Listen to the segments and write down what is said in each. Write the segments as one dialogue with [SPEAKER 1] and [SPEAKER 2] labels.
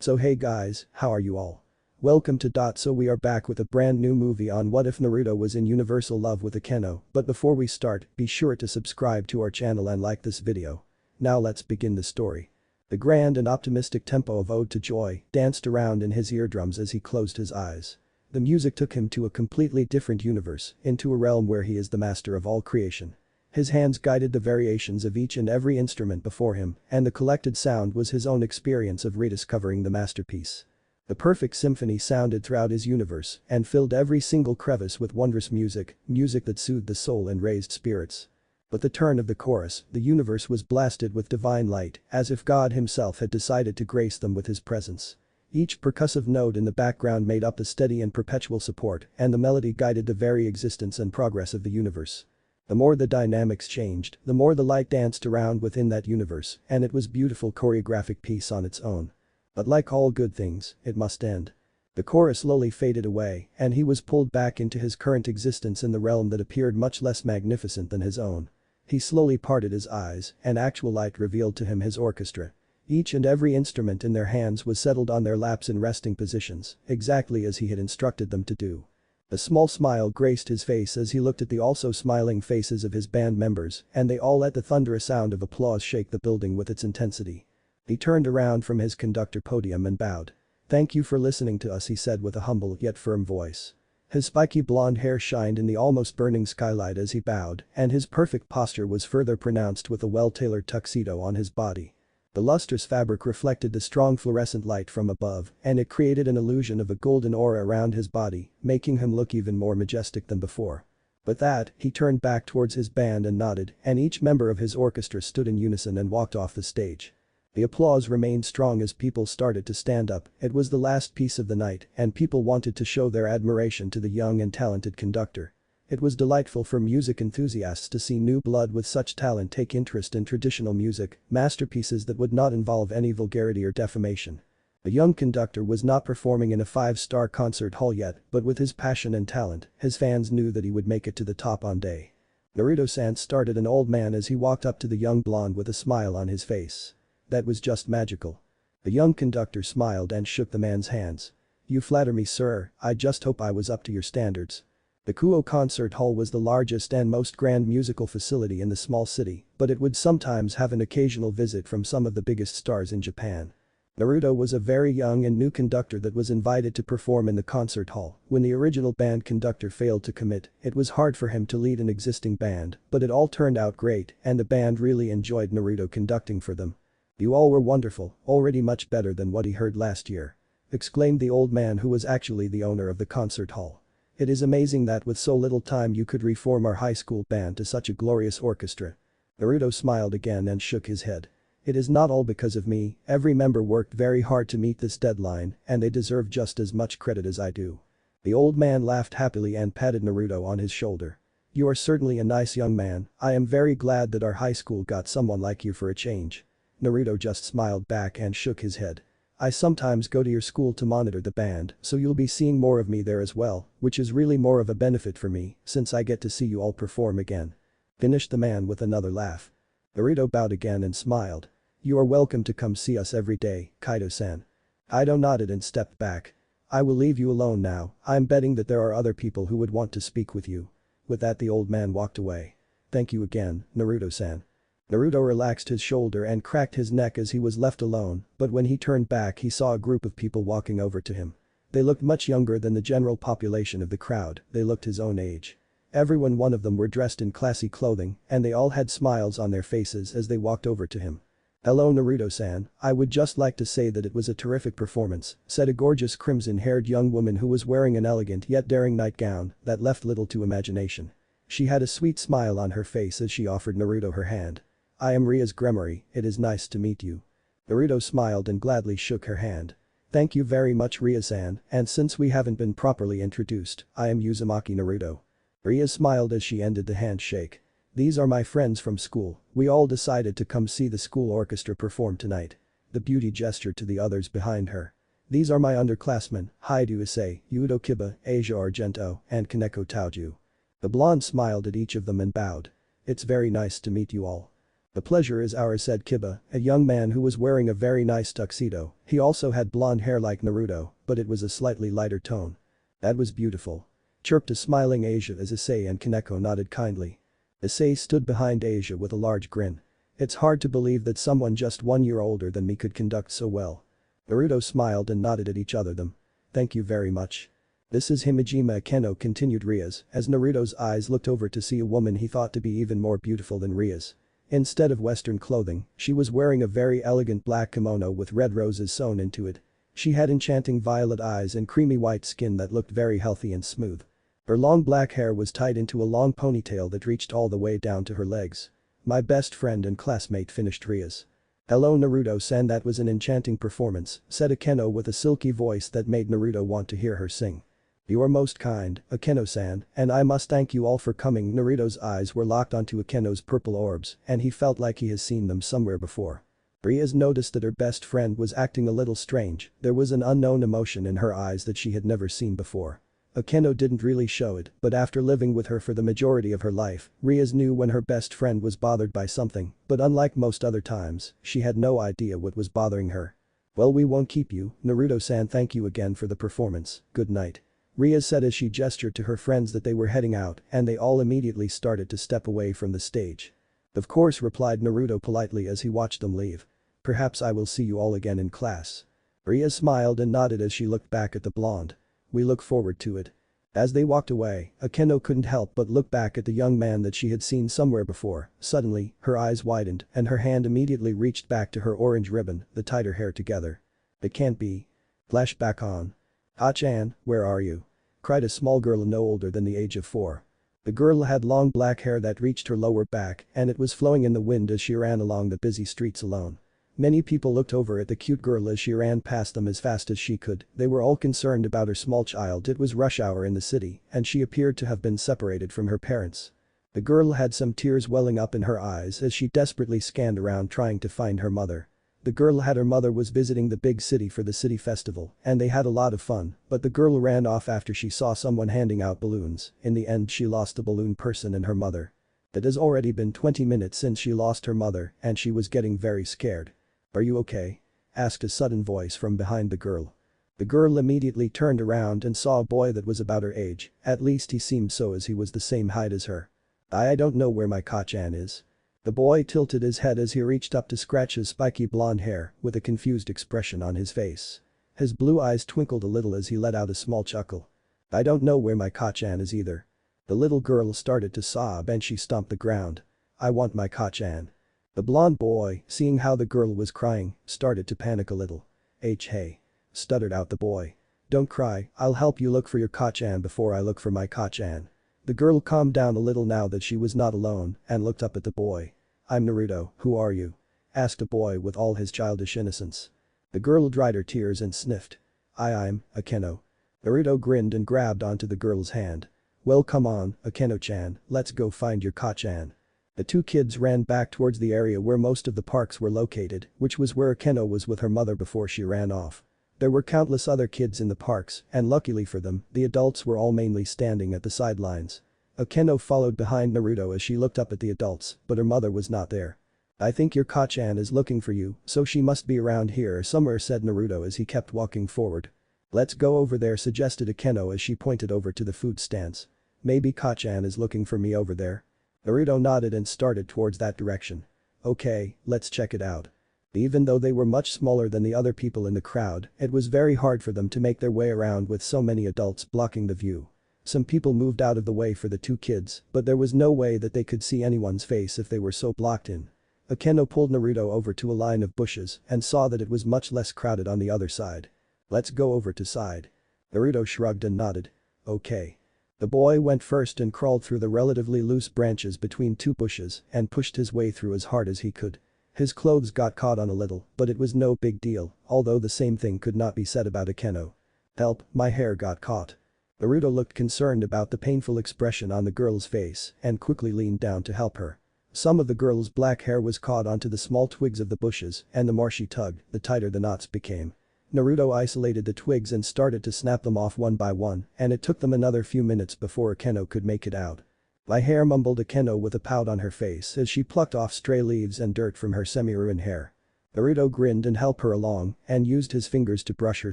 [SPEAKER 1] So hey guys, how are you all? Welcome to So we are back with a brand new movie on what if Naruto was in universal love with Akeno, but before we start, be sure to subscribe to our channel and like this video. Now let's begin the story. The grand and optimistic tempo of Ode to Joy danced around in his eardrums as he closed his eyes. The music took him to a completely different universe, into a realm where he is the master of all creation. His hands guided the variations of each and every instrument before him, and the collected sound was his own experience of rediscovering the masterpiece. The perfect symphony sounded throughout his universe and filled every single crevice with wondrous music that soothed the soul and raised spirits. But the turn of the chorus, the universe was blasted with divine light, as if God himself had decided to grace them with his presence. Each percussive note in the background made up a steady and perpetual support, and the melody guided the very existence and progress of the universe. The more the dynamics changed, the more the light danced around within that universe, and it was beautiful choreographic piece on its own. But like all good things, it must end. The chorus slowly faded away, and he was pulled back into his current existence in the realm that appeared much less magnificent than his own. He slowly parted his eyes, and actual light revealed to him his orchestra. Each and every instrument in their hands was settled on their laps in resting positions, exactly as he had instructed them to do. A small smile graced his face as he looked at the also smiling faces of his band members, and they all let the thunderous sound of applause shake the building with its intensity. He turned around from his conductor podium and bowed. "Thank you for listening to us," he said with a humble yet firm voice. His spiky blonde hair shined in the almost burning skylight as he bowed, and his perfect posture was further pronounced with a well-tailored tuxedo on his body. The lustrous fabric reflected the strong fluorescent light from above, and it created an illusion of a golden aura around his body, making him look even more majestic than before. With that, he turned back towards his band and nodded, and each member of his orchestra stood in unison and walked off the stage. The applause remained strong as people started to stand up. It was the last piece of the night, and people wanted to show their admiration to the young and talented conductor. It was delightful for music enthusiasts to see new blood with such talent take interest in traditional music, masterpieces that would not involve any vulgarity or defamation. The young conductor was not performing in a five-star concert hall yet, but with his passion and talent, his fans knew that he would make it to the top on day. Naruto-san started an old man as he walked up to the young blonde with a smile on his face. "That was just magical." The young conductor smiled and shook the man's hands. "You flatter me, sir, I just hope I was up to your standards." The Kuo Concert Hall was the largest and most grand musical facility in the small city, but it would sometimes have an occasional visit from some of the biggest stars in Japan. Naruto was a very young and new conductor that was invited to perform in the concert hall. When the original band conductor failed to commit, it was hard for him to lead an existing band, but it all turned out great and the band really enjoyed Naruto conducting for them. "You all were wonderful, already much better than what he heard last year," exclaimed the old man who was actually the owner of the concert hall. "It is amazing that with so little time you could reform our high school band to such a glorious orchestra." Naruto smiled again and shook his head. "It is not all because of me, every member worked very hard to meet this deadline and they deserve just as much credit as I do." The old man laughed happily and patted Naruto on his shoulder. "You are certainly a nice young man, I am very glad that our high school got someone like you for a change." Naruto just smiled back and shook his head. "I sometimes go to your school to monitor the band, so you'll be seeing more of me there as well, which is really more of a benefit for me since I get to see you all perform again." Finished the man with another laugh. Naruto bowed again and smiled. "You are welcome to come see us every day, Kaido-san." Kaido nodded and stepped back. "I will leave you alone now, I'm betting that there are other people who would want to speak with you." With that the old man walked away. "Thank you again, Naruto-san." Naruto relaxed his shoulder and cracked his neck as he was left alone, but when he turned back he saw a group of people walking over to him. They looked much younger than the general population of the crowd, they looked his own age. One of them were dressed in classy clothing, and they all had smiles on their faces as they walked over to him. "Hello Naruto-san, I would just like to say that it was a terrific performance," said a gorgeous crimson-haired young woman who was wearing an elegant yet daring nightgown that left little to imagination. She had a sweet smile on her face as she offered Naruto her hand. "I am Ria's Gremory, it is nice to meet you." Naruto smiled and gladly shook her hand. "Thank you very much Ria-san, and since we haven't been properly introduced, I am Uzumaki Naruto." Ria smiled as she ended the handshake. "These are my friends from school, we all decided to come see the school orchestra perform tonight." The beauty gestured to the others behind her. "These are my underclassmen, Haidu Issei, Yudo Kiba, Asia Argento, and Kaneko Taoju." The blonde smiled at each of them and bowed. "It's very nice to meet you all." "The pleasure is ours," said Kiba, a young man who was wearing a very nice tuxedo. He also had blonde hair like Naruto, but it was a slightly lighter tone. "That was beautiful," chirped a smiling Asia as Issei and Kaneko nodded kindly. Issei stood behind Asia with a large grin. "It's hard to believe that someone just 1 year older than me could conduct so well." Naruto smiled and nodded at each other them. "Thank you very much." "This is Himejima Akeno," continued Rias, as Naruto's eyes looked over to see a woman he thought to be even more beautiful than Rias. Instead of Western clothing, she was wearing a very elegant black kimono with red roses sewn into it. She had enchanting violet eyes and creamy white skin that looked very healthy and smooth. Her long black hair was tied into a long ponytail that reached all the way down to her legs. "My best friend and classmate," finished Rias. "Hello Naruto-san, that was an enchanting performance," said Akeno with a silky voice that made Naruto want to hear her sing. "You are most kind, Akeno-san, and I must thank you all for coming." Naruto's eyes were locked onto Akeno's purple orbs and he felt like he has seen them somewhere before. Rias noticed that her best friend was acting a little strange. There was an unknown emotion in her eyes that she had never seen before. Akeno didn't really show it, but after living with her for the majority of her life, Rias knew when her best friend was bothered by something, but unlike most other times, she had no idea what was bothering her. "Well, we won't keep you, Naruto-san, thank you again for the performance, good night." Rias said as she gestured to her friends that they were heading out and they all immediately started to step away from the stage. "Of course," replied Naruto politely as he watched them leave. "Perhaps I will see you all again in class." Rias smiled and nodded as she looked back at the blonde. "We look forward to it." As they walked away, Akeno couldn't help but look back at the young man that she had seen somewhere before. Suddenly, her eyes widened and her hand immediately reached back to her orange ribbon that tied her hair together. "It can't be." Flashback on. "Ah-chan, where are you?" cried a small girl no older than the age of 4. The girl had long black hair that reached her lower back and it was flowing in the wind as she ran along the busy streets alone. Many people looked over at the cute girl as she ran past them as fast as she could. They were all concerned about her small child. It was rush hour in the city and she appeared to have been separated from her parents. The girl had some tears welling up in her eyes as she desperately scanned around trying to find her mother. The girl had her mother was visiting the big city for the city festival and they had a lot of fun, but the girl ran off after she saw someone handing out balloons. In the end she lost the balloon person and her mother. It has already been 20 minutes since she lost her mother and she was getting very scared. "Are you okay?" asked a sudden voice from behind the girl. The girl immediately turned around and saw a boy that was about her age, at least he seemed so as he was the same height as her. I don't know where my Ka-chan is." The boy tilted his head as he reached up to scratch his spiky blonde hair with a confused expression on his face. His blue eyes twinkled a little as he let out a small chuckle. "I don't know where my Ka-chan is either." The little girl started to sob and she stomped the ground. "I want my Ka-chan." The blonde boy, seeing how the girl was crying, started to panic a little. Hey," stuttered out the boy. "Don't cry, I'll help you look for your Ka-chan before I look for my Ka-chan." The girl calmed down a little now that she was not alone and looked up at the boy. "I'm Naruto, who are you?" asked the boy with all his childish innocence. The girl dried her tears and sniffed. I'm Akeno." Naruto grinned and grabbed onto the girl's hand. "Well, come on, Akeno-chan, let's go find your Ka-chan." The two kids ran back towards the area where most of the parks were located, which was where Akeno was with her mother before she ran off. There were countless other kids in the parks, and luckily for them, the adults were all mainly standing at the sidelines. Akeno followed behind Naruto as she looked up at the adults, but her mother was not there. "I think your Ka-chan is looking for you, so she must be around here somewhere," said Naruto as he kept walking forward. "Let's go over there," suggested Akeno as she pointed over to the food stands. "Maybe Ka-chan is looking for me over there." Naruto nodded and started towards that direction. "Okay, let's check it out." Even though they were much smaller than the other people in the crowd, it was very hard for them to make their way around with so many adults blocking the view. Some people moved out of the way for the two kids, but there was no way that they could see anyone's face if they were so blocked in. Akeno pulled Naruto over to a line of bushes and saw that it was much less crowded on the other side. "Let's go over to side." Naruto shrugged and nodded. "Okay." The boy went first and crawled through the relatively loose branches between two bushes and pushed his way through as hard as he could. His clothes got caught on a little, but it was no big deal, although the same thing could not be said about Akeno. "Help, my hair got caught." Naruto looked concerned about the painful expression on the girl's face and quickly leaned down to help her. Some of the girl's black hair was caught onto the small twigs of the bushes and the more she tugged, the tighter the knots became. Naruto isolated the twigs and started to snap them off one by one and it took them another few minutes before Akeno could make it out. My hair, mumbled Akeno with a pout on her face as she plucked off stray leaves and dirt from her semi-ruined hair. Naruto grinned and helped her along and used his fingers to brush her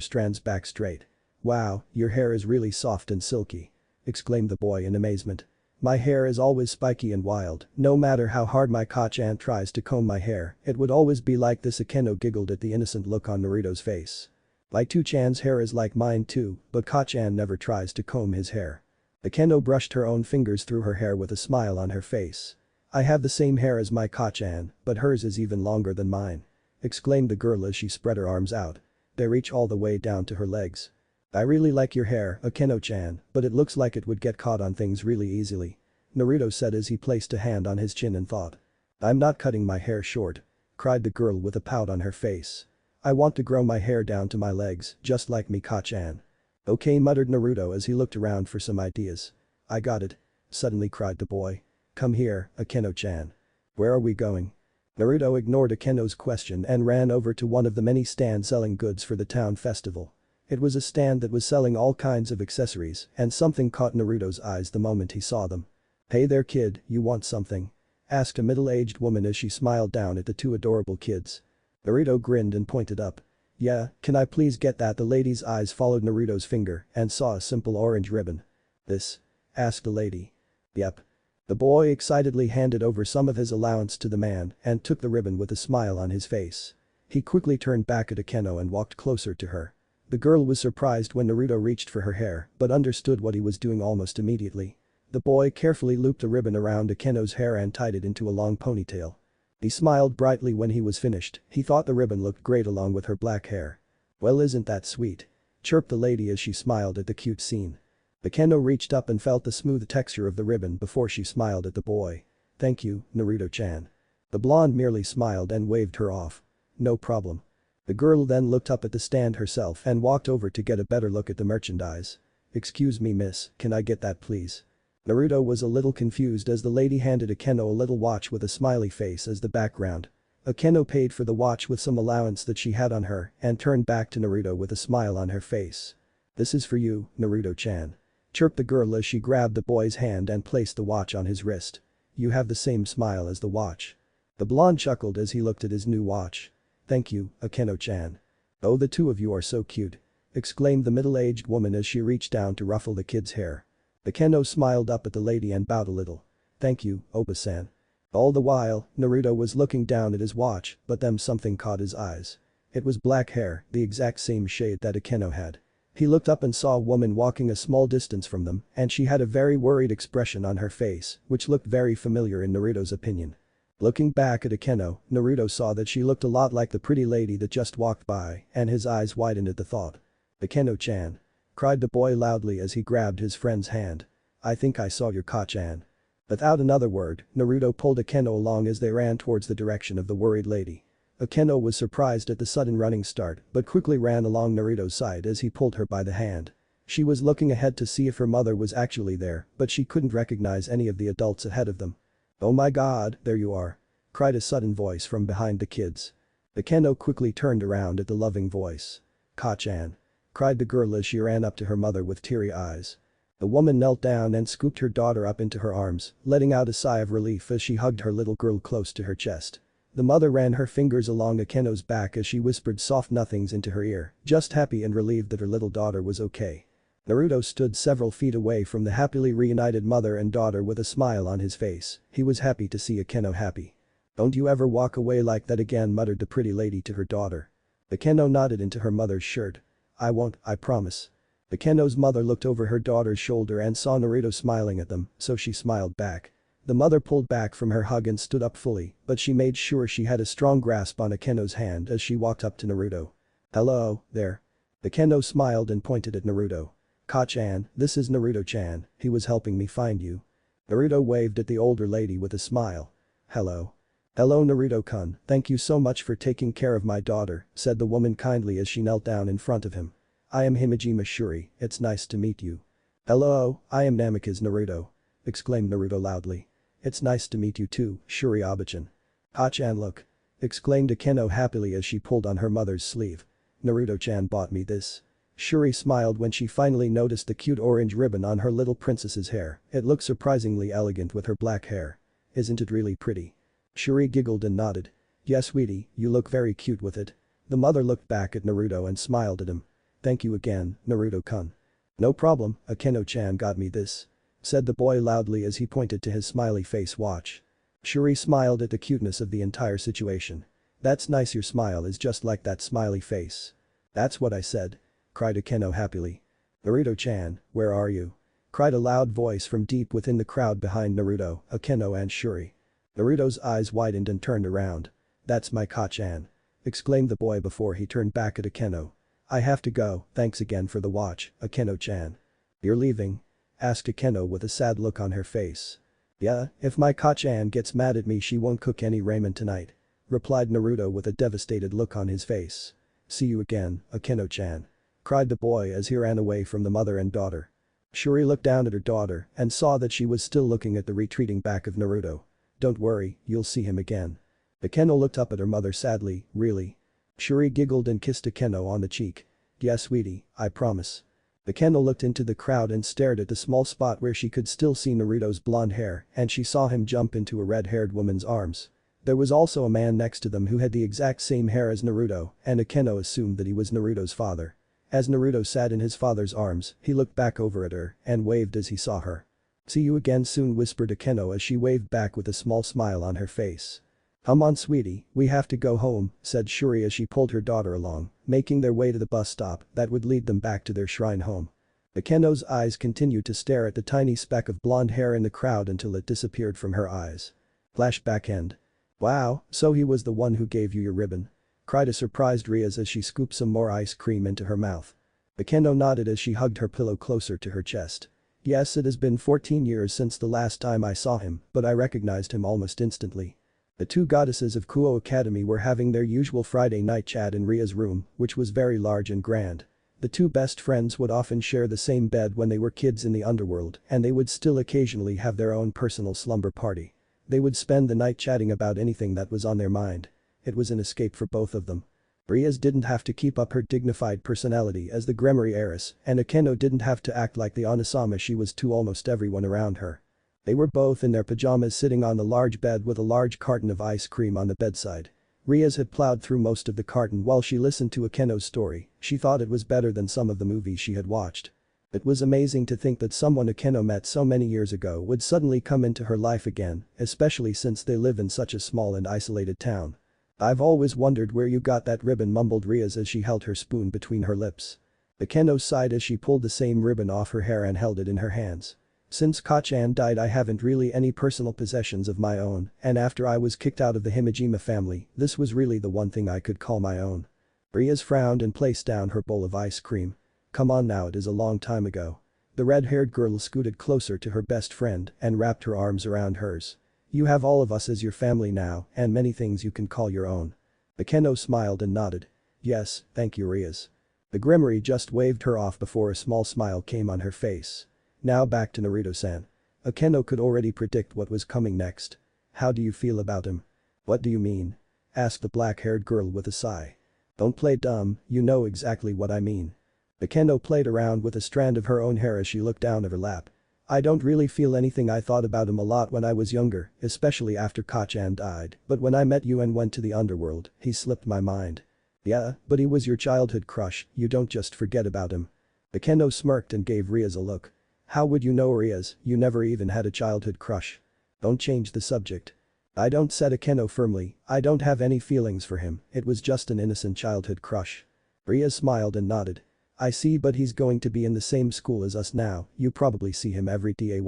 [SPEAKER 1] strands back straight. "Wow, your hair is really soft and silky," exclaimed the boy in amazement. "My hair is always spiky and wild, no matter how hard my Kachan tries to comb my hair, it would always be like this." Akeno giggled at the innocent look on Naruto's face. "My Two-chan's hair is like mine too, but Kachan never tries to comb his hair." Akeno brushed her own fingers through her hair with a smile on her face. "I have the same hair as my Kachan, but hers is even longer than mine," exclaimed the girl as she spread her arms out. They reach all the way down to her legs. "I really like your hair, Akeno-chan, but it looks like it would get caught on things really easily," Naruto said as he placed a hand on his chin and thought. "I'm not cutting my hair short," cried the girl with a pout on her face. "I want to grow my hair down to my legs, just like me Kachan." "Okay," muttered Naruto as he looked around for some ideas. "I got it," suddenly cried the boy. "Come here, Akeno-chan." "Where are we going?" Naruto ignored Akeno's question and ran over to one of the many stands selling goods for the town festival. It was a stand that was selling all kinds of accessories and something caught Naruto's eyes the moment he saw them. "Hey there kid, you want something?" asked a middle-aged woman as she smiled down at the two adorable kids. Naruto grinned and pointed up. "Yeah, can I please get that?" The lady's eyes followed Naruto's finger and saw a simple orange ribbon. "This?" asked the lady. "Yep." The boy excitedly handed over some of his allowance to the man and took the ribbon with a smile on his face. He quickly turned back at Akeno and walked closer to her. The girl was surprised when Naruto reached for her hair but understood what he was doing almost immediately. The boy carefully looped the ribbon around Akeno's hair and tied it into a long ponytail. He smiled brightly when he was finished, he thought the ribbon looked great along with her black hair. "Well, isn't that sweet?" chirped the lady as she smiled at the cute scene. Akeno reached up and felt the smooth texture of the ribbon before she smiled at the boy. "Thank you, Naruto-chan." The blonde merely smiled and waved her off. "No problem." The girl then looked up at the stand herself and walked over to get a better look at the merchandise. "Excuse me miss, can I get that please?" Naruto was a little confused as the lady handed Akeno a little watch with a smiley face as the background. Akeno paid for the watch with some allowance that she had on her and turned back to Naruto with a smile on her face. "This is for you, Naruto-chan," chirped the girl as she grabbed the boy's hand and placed the watch on his wrist. "You have the same smile as the watch." The blonde chuckled as he looked at his new watch. "Thank you, Akeno-chan." "Oh, the two of you are so cute," exclaimed the middle-aged woman as she reached down to ruffle the kid's hair. Akeno smiled up at the lady and bowed a little. "Thank you, Oba-san." All the while, Naruto was looking down at his watch, but then something caught his eyes. It was black hair, the exact same shade that Akeno had. He looked up and saw a woman walking a small distance from them and she had a very worried expression on her face, which looked very familiar in Naruto's opinion. Looking back at Akeno, Naruto saw that she looked a lot like the pretty lady that just walked by and his eyes widened at the thought. "Akeno-chan," cried the boy loudly as he grabbed his friend's hand. "I think I saw your Kachan." Without another word, Naruto pulled Akeno along as they ran towards the direction of the worried lady. Akeno was surprised at the sudden running start but quickly ran along Naruto's side as he pulled her by the hand. She was looking ahead to see if her mother was actually there but she couldn't recognize any of the adults ahead of them. "Oh my god, there you are," cried a sudden voice from behind the kids. Akeno quickly turned around at the loving voice. "Kachan," cried the girl as she ran up to her mother with teary eyes. The woman knelt down and scooped her daughter up into her arms, letting out a sigh of relief as she hugged her little girl close to her chest. The mother ran her fingers along Akeno's back as she whispered soft nothings into her ear, just happy and relieved that her little daughter was okay. Naruto stood several feet away from the happily reunited mother and daughter with a smile on his face, he was happy to see Akeno happy. "Don't you ever walk away like that again," muttered the pretty lady to her daughter. Akeno nodded into her mother's shirt. "I won't, I promise." Akeno's mother looked over her daughter's shoulder and saw Naruto smiling at them, so she smiled back. The mother pulled back from her hug and stood up fully, but she made sure she had a strong grasp on Akeno's hand as she walked up to Naruto. "Hello, there." Akeno smiled and pointed at Naruto. "Kachan, this is Naruto-chan, he was helping me find you." Naruto waved at the older lady with a smile. "Hello." "Hello Naruto-kun, thank you so much for taking care of my daughter," said the woman kindly as she knelt down in front of him. "I am Himejima Shuri, it's nice to meet you." "Hello, I am Namikaze Naruto," exclaimed Naruto loudly. "It's nice to meet you too, Shuri Abachan." "Kachan look," exclaimed Akeno happily as she pulled on her mother's sleeve. "Naruto-chan bought me this." Shuri smiled when she finally noticed the cute orange ribbon on her little princess's hair. It looked surprisingly elegant with her black hair. Isn't it really pretty? Shuri giggled and nodded. Yes sweetie, you look very cute with it. The mother looked back at Naruto and smiled at him. Thank you again, Naruto-kun. No problem, Akeno-chan got me this. Said the boy loudly as he pointed to his smiley face watch. Shuri smiled at the cuteness of the entire situation. That's nice, your smile is just like that smiley face. That's what I said. Cried Akeno happily. Naruto-chan, where are you? Cried a loud voice from deep within the crowd behind Naruto, Akeno and Shuri. Naruto's eyes widened and turned around. That's my Ka-chan. Exclaimed the boy before he turned back at Akeno. I have to go, thanks again for the watch, Akeno-chan. You're leaving? Asked Akeno with a sad look on her face. Yeah, if my Ka-chan gets mad at me she won't cook any ramen tonight. Replied Naruto with a devastated look on his face. See you again, Akeno-chan. Cried the boy as he ran away from the mother and daughter. Shuri looked down at her daughter and saw that she was still looking at the retreating back of Naruto. Don't worry, you'll see him again. Akeno looked up at her mother sadly, really? Shuri giggled and kissed Akeno on the cheek. Yeah sweetie, I promise. Akeno looked into the crowd and stared at the small spot where she could still see Naruto's blonde hair and she saw him jump into a red-haired woman's arms. There was also a man next to them who had the exact same hair as Naruto and Akeno assumed that he was Naruto's father. As Naruto sat in his father's arms, he looked back over at her and waved as he saw her. See you again soon, whispered Akeno as she waved back with a small smile on her face. Come on sweetie, we have to go home, said Shuri as she pulled her daughter along, making their way to the bus stop that would lead them back to their shrine home. Akeno's eyes continued to stare at the tiny speck of blonde hair in the crowd until it disappeared from her eyes. Flashback end. Wow, so he was the one who gave you your ribbon? Cried a surprised Rias as she scooped some more ice cream into her mouth. Akeno nodded as she hugged her pillow closer to her chest. Yes, it has been 14 years since the last time I saw him, but I recognized him almost instantly. The two goddesses of Kuo Academy were having their usual Friday night chat in Ria's room, which was very large and grand. The two best friends would often share the same bed when they were kids in the underworld, and they would still occasionally have their own personal slumber party. They would spend the night chatting about anything that was on their mind. It was an escape for both of them. Rias didn't have to keep up her dignified personality as the Gremory heiress, and Akeno didn't have to act like the Onasama she was to almost everyone around her. They were both in their pajamas sitting on the large bed with a large carton of ice cream on the bedside. Rias had plowed through most of the carton while she listened to Akeno's story. She thought it was better than some of the movies she had watched. It was amazing to think that someone Akeno met so many years ago would suddenly come into her life again, especially since they live in such a small and isolated town. I've always wondered where you got that ribbon, mumbled Rias as she held her spoon between her lips. Akeno sighed as she pulled the same ribbon off her hair and held it in her hands. Since Ka-chan died I haven't really any personal possessions of my own, and after I was kicked out of the Himejima family, this was really the one thing I could call my own. Rias frowned and placed down her bowl of ice cream. Come on now, it is a long time ago. The red-haired girl scooted closer to her best friend and wrapped her arms around hers. You have all of us as your family now and many things you can call your own. Akeno smiled and nodded. Yes, thank you Rias. The Gremory just waved her off before a small smile came on her face. Now back to Naruto-san. Akeno could already predict what was coming next. How do you feel about him? What do you mean? Asked the black-haired girl with a sigh. Don't play dumb, you know exactly what I mean. Akeno played around with a strand of her own hair as she looked down at her lap. I don't really feel anything. I thought about him a lot when I was younger, especially after Ka-chan died, but when I met you and went to the underworld, he slipped my mind. Yeah, but he was your childhood crush, you don't just forget about him. Akeno smirked and gave Rias a look. How would you know Rias, you never even had a childhood crush. Don't change the subject. I don't, said Akeno firmly, I don't have any feelings for him, it was just an innocent childhood crush. Rias smiled and nodded. I see, but he's going to be in the same school as us now, you probably see him every day.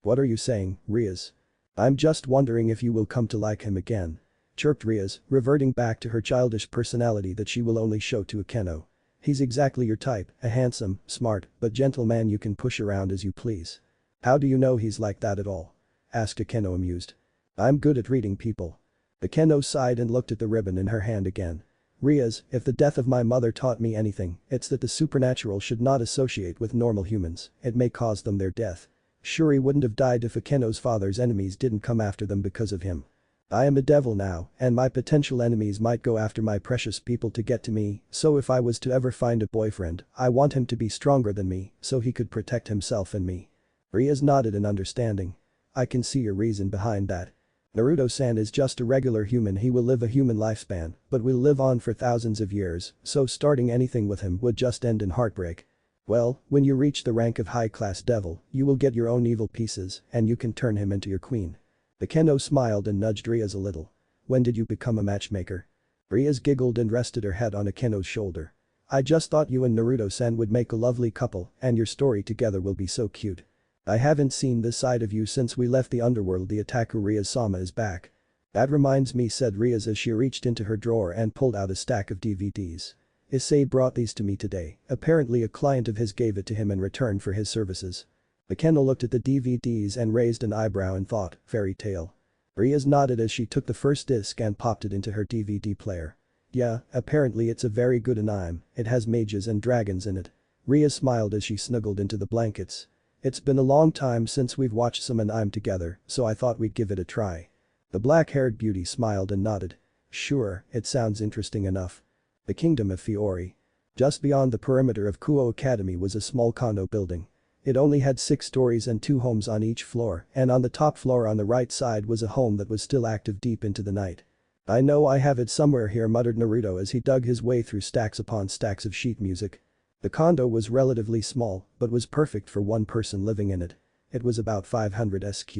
[SPEAKER 1] What are you saying, Rias? I'm just wondering if you will come to like him again. Chirped Rias, reverting back to her childish personality that she will only show to Akeno. He's exactly your type, a handsome, smart, but gentle man you can push around as you please. How do you know he's like that at all? Asked Akeno amused. I'm good at reading people. Akeno sighed and looked at the ribbon in her hand again. Rias, if the death of my mother taught me anything, it's that the supernatural should not associate with normal humans, it may cause them their death. Shuri wouldn't have died if Akeno's father's enemies didn't come after them because of him. I am a devil now, and my potential enemies might go after my precious people to get to me, so if I was to ever find a boyfriend, I want him to be stronger than me, so he could protect himself and me. Rias nodded in understanding. I can see your reason behind that. Naruto-san is just a regular human. He will live a human lifespan, but will live on for thousands of years, so starting anything with him would just end in heartbreak. Well, when you reach the rank of high-class devil, you will get your own evil pieces, and you can turn him into your queen. Akeno smiled and nudged Rias a little. When did you become a matchmaker? Rias giggled and rested her head on Akeno's shoulder. I just thought you and Naruto-san would make a lovely couple, and your story together will be so cute. I haven't seen this side of you since we left the underworld. The Otaku Rias-sama is back. That reminds me, said Rias as she reached into her drawer and pulled out a stack of DVDs. Issei brought these to me today. Apparently a client of his gave it to him in return for his services. Akeno looked at the DVDs and raised an eyebrow and thought, fairy tale. Rias nodded as she took the first disc and popped it into her DVD player. Yeah, apparently it's a very good anime. It has mages and dragons in it. Rias smiled as she snuggled into the blankets. It's been a long time since we've watched some anime together, so I thought we'd give it a try. The black-haired beauty smiled and nodded. Sure, it sounds interesting enough. The Kingdom of Fiori. Just beyond the perimeter of Kuo Academy was a small condo building. It only had 6 stories and 2 homes on each floor, and on the top floor on the right side was a home that was still active deep into the night. I know I have it somewhere here, muttered Naruto as he dug his way through stacks upon stacks of sheet music. The condo was relatively small, but was perfect for one person living in it. It was about 500 sq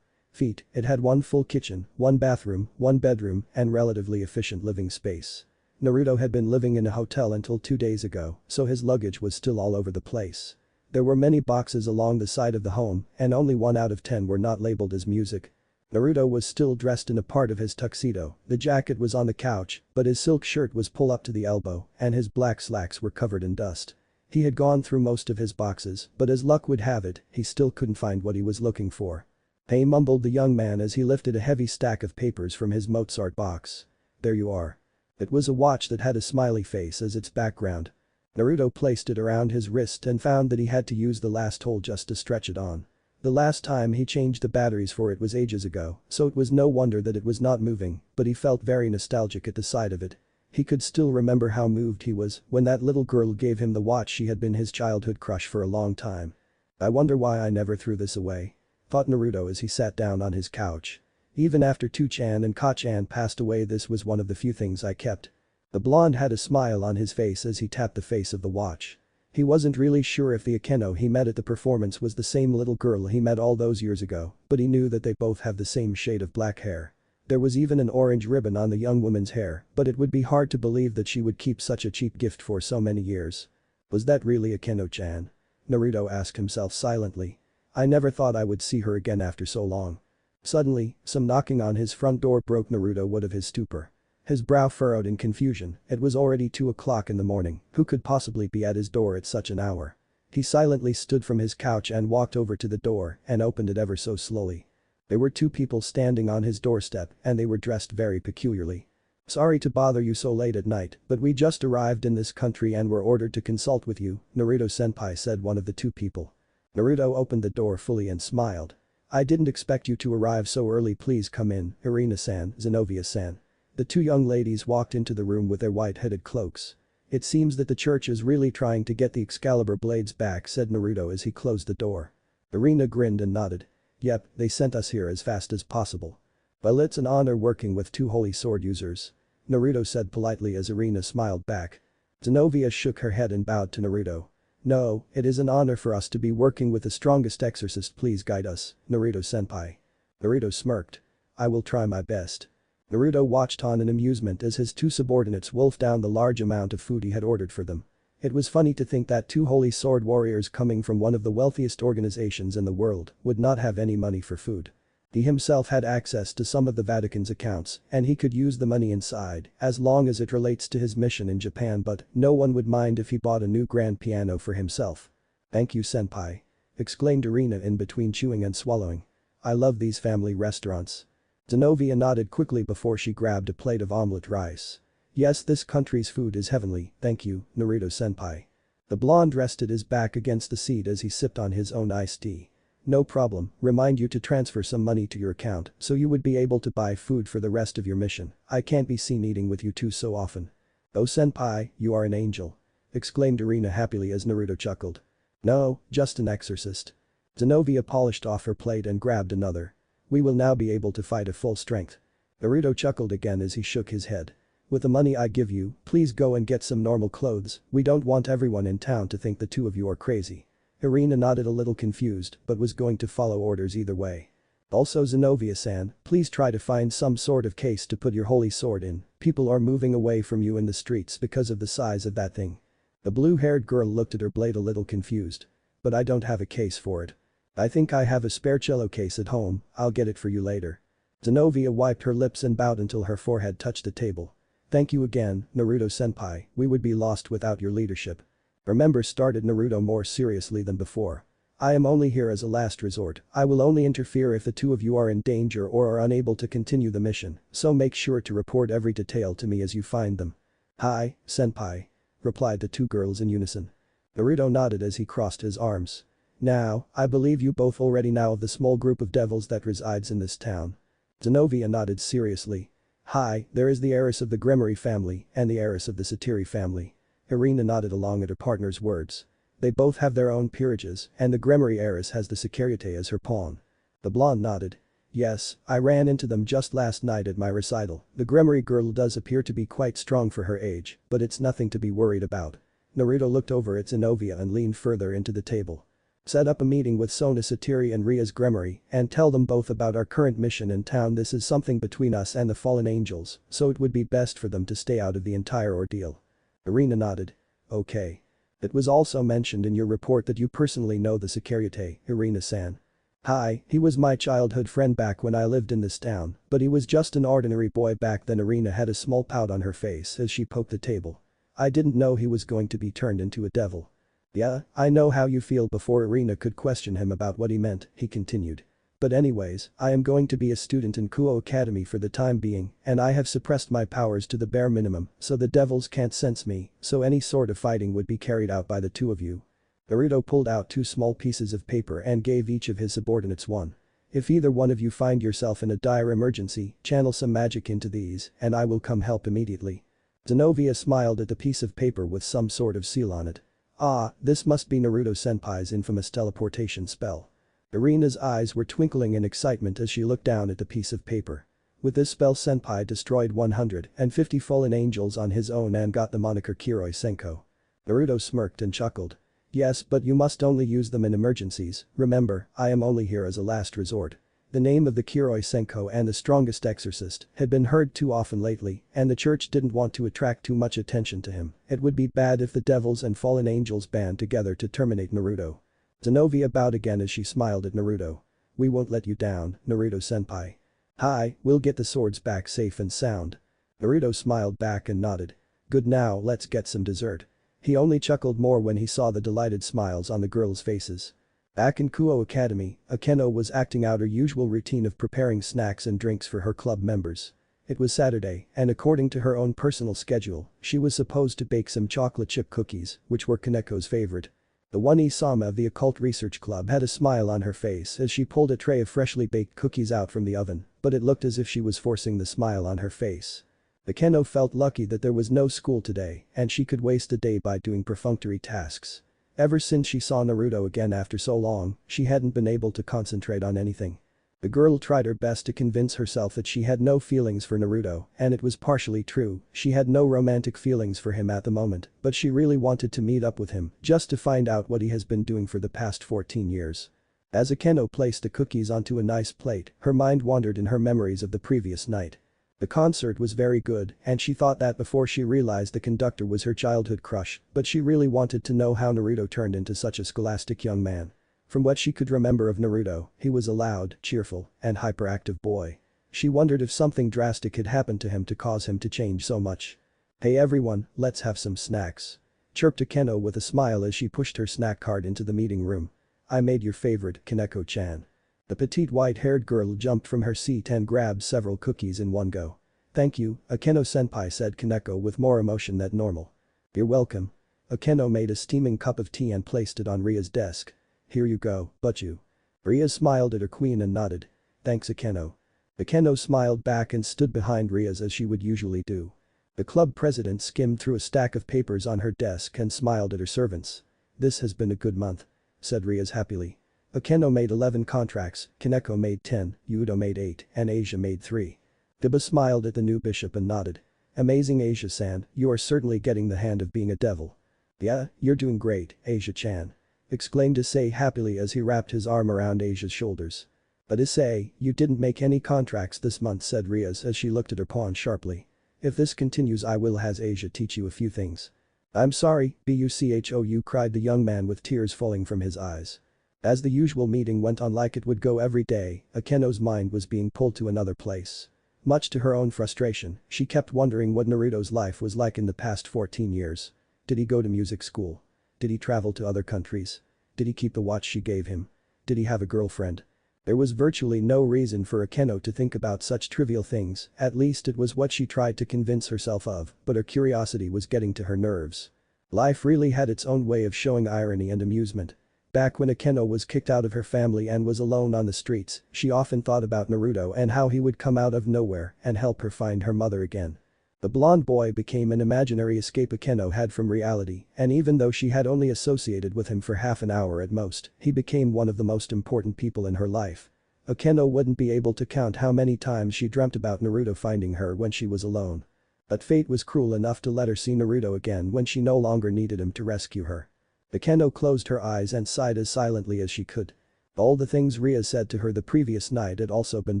[SPEAKER 1] ft. It had 1 full kitchen, 1 bathroom, 1 bedroom, and relatively efficient living space. Naruto had been living in a hotel until 2 days ago, so his luggage was still all over the place. There were many boxes along the side of the home, and only 1 out of 10 were not labeled as music. Naruto was still dressed in a part of his tuxedo. The jacket was on the couch, but his silk shirt was pulled up to the elbow, and his black slacks were covered in dust. He had gone through most of his boxes, but as luck would have it, he still couldn't find what he was looking for. Hey, mumbled the young man as he lifted a heavy stack of papers from his Mozart box. There you are. It was a watch that had a smiley face as its background. Naruto placed it around his wrist and found that he had to use the last hole just to stretch it on. The last time he changed the batteries for it was ages ago, so it was no wonder that it was not moving, but he felt very nostalgic at the sight of it. He could still remember how moved he was when that little girl gave him the watch. She had been his childhood crush for a long time. I wonder why I never threw this away, thought Naruto as he sat down on his couch. Even after Tu-chan and Ka-chan passed away, this was one of the few things I kept. The blonde had a smile on his face as he tapped the face of the watch. He wasn't really sure if the Akeno he met at the performance was the same little girl he met all those years ago, but he knew that they both have the same shade of black hair. There was even an orange ribbon on the young woman's hair, but it would be hard to believe that she would keep such a cheap gift for so many years. Was that really Akeno-chan? Naruto asked himself silently. I never thought I would see her again after so long. Suddenly, some knocking on his front door broke Naruto out of his stupor. His brow furrowed in confusion. It was already 2 o'clock in the morning. Who could possibly be at his door at such an hour? He silently stood from his couch and walked over to the door and opened it ever so slowly. There were 2 people standing on his doorstep, and they were dressed very peculiarly. Sorry to bother you so late at night, but we just arrived in this country and were ordered to consult with you, Naruto-senpai, said one of the 2 people. Naruto opened the door fully and smiled. I didn't expect you to arrive so early. Please come in, Irina-san, Zenobia-san. The 2 young ladies walked into the room with their white-hooded cloaks. It seems that the church is really trying to get the Excalibur blades back, said Naruto as he closed the door. Irina grinned and nodded. Yep, they sent us here as fast as possible. Well, it's an honor working with 2 holy sword users, Naruto said politely as Irina smiled back. Zenobia shook her head and bowed to Naruto. No, it is an honor for us to be working with the strongest exorcist. Please guide us, Naruto-senpai. Naruto smirked. I will try my best. Naruto watched on in amusement as his 2 subordinates wolfed down the large amount of food he had ordered for them. It was funny to think that 2 holy sword warriors coming from one of the wealthiest organizations in the world would not have any money for food. He himself had access to some of the Vatican's accounts, and he could use the money inside as long as it relates to his mission in Japan, but no one would mind if he bought a new grand piano for himself. Thank you, senpai, exclaimed Irina in between chewing and swallowing. I love these family restaurants. Zenobia nodded quickly before she grabbed a plate of omelette rice. Yes, this country's food is heavenly, thank you, Naruto-senpai. The blonde rested his back against the seat as he sipped on his own iced tea. No problem, remind you to transfer some money to your account so you would be able to buy food for the rest of your mission. I can't be seen eating with you two so often. Oh senpai, you are an angel. Exclaimed Irina happily as Naruto chuckled. No, just an exorcist. Zenovia polished off her plate and grabbed another. We will now be able to fight at full strength. Naruto chuckled again as he shook his head. With the money I give you, please go and get some normal clothes, we don't want everyone in town to think the two of you are crazy. Irina nodded a little confused but was going to follow orders either way. Also Zenovia-san, please try to find some sort of case to put your holy sword in, people are moving away from you in the streets because of the size of that thing. The blue-haired girl looked at her blade a little confused. But I don't have a case for it. I think I have a spare cello case at home, I'll get it for you later. Zenovia wiped her lips and bowed until her forehead touched the table. Thank you again, Naruto-senpai, we would be lost without your leadership. Remember, started Naruto more seriously than before. I am only here as a last resort, I will only interfere if the two of you are in danger or are unable to continue the mission, so make sure to report every detail to me as you find them. Hi, senpai. Replied the two girls in unison. Naruto nodded as he crossed his arms. Now, I believe you both already know of the small group of devils that resides in this town. Zenovia nodded seriously. Hi, there is the heiress of the Gremory family and the heiress of the Satiri family. Irina nodded along at her partner's words. They both have their own peerages and the Gremory heiress has the Securite as her pawn. The blonde nodded. Yes, I ran into them just last night at my recital, the Gremory girl does appear to be quite strong for her age, but it's nothing to be worried about. Naruto looked over at Zenovia and leaned further into the table. Set up a meeting with Sona Satiri and Rias Gremory and tell them both about our current mission in town. This is something between us and the fallen angels, so it would be best for them to stay out of the entire ordeal. Irina nodded. Okay. It was also mentioned in your report that you personally know the Securite, Irina-san. Hi, he was my childhood friend back when I lived in this town, but he was just an ordinary boy back then. Irina had a small pout on her face as she poked the table. I didn't know he was going to be turned into a devil. Yeah, I know how you feel. Before Irina could question him about what he meant, he continued. But anyways, I am going to be a student in Kuo Academy for the time being, and I have suppressed my powers to the bare minimum, so the devils can't sense me, so any sort of fighting would be carried out by the two of you. Naruto pulled out two small pieces of paper and gave each of his subordinates one. If either one of you find yourself in a dire emergency, channel some magic into these, and I will come help immediately. Zenovia smiled at the piece of paper with some sort of seal on it. Ah, this must be Naruto-senpai's infamous teleportation spell. Irina's eyes were twinkling in excitement as she looked down at the piece of paper. With this spell senpai destroyed 150 fallen angels on his own and got the moniker Kiroy Senko. Naruto smirked and chuckled. Yes, but you must only use them in emergencies, remember, I am only here as a last resort. The name of the Kiroy Senko and the strongest exorcist had been heard too often lately, and the church didn't want to attract too much attention to him. It would be bad if the devils and fallen angels band together to terminate Naruto. Zenovia bowed again as she smiled at Naruto. We won't let you down, Naruto-senpai. Hi, we'll get the swords back safe and sound. Naruto smiled back and nodded. Good, now let's get some dessert. He only chuckled more when he saw the delighted smiles on the girls' faces. Back in Kuo Academy, Akeno was acting out her usual routine of preparing snacks and drinks for her club members. It was Saturday, and according to her own personal schedule, she was supposed to bake some chocolate chip cookies, which were Kaneko's favorite. The one Isama of the Occult Research Club had a smile on her face as she pulled a tray of freshly baked cookies out from the oven, but it looked as if she was forcing the smile on her face. Akeno felt lucky that there was no school today and she could waste a day by doing perfunctory tasks. Ever since she saw Naruto again after so long, she hadn't been able to concentrate on anything. The girl tried her best to convince herself that she had no feelings for Naruto, and it was partially true, she had no romantic feelings for him at the moment, but she really wanted to meet up with him just to find out what he has been doing for the past 14 years. As Akeno placed the cookies onto a nice plate, her mind wandered in her memories of the previous night. The concert was very good, and she thought that before she realized the conductor was her childhood crush, but she really wanted to know how Naruto turned into such a scholastic young man. From what she could remember of Naruto, he was a loud, cheerful, and hyperactive boy. She wondered if something drastic had happened to him to cause him to change so much. Hey everyone, let's have some snacks. Chirped Akeno with a smile as she pushed her snack cart into the meeting room. I made your favorite, Kaneko-chan. The petite white-haired girl jumped from her seat and grabbed several cookies in one go. Thank you, Akeno-senpai, said Kaneko with more emotion than normal. You're welcome. Akeno made a steaming cup of tea and placed it on Ria's desk. Here you go, but you. Ria smiled at her queen and nodded. Thanks Akeno. Akeno smiled back and stood behind Rias as she would usually do. The club president skimmed through a stack of papers on her desk and smiled at her servants. This has been a good month, said Rias happily. Akeno made 11 contracts, Kaneko made 10, Yudo made 8, and Asia made 3. Diba smiled at the new bishop and nodded. Amazing Asia-san, you are certainly getting the hand of being a devil. Yeah, you're doing great, Asia-chan. Exclaimed Issei happily as he wrapped his arm around Asia's shoulders. But Issei, you didn't make any contracts this month, said Rias as she looked at her pawn sharply. If this continues I will has Asia teach you a few things. I'm sorry, Buchou, cried the young man with tears falling from his eyes. As the usual meeting went on like it would go every day, Akeno's mind was being pulled to another place. Much to her own frustration, she kept wondering what Naruto's life was like in the past 14 years. Did he go to music school? Did he travel to other countries? Did he keep the watch she gave him? Did he have a girlfriend? There was virtually no reason for Akeno to think about such trivial things, at least it was what she tried to convince herself of, but her curiosity was getting to her nerves. Life really had its own way of showing irony and amusement. Back when Akeno was kicked out of her family and was alone on the streets, she often thought about Naruto and how he would come out of nowhere and help her find her mother again. The blonde boy became an imaginary escape Akeno had from reality, and even though she had only associated with him for half an hour at most, he became one of the most important people in her life. Akeno wouldn't be able to count how many times she dreamt about Naruto finding her when she was alone. But fate was cruel enough to let her see Naruto again when she no longer needed him to rescue her. Akeno closed her eyes and sighed as silently as she could. All the things Ria said to her the previous night had also been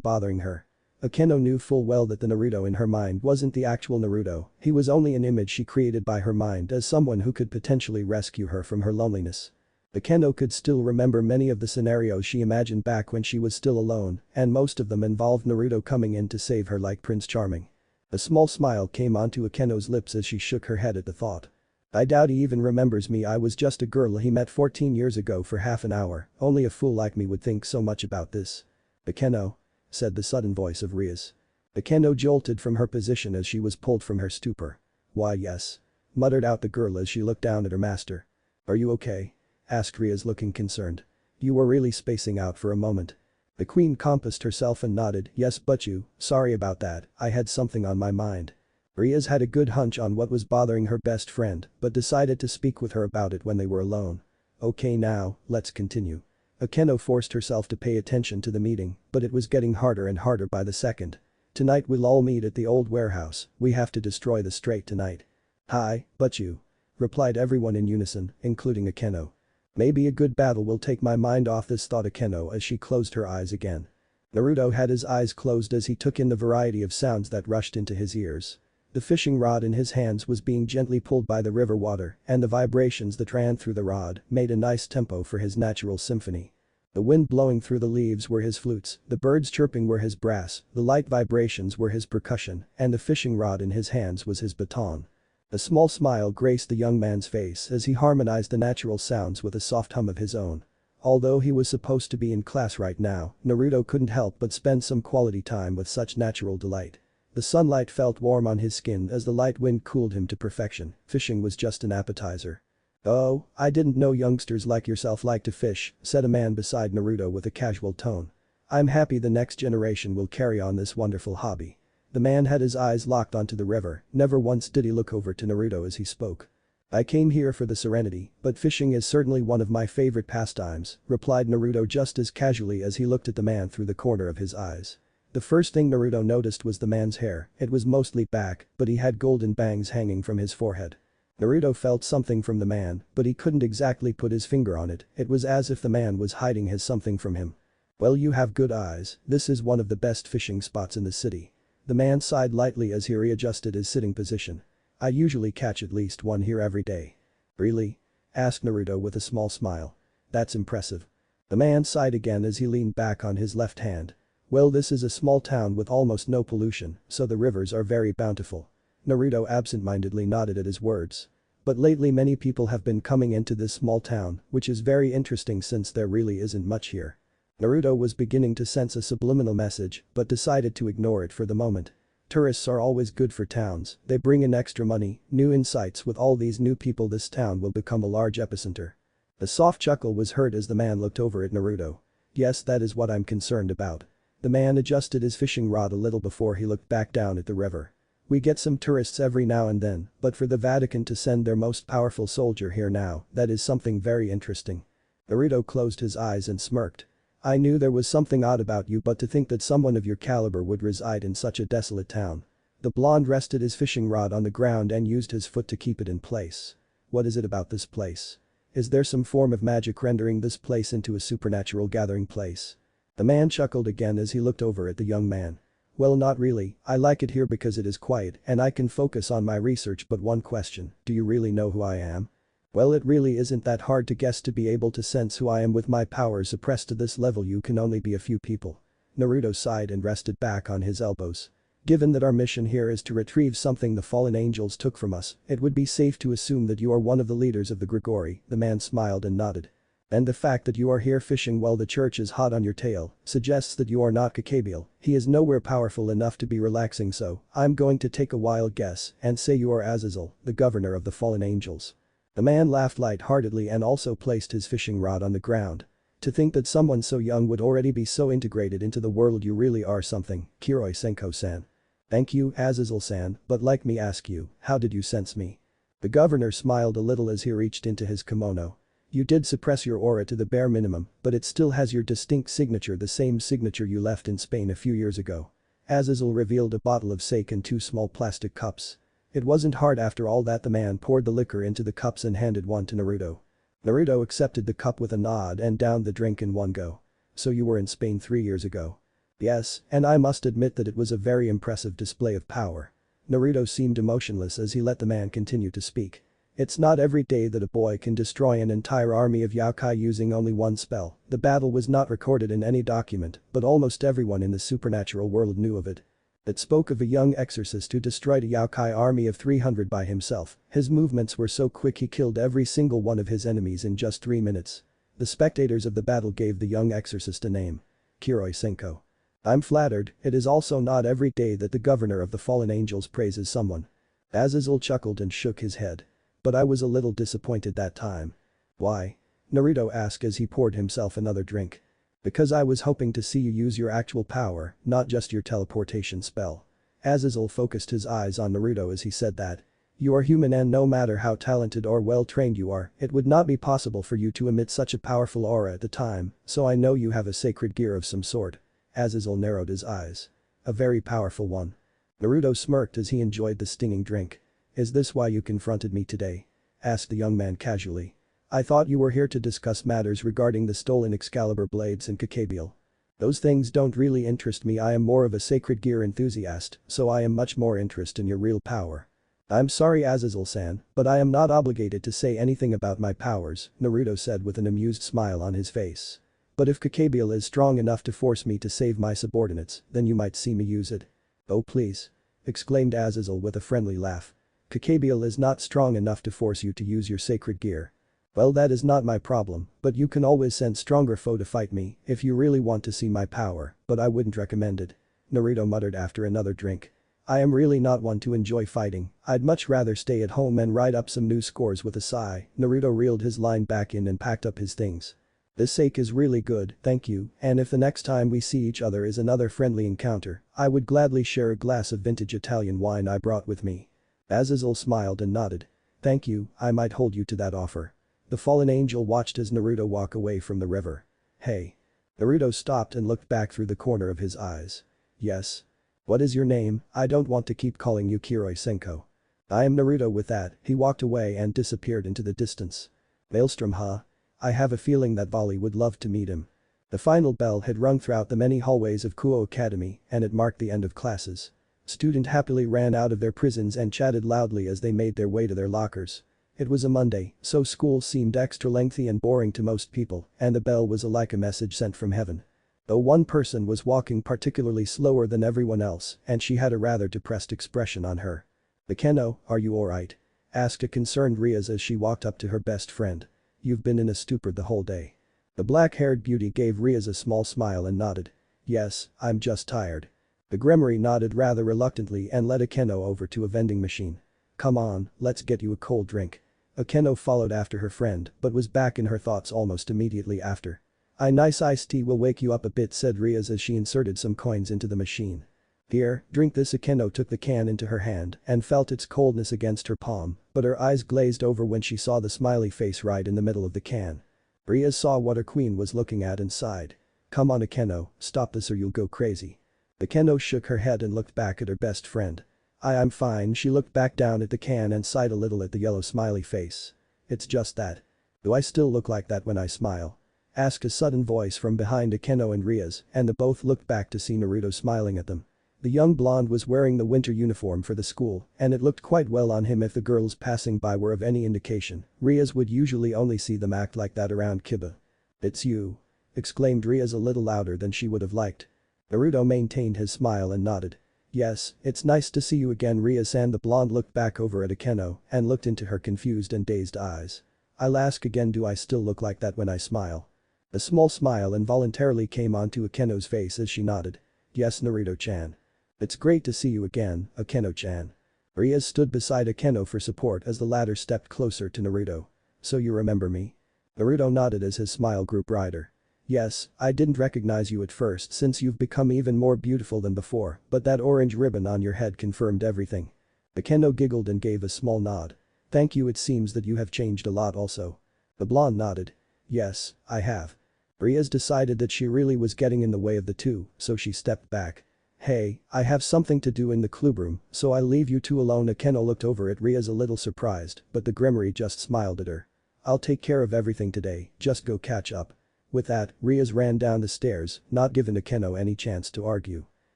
[SPEAKER 1] bothering her. Akeno knew full well that the Naruto in her mind wasn't the actual Naruto, he was only an image she created by her mind as someone who could potentially rescue her from her loneliness. Akeno could still remember many of the scenarios she imagined back when she was still alone, and most of them involved Naruto coming in to save her like Prince Charming. A small smile came onto Akeno's lips as she shook her head at the thought. I doubt he even remembers me, I was just a girl he met 14 years ago for half an hour, only a fool like me would think so much about this. Akeno? Said the sudden voice of Rias. Akeno jolted from her position as she was pulled from her stupor. Why yes. Muttered out the girl as she looked down at her master. Are you okay? Asked Rias looking concerned. You were really spacing out for a moment. The queen compassed herself and nodded, yes Buchou, sorry about that, I had something on my mind. Rias had a good hunch on what was bothering her best friend, but decided to speak with her about it when they were alone. Okay now, let's continue. Akeno forced herself to pay attention to the meeting, but it was getting harder and harder by the second. Tonight we'll all meet at the old warehouse, we have to destroy the strait tonight. Hi, Buchou. Replied everyone in unison, including Akeno. Maybe a good battle will take my mind off this, thought Akeno as she closed her eyes again. Naruto had his eyes closed as he took in the variety of sounds that rushed into his ears. The fishing rod in his hands was being gently pulled by the river water, and the vibrations that ran through the rod made a nice tempo for his natural symphony. The wind blowing through the leaves were his flutes, the birds chirping were his brass, the light vibrations were his percussion, and the fishing rod in his hands was his baton. A small smile graced the young man's face as he harmonized the natural sounds with a soft hum of his own. Although he was supposed to be in class right now, Naruto couldn't help but spend some quality time with such natural delight. The sunlight felt warm on his skin as the light wind cooled him to perfection, fishing was just an appetizer. Oh, I didn't know youngsters like yourself like to fish, said a man beside Naruto with a casual tone. I'm happy the next generation will carry on this wonderful hobby. The man had his eyes locked onto the river, never once did he look over to Naruto as he spoke. I came here for the serenity, but fishing is certainly one of my favorite pastimes, replied Naruto just as casually as he looked at the man through the corner of his eyes. The first thing Naruto noticed was the man's hair, it was mostly back, but he had golden bangs hanging from his forehead. Naruto felt something from the man, but he couldn't exactly put his finger on it, it was as if the man was hiding his something from him. Well, you have good eyes, this is one of the best fishing spots in the city. The man sighed lightly as he readjusted his sitting position. I usually catch at least one here every day. Really? Asked Naruto with a small smile. That's impressive. The man sighed again as he leaned back on his left hand. Well, this is a small town with almost no pollution, so the rivers are very bountiful. Naruto absent-mindedly nodded at his words. But lately many people have been coming into this small town, which is very interesting since there really isn't much here. Naruto was beginning to sense a subliminal message, but decided to ignore it for the moment. Tourists are always good for towns, they bring in extra money, new insights. With all these new people, this town will become a large epicenter. A soft chuckle was heard as the man looked over at Naruto. Yes, that is what I'm concerned about. The man adjusted his fishing rod a little before he looked back down at the river. We get some tourists every now and then, but for the Vatican to send their most powerful soldier here now, that is something very interesting. Naruto closed his eyes and smirked. I knew there was something odd about you, but to think that someone of your caliber would reside in such a desolate town. The blonde rested his fishing rod on the ground and used his foot to keep it in place. What is it about this place? Is there some form of magic rendering this place into a supernatural gathering place? The man chuckled again as he looked over at the young man. Well, not really, I like it here because it is quiet and I can focus on my research, but one question, do you really know who I am? Well, it really isn't that hard to guess. To be able to sense who I am with my powers suppressed to this level, you can only be a few people. Naruto sighed and rested back on his elbows. Given that our mission here is to retrieve something the fallen angels took from us, it would be safe to assume that you are one of the leaders of the Grigori. The man smiled and nodded. And the fact that you are here fishing while the church is hot on your tail suggests that you are not Cabal. He is nowhere powerful enough to be relaxing, so I'm going to take a wild guess and say you are Azazel, the governor of the fallen angels. The man laughed light-heartedly and also placed his fishing rod on the ground. To think that someone so young would already be so integrated into the world, you really are something, Kiroy Senko-san. Thank you, Azazel-san, but let me ask you, how did you sense me? The governor smiled a little as he reached into his kimono. You did suppress your aura to the bare minimum, but it still has your distinct signature, the same signature you left in Spain a few years ago. Azazel revealed a bottle of sake and 2 small plastic cups. It wasn't hard after all that. The man poured the liquor into the cups and handed one to Naruto. Naruto accepted the cup with a nod and downed the drink in one go. So you were in Spain 3 years ago? Yes, and I must admit that it was a very impressive display of power. Naruto seemed emotionless as he let the man continue to speak. It's not every day that a boy can destroy an entire army of yokai using only one spell. The battle was not recorded in any document, but almost everyone in the supernatural world knew of it. It spoke of a young exorcist who destroyed a yokai army of 300 by himself. His movements were so quick he killed every single one of his enemies in just 3 minutes. The spectators of the battle gave the young exorcist a name. Kiroy Senko. I'm flattered. It is also not every day that the governor of the fallen angels praises someone. Azazel chuckled and shook his head. But I was a little disappointed that time. Why? Naruto asked as he poured himself another drink. Because I was hoping to see you use your actual power, not just your teleportation spell. Azazel focused his eyes on Naruto as he said that. You are human, and no matter how talented or well-trained you are, it would not be possible for you to emit such a powerful aura at the time, so I know you have a sacred gear of some sort. Azazel narrowed his eyes. A very powerful one. Naruto smirked as he enjoyed the stinging drink. Is this why you confronted me today? Asked the young man casually. I thought you were here to discuss matters regarding the stolen Excalibur blades and Cabal. Those things don't really interest me. I am more of a sacred gear enthusiast, so I am much more interested in your real power. I'm sorry, Azazel-san, but I am not obligated to say anything about my powers, Naruto said with an amused smile on his face. But if Cabal is strong enough to force me to save my subordinates, then you might see me use it. Oh please. Exclaimed Azazel with a friendly laugh. Cabal is not strong enough to force you to use your sacred gear. Well, that is not my problem, but you can always send stronger foe to fight me if you really want to see my power, but I wouldn't recommend it. Naruto muttered after another drink. I am really not one to enjoy fighting. I'd much rather stay at home and write up some new scores. With a sigh, Naruto reeled his line back in and packed up his things. This sake is really good, thank you, and if the next time we see each other is another friendly encounter, I would gladly share a glass of vintage Italian wine I brought with me. Azazel smiled and nodded. Thank you, I might hold you to that offer. The fallen angel watched as Naruto walk away from the river. Hey. Naruto stopped and looked back through the corner of his eyes. Yes. What is your name? I don't want to keep calling you Kiroy Senko. I am Naruto. With that, he walked away and disappeared into the distance. Maelstrom, huh? I have a feeling that Volley would love to meet him. The final bell had rung throughout the many hallways of Kuo Academy, and it marked the end of classes. Students happily ran out of their prisons and chatted loudly as they made their way to their lockers. It was a Monday, so school seemed extra lengthy and boring to most people, and the bell was like a message sent from heaven. Though one person was walking particularly slower than everyone else, and she had a rather depressed expression on her. Akeno, are you alright? Asked a concerned Rias as she walked up to her best friend. You've been in a stupor the whole day. The black-haired beauty gave Rias a small smile and nodded. Yes, I'm just tired. The Grimoire nodded rather reluctantly and led Akeno over to a vending machine. Come on, let's get you a cold drink. Akeno followed after her friend but was back in her thoughts almost immediately after. Nice iced tea will wake you up a bit," said Rias as she inserted some coins into the machine. "Here, drink this." Akeno took the can into her hand and felt its coldness against her palm, but her eyes glazed over when she saw the smiley face right in the middle of the can. Rias saw what her queen was looking at and sighed. "Come on Akeno, stop this or you'll go crazy." Akeno shook her head and looked back at her best friend. I'm fine." She looked back down at the can and sighed a little at the yellow smiley face. "It's just that. Do I still look like that when I smile?" asked a sudden voice from behind Akeno and Rias, and they both looked back to see Naruto smiling at them. The young blonde was wearing the winter uniform for the school, and it looked quite well on him. If the girls passing by were of any indication, Rias would usually only see them act like that around Kiba. "It's you!" exclaimed Rias a little louder than she would have liked. Naruto maintained his smile and nodded. "Yes, it's nice to see you again Rias," and the blonde looked back over at Akeno and looked into her confused and dazed eyes. "I'll ask again, do I still look like that when I smile?" A small smile involuntarily came onto Akeno's face as she nodded. "Yes Naruto-chan. It's great to see you again, Akeno-chan." Rias stood beside Akeno for support as the latter stepped closer to Naruto. "So you remember me?" Naruto nodded as his smile grew brighter. "Yes, I didn't recognize you at first since you've become even more beautiful than before, but that orange ribbon on your head confirmed everything." Akeno giggled and gave a small nod. "Thank you, it seems that you have changed a lot also." The blonde nodded. "Yes, I have." Rias decided that she really was getting in the way of the two, so she stepped back. "Hey, I have something to do in the clubroom, so I'll leave you two alone." Akeno looked over at Rias a little surprised, but the Grimoire just smiled at her. "I'll take care of everything today, just go catch up." With that, Rias ran down the stairs, not giving Akeno any chance to argue.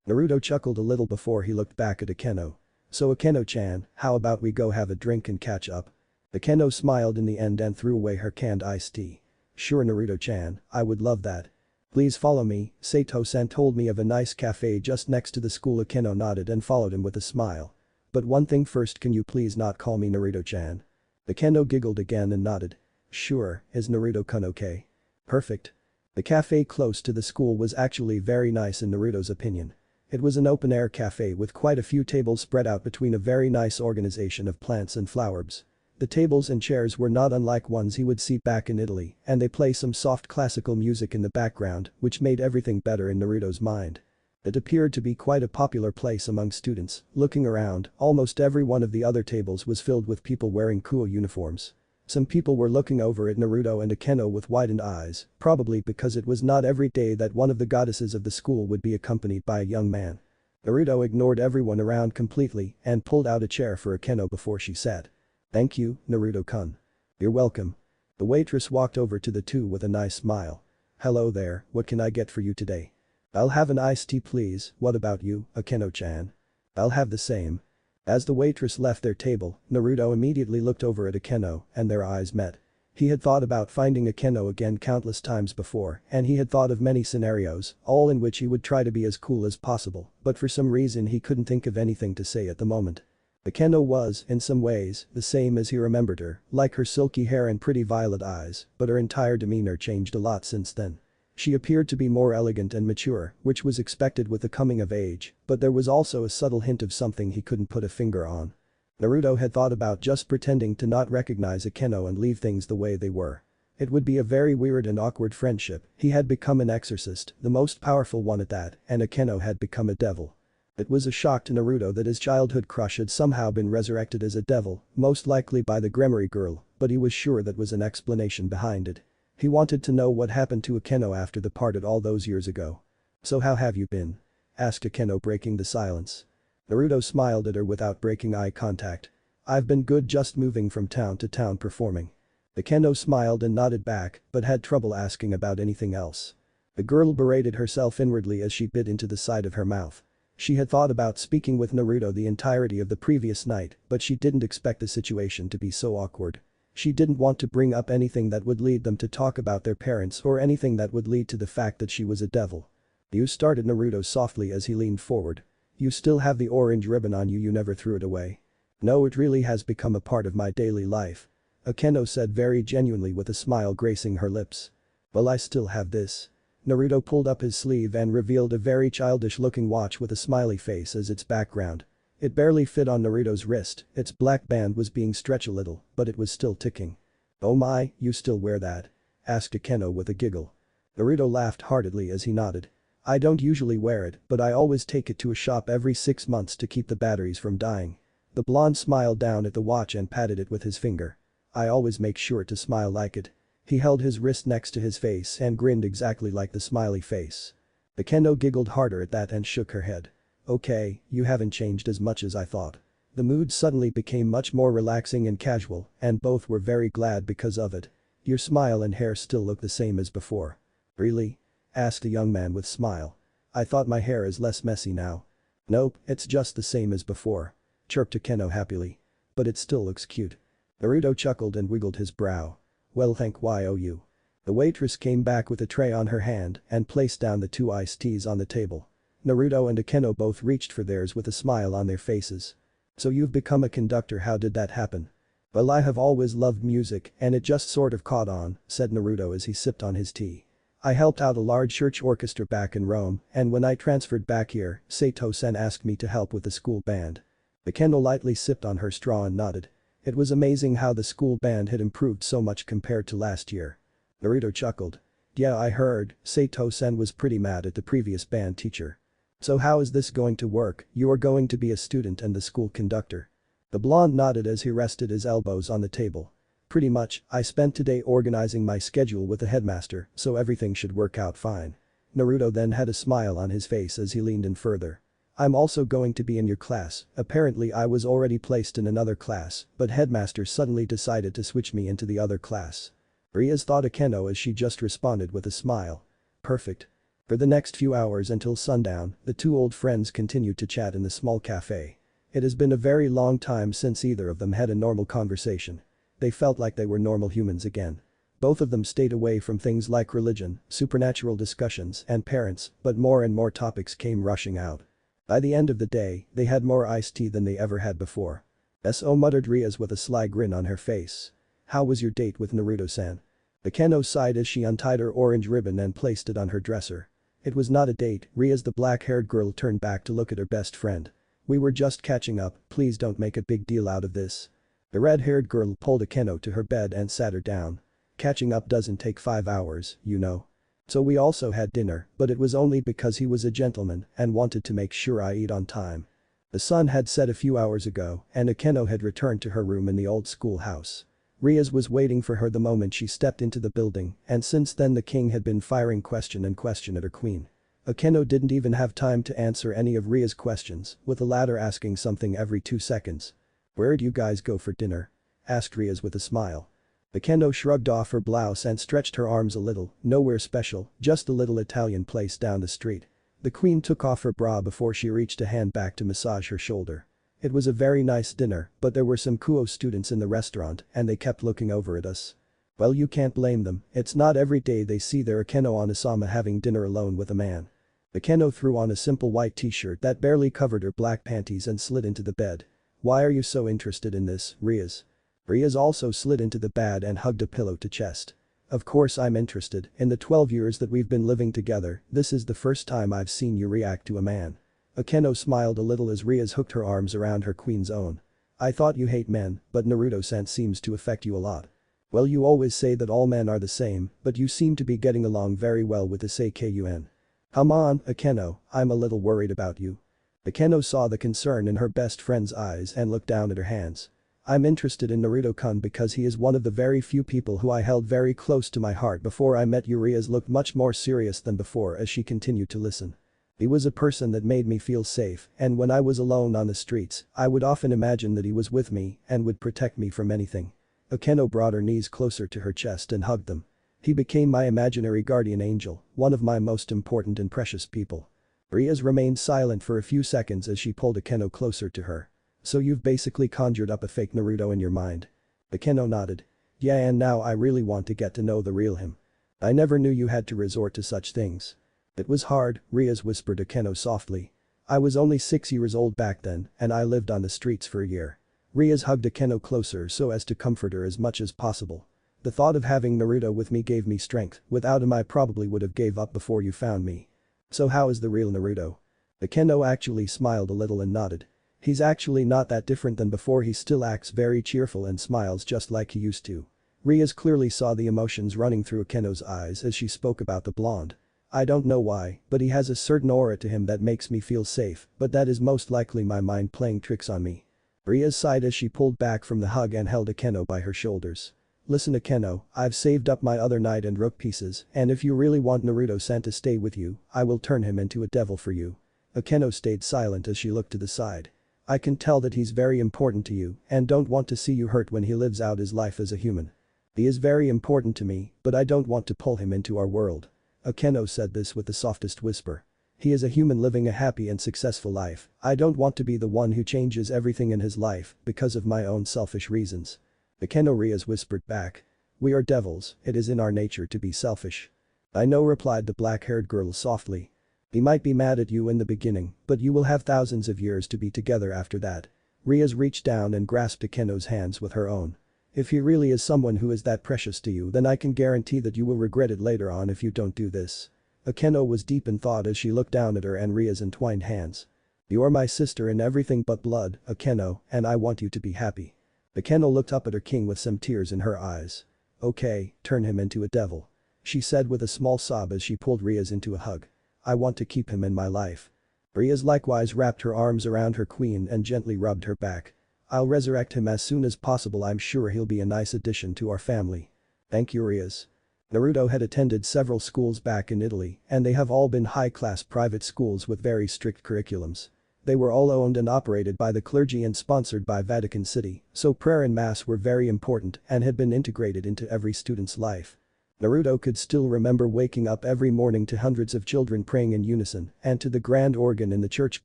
[SPEAKER 1] Naruto chuckled a little before he looked back at Akeno. "So Akeno-chan, how about we go have a drink and catch up?" Akeno smiled in the end and threw away her canned iced tea. "Sure Naruto-chan, I would love that. Please follow me, Sato-san told me of a nice cafe just next to the school." Akeno nodded and followed him with a smile. "But one thing first, can you please not call me Naruto-chan?" Akeno giggled again and nodded. "Sure, is Naruto-kun okay?" "Perfect." The cafe close to the school was actually very nice in Naruto's opinion. It was an open-air cafe with quite a few tables spread out between a very nice organization of plants and flowers. The tables and chairs were not unlike ones he would see back in Italy, and they play some soft classical music in the background, which made everything better in Naruto's mind. It appeared to be quite a popular place among students. Looking around, almost every one of the other tables was filled with people wearing cool uniforms. Some people were looking over at Naruto and Akeno with widened eyes, probably because it was not every day that one of the goddesses of the school would be accompanied by a young man. Naruto ignored everyone around completely and pulled out a chair for Akeno before she sat. "Thank you, Naruto-kun." "You're welcome." The waitress walked over to the two with a nice smile. "Hello there, what can I get for you today?" "I'll have an iced tea please, what about you, Akeno-chan?" "I'll have the same." As the waitress left their table, Naruto immediately looked over at Akeno and their eyes met. He had thought about finding Akeno again countless times before, and he had thought of many scenarios, all in which he would try to be as cool as possible, but for some reason he couldn't think of anything to say at the moment. Akeno was, in some ways, the same as he remembered her, like her silky hair and pretty violet eyes, but her entire demeanor changed a lot since then. She appeared to be more elegant and mature, which was expected with the coming of age, but there was also a subtle hint of something he couldn't put a finger on. Naruto had thought about just pretending to not recognize Akeno and leave things the way they were. It would be a very weird and awkward friendship. He had become an exorcist, the most powerful one at that, and Akeno had become a devil. It was a shock to Naruto that his childhood crush had somehow been resurrected as a devil, most likely by the Grimoire girl, but he was sure that was an explanation behind it. He wanted to know what happened to Akeno after the parted all those years ago. "So how have you been?" asked Akeno, breaking the silence. Naruto smiled at her without breaking eye contact. "I've been good, just moving from town to town performing." Akeno smiled and nodded back, but had trouble asking about anything else. The girl berated herself inwardly as she bit into the side of her mouth. She had thought about speaking with Naruto the entirety of the previous night, but she didn't expect the situation to be so awkward. She didn't want to bring up anything that would lead them to talk about their parents or anything that would lead to the fact that she was a devil. "You," started Naruto softly as he leaned forward. "You still have the orange ribbon on you never threw it away." "No, it really has become a part of my daily life," Akeno said very genuinely with a smile gracing her lips. "Well, I still have this." Naruto pulled up his sleeve and revealed a very childish-looking watch with a smiley face as its background. It barely fit on Naruto's wrist, its black band was being stretched a little, but it was still ticking. "Oh my, you still wear that?" asked Akeno with a giggle. Naruto laughed heartedly as he nodded. I don't usually wear it, but I always take it to a shop every 6 months to keep the batteries from dying. The blonde smiled down at the watch and patted it with his finger. I always make sure to smile like it. He held his wrist next to his face and grinned exactly like the smiley face. Akeno giggled harder at that and shook her head. Okay, you haven't changed as much as I thought. The mood suddenly became much more relaxing and casual, and both were very glad because of it. Your smile and hair still look the same as before. Really? Asked the young man with smile. I thought my hair is less messy now. Nope, it's just the same as before. Chirped Akeno happily. But it still looks cute. Naruto chuckled and wiggled his brow. Well thank you. The waitress came back with a tray on her hand and placed down the 2 iced teas on the table. Naruto and Akeno both reached for theirs with a smile on their faces. So you've become a conductor, how did that happen? Well, I have always loved music and it just sort of caught on, said Naruto as he sipped on his tea. I helped out a large church orchestra back in Rome, and when I transferred back here, Sato-sen asked me to help with the school band. Akeno lightly sipped on her straw and nodded. It was amazing how the school band had improved so much compared to last year. Naruto chuckled. Yeah, I heard, Sato-sen was pretty mad at the previous band teacher. So how is this going to work? You are going to be a student and the school conductor. The blonde nodded as he rested his elbows on the table. Pretty much, I spent today organizing my schedule with the headmaster, so everything should work out fine. Naruto then had a smile on his face as he leaned in further. I'm also going to be in your class. Apparently I was already placed in another class, but headmaster suddenly decided to switch me into the other class. Rias thought Akeno as she just responded with a smile. Perfect. For the next few hours until sundown, the 2 old friends continued to chat in the small cafe. It has been a very long time since either of them had a normal conversation. They felt like they were normal humans again. Both of them stayed away from things like religion, supernatural discussions, and parents, but more and more topics came rushing out. By the end of the day, they had more iced tea than they ever had before. So muttered Rias with a sly grin on her face. How was your date with Naruto-san? Akeno sighed as she untied her orange ribbon and placed it on her dresser. It was not a date, Rias the black-haired girl turned back to look at her best friend. We were just catching up, please don't make a big deal out of this. The red-haired girl pulled Akeno to her bed and sat her down. Catching up doesn't take 5 hours, you know. So we also had dinner, but it was only because he was a gentleman and wanted to make sure I eat on time. The sun had set a few hours ago and Akeno had returned to her room in the old schoolhouse. Rias was waiting for her the moment she stepped into the building, and since then the king had been firing question and question at her queen. Akeno didn't even have time to answer any of Ria's questions, with the latter asking something every 2 seconds. Where'd you guys go for dinner? Asked Rias with a smile. Akeno shrugged off her blouse and stretched her arms a little, nowhere special, just a little Italian place down the street. The queen took off her bra before she reached a hand back to massage her shoulder. It was a very nice dinner, but there were some Kuo students in the restaurant and they kept looking over at us. Well, you can't blame them, it's not every day they see their Akeno Onasama having dinner alone with a man. Akeno threw on a simple white t-shirt that barely covered her black panties and slid into the bed. Why are you so interested in this, Rias? Rias also slid into the bed and hugged a pillow to chest. Of course I'm interested, in the 12 years that we've been living together, this is the first time I've seen you react to a man. Akeno smiled a little as Rias hooked her arms around her queen's own. I thought you hate men, but Naruto-san seems to affect you a lot. Well, you always say that all men are the same, but you seem to be getting along very well with the Seikun. Come on, Akeno, I'm a little worried about you. Akeno saw the concern in her best friend's eyes and looked down at her hands. I'm interested in Naruto-kun because he is one of the very few people who I held very close to my heart before I met you. Rias looked much more serious than before as she continued to listen. He was a person that made me feel safe, and when I was alone on the streets, I would often imagine that he was with me and would protect me from anything. Akeno brought her knees closer to her chest and hugged them. He became my imaginary guardian angel, one of my most important and precious people. Rias remained silent for a few seconds as she pulled Akeno closer to her. So you've basically conjured up a fake Naruto in your mind. Akeno nodded. Yeah, and now I really want to get to know the real him. I never knew you had to resort to such things. It was hard, Rias whispered Akeno softly. I was only 6 years old back then, and I lived on the streets for a year. Rias hugged Akeno closer so as to comfort her as much as possible. The thought of having Naruto with me gave me strength, without him I probably would have gave up before you found me. So how is the real Naruto? Akeno actually smiled a little and nodded. He's actually not that different than before. He still acts very cheerful and smiles just like he used to. Rias clearly saw the emotions running through Akeno's eyes as she spoke about the blonde. I don't know why, but he has a certain aura to him that makes me feel safe, but that is most likely my mind playing tricks on me. Rias sighed as she pulled back from the hug and held Akeno by her shoulders. Listen Akeno, I've saved up my other knight and rook pieces, and if you really want Naruto-san to stay with you, I will turn him into a devil for you. Akeno stayed silent as she looked to the side. I can tell that he's very important to you and don't want to see you hurt when he lives out his life as a human. He is very important to me, but I don't want to pull him into our world. Akeno said this with the softest whisper. He is a human living a happy and successful life. I don't want to be the one who changes everything in his life because of my own selfish reasons. Akeno Rias whispered back. We are devils, it is in our nature to be selfish. I know replied the black-haired girl softly. He might be mad at you in the beginning, but you will have thousands of years to be together after that. Rias reached down and grasped Akeno's hands with her own. If he really is someone who is that precious to you then I can guarantee that you will regret it later on if you don't do this. Akeno was deep in thought as she looked down at her and Rias entwined hands. You are my sister in everything but blood, Akeno, and I want you to be happy. Akeno looked up at her king with some tears in her eyes. Okay, turn him into a devil. She said with a small sob as she pulled Rias into a hug. I want to keep him in my life. Rias likewise wrapped her arms around her queen and gently rubbed her back. I'll resurrect him as soon as possible. I'm sure he'll be a nice addition to our family. Thank you Rias. Naruto had attended several schools back in Italy and they have all been high-class private schools with very strict curriculums. They were all owned and operated by the clergy and sponsored by Vatican City, so prayer and mass were very important and had been integrated into every student's life. Naruto could still remember waking up every morning to hundreds of children praying in unison and to the grand organ in the church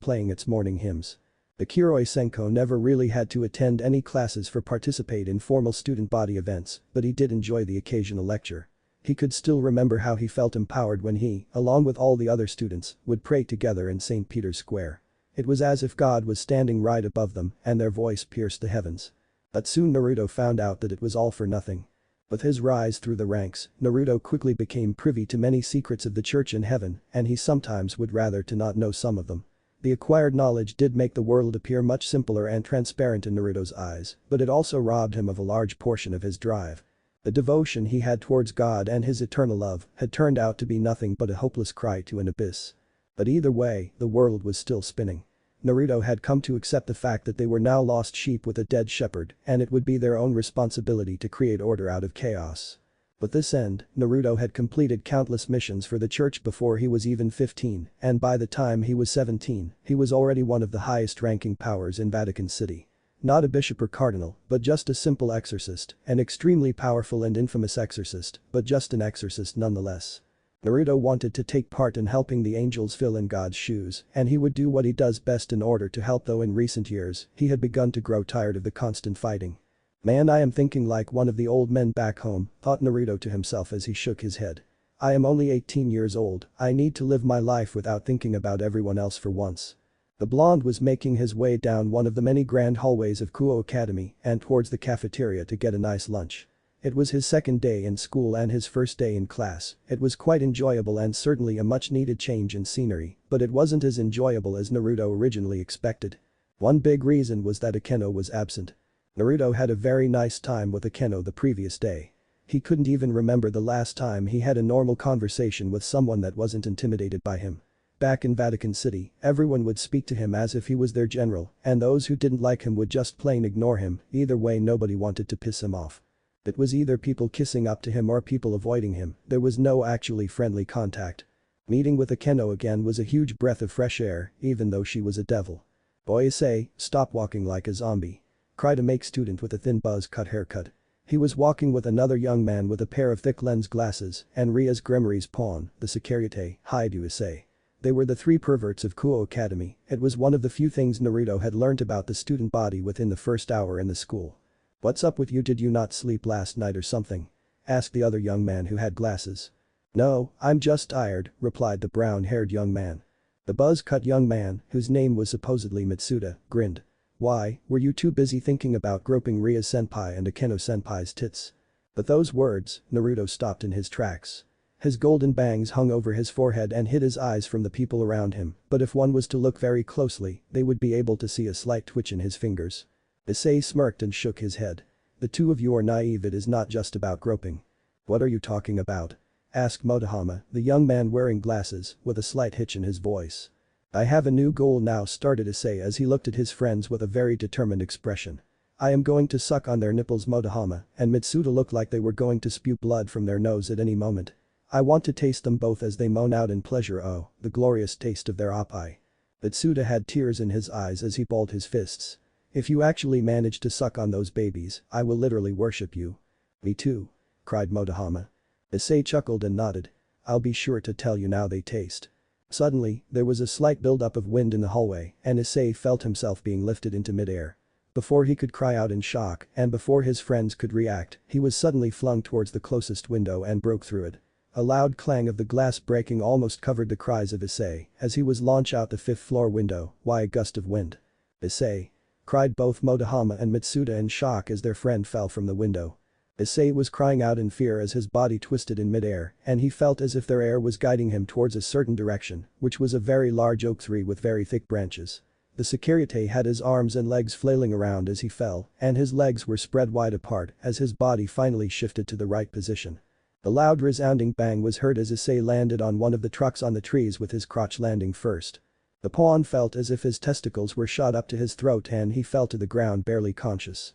[SPEAKER 1] playing its morning hymns. The kiroy senko never really had to attend any classes for participate in formal student body events, but he did enjoy the occasional lecture. He could still remember how he felt empowered when he, along with all the other students, would pray together in St. Peter's Square. It was as if God was standing right above them and their voice pierced the heavens. But soon Naruto found out that it was all for nothing. With his rise through the ranks, Naruto quickly became privy to many secrets of the church in heaven and he sometimes would rather to not know some of them. The acquired knowledge did make the world appear much simpler and transparent in Naruto's eyes, but it also robbed him of a large portion of his drive. The devotion he had towards God and his eternal love had turned out to be nothing but a hopeless cry to an abyss. But either way, the world was still spinning. Naruto had come to accept the fact that they were now lost sheep with a dead shepherd and it would be their own responsibility to create order out of chaos. With this end, Naruto had completed countless missions for the church before he was even 15 and by the time he was 17, he was already one of the highest ranking powers in Vatican City. Not a bishop or cardinal, but just a simple exorcist, an extremely powerful and infamous exorcist, but just an exorcist nonetheless. Naruto wanted to take part in helping the angels fill in God's shoes and he would do what he does best in order to help though in recent years he had begun to grow tired of the constant fighting. Man I am thinking like one of the old men back home, thought Naruto to himself as he shook his head. I am only 18 years old, I need to live my life without thinking about everyone else for once. The blonde was making his way down one of the many grand hallways of Kuo Academy and towards the cafeteria to get a nice lunch. It was his second day in school and his first day in class. It was quite enjoyable and certainly a much needed change in scenery, but it wasn't as enjoyable as Naruto originally expected. One big reason was that Akeno was absent. Naruto had a very nice time with Akeno the previous day. He couldn't even remember the last time he had a normal conversation with someone that wasn't intimidated by him. Back in Vatican City, everyone would speak to him as if he was their general, and those who didn't like him would just plain ignore him, either way nobody wanted to piss him off. It was either people kissing up to him or people avoiding him, there was no actually friendly contact. Meeting with Akeno again was a huge breath of fresh air, even though she was a devil. Boy say, stop walking like a zombie. Cried a make student with a thin buzz-cut haircut. He was walking with another young man with a pair of thick lens glasses and Rias Grimory's pawn, the Securite, Hide USA. They were the three perverts of Kuo Academy. It was one of the few things Naruto had learned about the student body within the first hour in the school. What's up with you, did you not sleep last night or something? Asked the other young man who had glasses. No, I'm just tired, replied the brown-haired young man. The buzz-cut young man, whose name was supposedly Mitsuda, grinned. Why, were you too busy thinking about groping Rias-senpai and Akeno-senpai's tits? But those words, Naruto stopped in his tracks. His golden bangs hung over his forehead and hid his eyes from the people around him, but if one was to look very closely, they would be able to see a slight twitch in his fingers. Issei smirked and shook his head. The two of you are naive, it is not just about groping. What are you talking about? Asked Motohama, the young man wearing glasses, with a slight hitch in his voice. I have a new goal now, started Issei as he looked at his friends with a very determined expression. I am going to suck on their nipples. Motohama and Mitsuda looked like they were going to spew blood from their nose at any moment. I want to taste them both as they moan out in pleasure. Oh, the glorious taste of their oppi. Mitsuda had tears in his eyes as he balled his fists. If you actually manage to suck on those babies, I will literally worship you. Me too. Cried Motohama. Issei chuckled and nodded. I'll be sure to tell you now they taste. Suddenly, there was a slight buildup of wind in the hallway and Issei felt himself being lifted into midair. Before he could cry out in shock and before his friends could react, he was suddenly flung towards the closest window and broke through it. A loud clang of the glass breaking almost covered the cries of Issei as he was launched out the 5th floor window. Why, a gust of wind. Issei! Cried both Motohama and Mitsuda in shock as their friend fell from the window. Issei was crying out in fear as his body twisted in midair and he felt as if their air was guiding him towards a certain direction, which was a very large oak tree with very thick branches. The security had his arms and legs flailing around as he fell and his legs were spread wide apart as his body finally shifted to the right position. A loud resounding bang was heard as Issei landed on one of the trucks on the trees with his crotch landing first. The pawn felt as if his testicles were shot up to his throat and he fell to the ground barely conscious.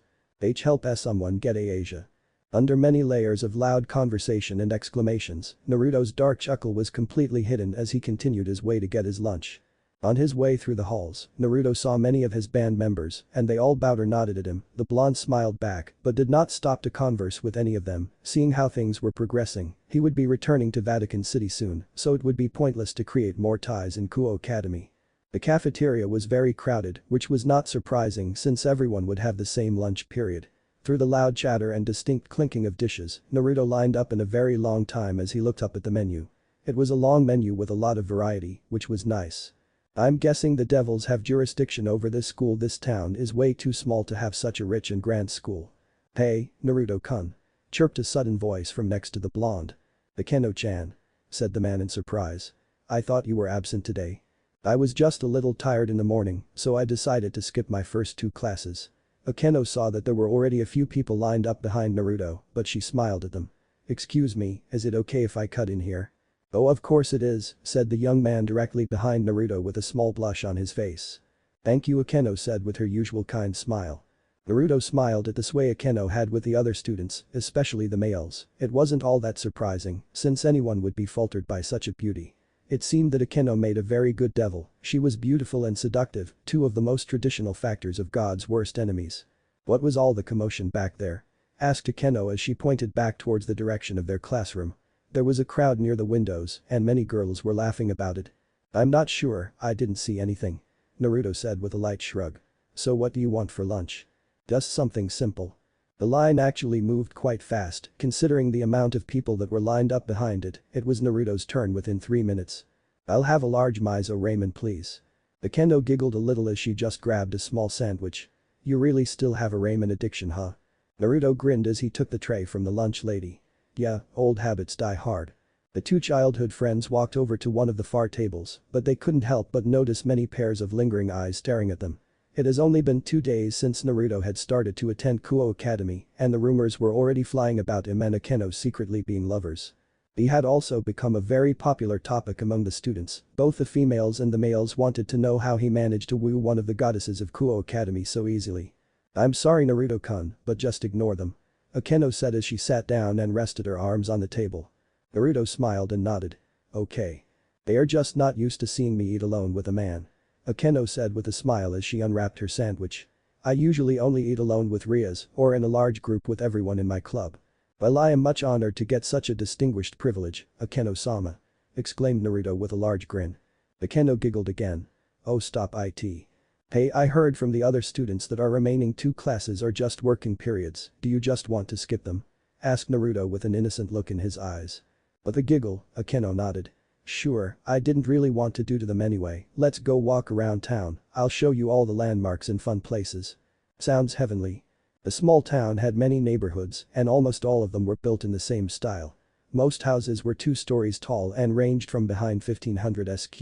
[SPEAKER 1] Help someone get Asia. Under many layers of loud conversation and exclamations, Naruto's dark chuckle was completely hidden as he continued his way to get his lunch. On his way through the halls, Naruto saw many of his band members and they all bowed or nodded at him. The blonde smiled back but did not stop to converse with any of them, seeing how things were progressing. He would be returning to Vatican City soon, so it would be pointless to create more ties in Kuo Academy. The cafeteria was very crowded, which was not surprising since everyone would have the same lunch period. Through the loud chatter and distinct clinking of dishes, Naruto lined up in a very long time as he looked up at the menu. It was a long menu with a lot of variety, which was nice. I'm guessing the devils have jurisdiction over this school. This town is way too small to have such a rich and grand school. Hey, Naruto-kun. Chirped a sudden voice from next to the blonde. Akeno-chan. Said the man in surprise. I thought you were absent today. I was just a little tired in the morning, so I decided to skip my first 2 classes. Akeno saw that there were already a few people lined up behind Naruto, but she smiled at them. Excuse me, is it okay if I cut in here? Oh, of course it is, said the young man directly behind Naruto with a small blush on his face. Thank you, Akeno said with her usual kind smile. Naruto smiled at the sway Akeno had with the other students, especially the males. It wasn't all that surprising, since anyone would be faltered by such a beauty. It seemed that Akeno made a very good devil. She was beautiful and seductive, 2 of the most traditional factors of God's worst enemies. What was all the commotion back there? Asked Akeno as she pointed back towards the direction of their classroom. There was a crowd near the windows and many girls were laughing about it. I'm not sure, I didn't see anything. Naruto said with a light shrug. So what do you want for lunch? Just something simple. The line actually moved quite fast, considering the amount of people that were lined up behind it. It was Naruto's turn within 3 minutes. I'll have a large miso ramen please. Akeno giggled a little as she just grabbed a small sandwich. You really still have a ramen addiction, huh? Naruto grinned as he took the tray from the lunch lady. Yeah, old habits die hard. The 2 childhood friends walked over to one of the far tables, but they couldn't help but notice many pairs of lingering eyes staring at them. It has only been 2 days since Naruto had started to attend Kuo Academy and the rumors were already flying about him and Akeno secretly being lovers. He had also become a very popular topic among the students. Both the females and the males wanted to know how he managed to woo one of the goddesses of Kuo Academy so easily. I'm sorry Naruto-kun, but just ignore them. Akeno said as she sat down and rested her arms on the table. Naruto smiled and nodded. Okay. They are just not used to seeing me eat alone with a man. Akeno said with a smile as she unwrapped her sandwich. I usually only eat alone with Rias or in a large group with everyone in my club. Well, I am much honored to get such a distinguished privilege, Akeno-sama. Exclaimed Naruto with a large grin. Akeno giggled again. Oh, stop it. Hey, I heard from the other students that our remaining 2 classes are just working periods. Do you just want to skip them? Asked Naruto with an innocent look in his eyes. With a giggle, Akeno nodded. Sure, I didn't really want to do to them anyway. Let's go walk around town. I'll show you all the landmarks and fun places. Sounds heavenly. The small town had many neighborhoods and almost all of them were built in the same style. Most houses were 2 stories tall and ranged from behind 1500 SQ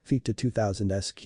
[SPEAKER 1] feet to 2000 SQ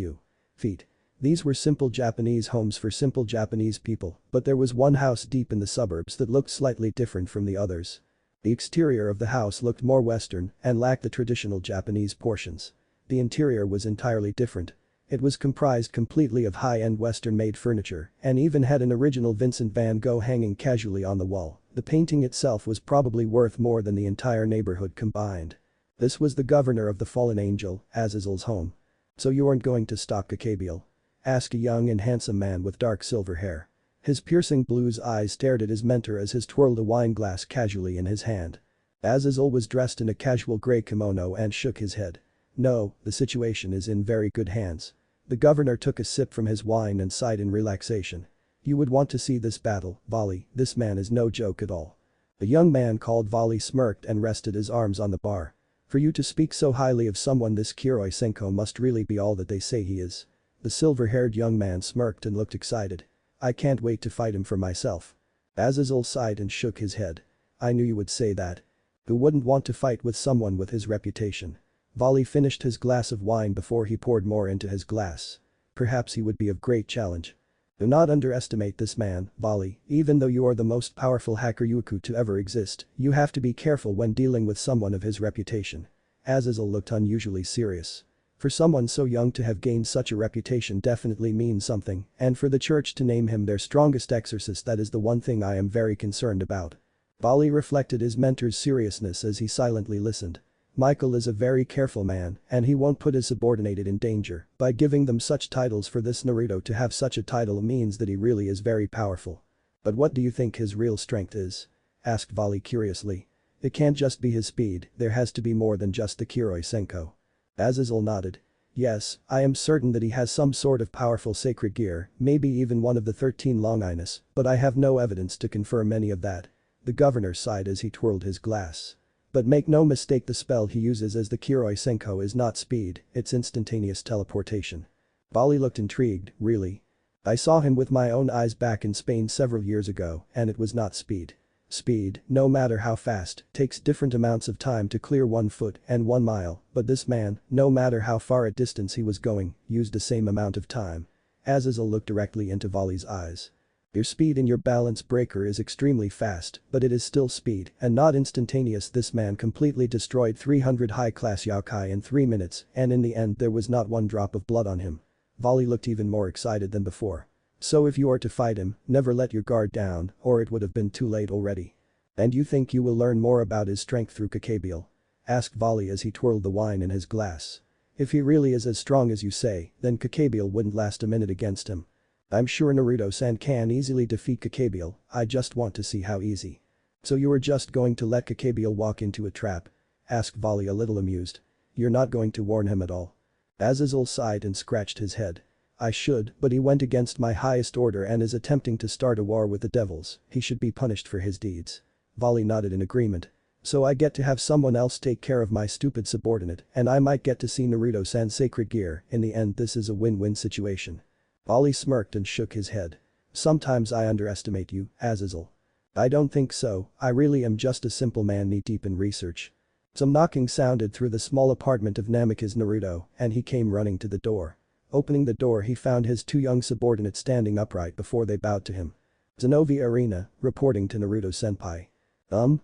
[SPEAKER 1] feet. These were simple Japanese homes for simple Japanese people, but there was one house deep in the suburbs that looked slightly different from the others. The exterior of the house looked more Western and lacked the traditional Japanese portions. The interior was entirely different. It was comprised completely of high-end Western-made furniture and even had an original Vincent van Gogh hanging casually on the wall. The painting itself was probably worth more than the entire neighborhood combined. This was the governor of the fallen angel, Azazel's home. "So you aren't going to stalk Gabriel?" asked a young and handsome man with dark silver hair. His piercing blue eyes stared at his mentor as he twirled a wine glass casually in his hand. Azazel was dressed in a casual gray kimono and shook his head. "No, the situation is in very good hands." The governor took a sip from his wine and sighed in relaxation. "You would want to see this battle, Volley, this man is no joke at all." The young man called Volley smirked and rested his arms on the bar. "For you to speak so highly of someone, this kiroy senko must really be all that they say he is." The silver-haired young man smirked and looked excited. "I can't wait to fight him for myself." Azazel sighed and shook his head. "I knew you would say that. Who wouldn't want to fight with someone with his reputation?" Volley finished his glass of wine before he poured more into his glass. "Perhaps he would be of great challenge." "Do not underestimate this man, Volley, even though you are the most powerful hacker Yuku to ever exist, you have to be careful when dealing with someone of his reputation." Azazel looked unusually serious. For someone so young to have gained such a reputation definitely means something, and for the church to name him their strongest exorcist, that is the one thing I am very concerned about. Volley reflected his mentor's seriousness as he silently listened. Michael is a very careful man and he won't put his subordinated in danger by giving them such titles. For this Naruto to have such a title means that he really is very powerful. "But what do you think his real strength is?" asked Volley curiously. "It can't just be his speed, there has to be more than just the kiroy senko." Azazel nodded. "Yes, I am certain that he has some sort of powerful sacred gear, maybe even one of the 13 Longinus, but I have no evidence to confirm any of that." The governor sighed as he twirled his glass. "But make no mistake, the spell he uses as the kiroy senko is not speed, it's instantaneous teleportation." Volley looked intrigued. "Really? I saw him with my own eyes back in Spain several years ago and it was not speed. Speed, no matter how fast, takes different amounts of time to clear 1 foot and 1 mile, but this man, no matter how far at distance he was going, used the same amount of time." Azazel looked directly into Volley's eyes. "Your speed in your balance breaker is extremely fast, but it is still speed and not instantaneous." This man completely destroyed 300 high-class yokai in 3 minutes and in the end there was not one drop of blood on him. Volley looked even more excited than before. "So if you are to fight him, never let your guard down or it would have been too late already." "And you think you will learn more about his strength through Gabriel?" asked Volley as he twirled the wine in his glass. "If he really is as strong as you say, then Gabriel wouldn't last a minute against him." "I'm sure Naruto-san can easily defeat Gabriel, I just want to see how easy." "So you are just going to let Gabriel walk into a trap?" asked Volley a little amused. "You're not going to warn him at all?" Azazel sighed and scratched his head. "I should, but he went against my highest order and is attempting to start a war with the devils, he should be punished for his deeds." Volley nodded in agreement. "So I get to have someone else take care of my stupid subordinate and I might get to see Naruto-san's sacred gear. In the end this is a win-win situation." Volley smirked and shook his head. "Sometimes I underestimate you, Azazel." "I don't think so, I really am just a simple man knee-deep in research." Some knocking sounded through the small apartment of Namikaze Naruto and he came running to the door. Opening the door he found his 2 young subordinates standing upright before they bowed to him. "Zenobia Irina, reporting to Naruto-senpai."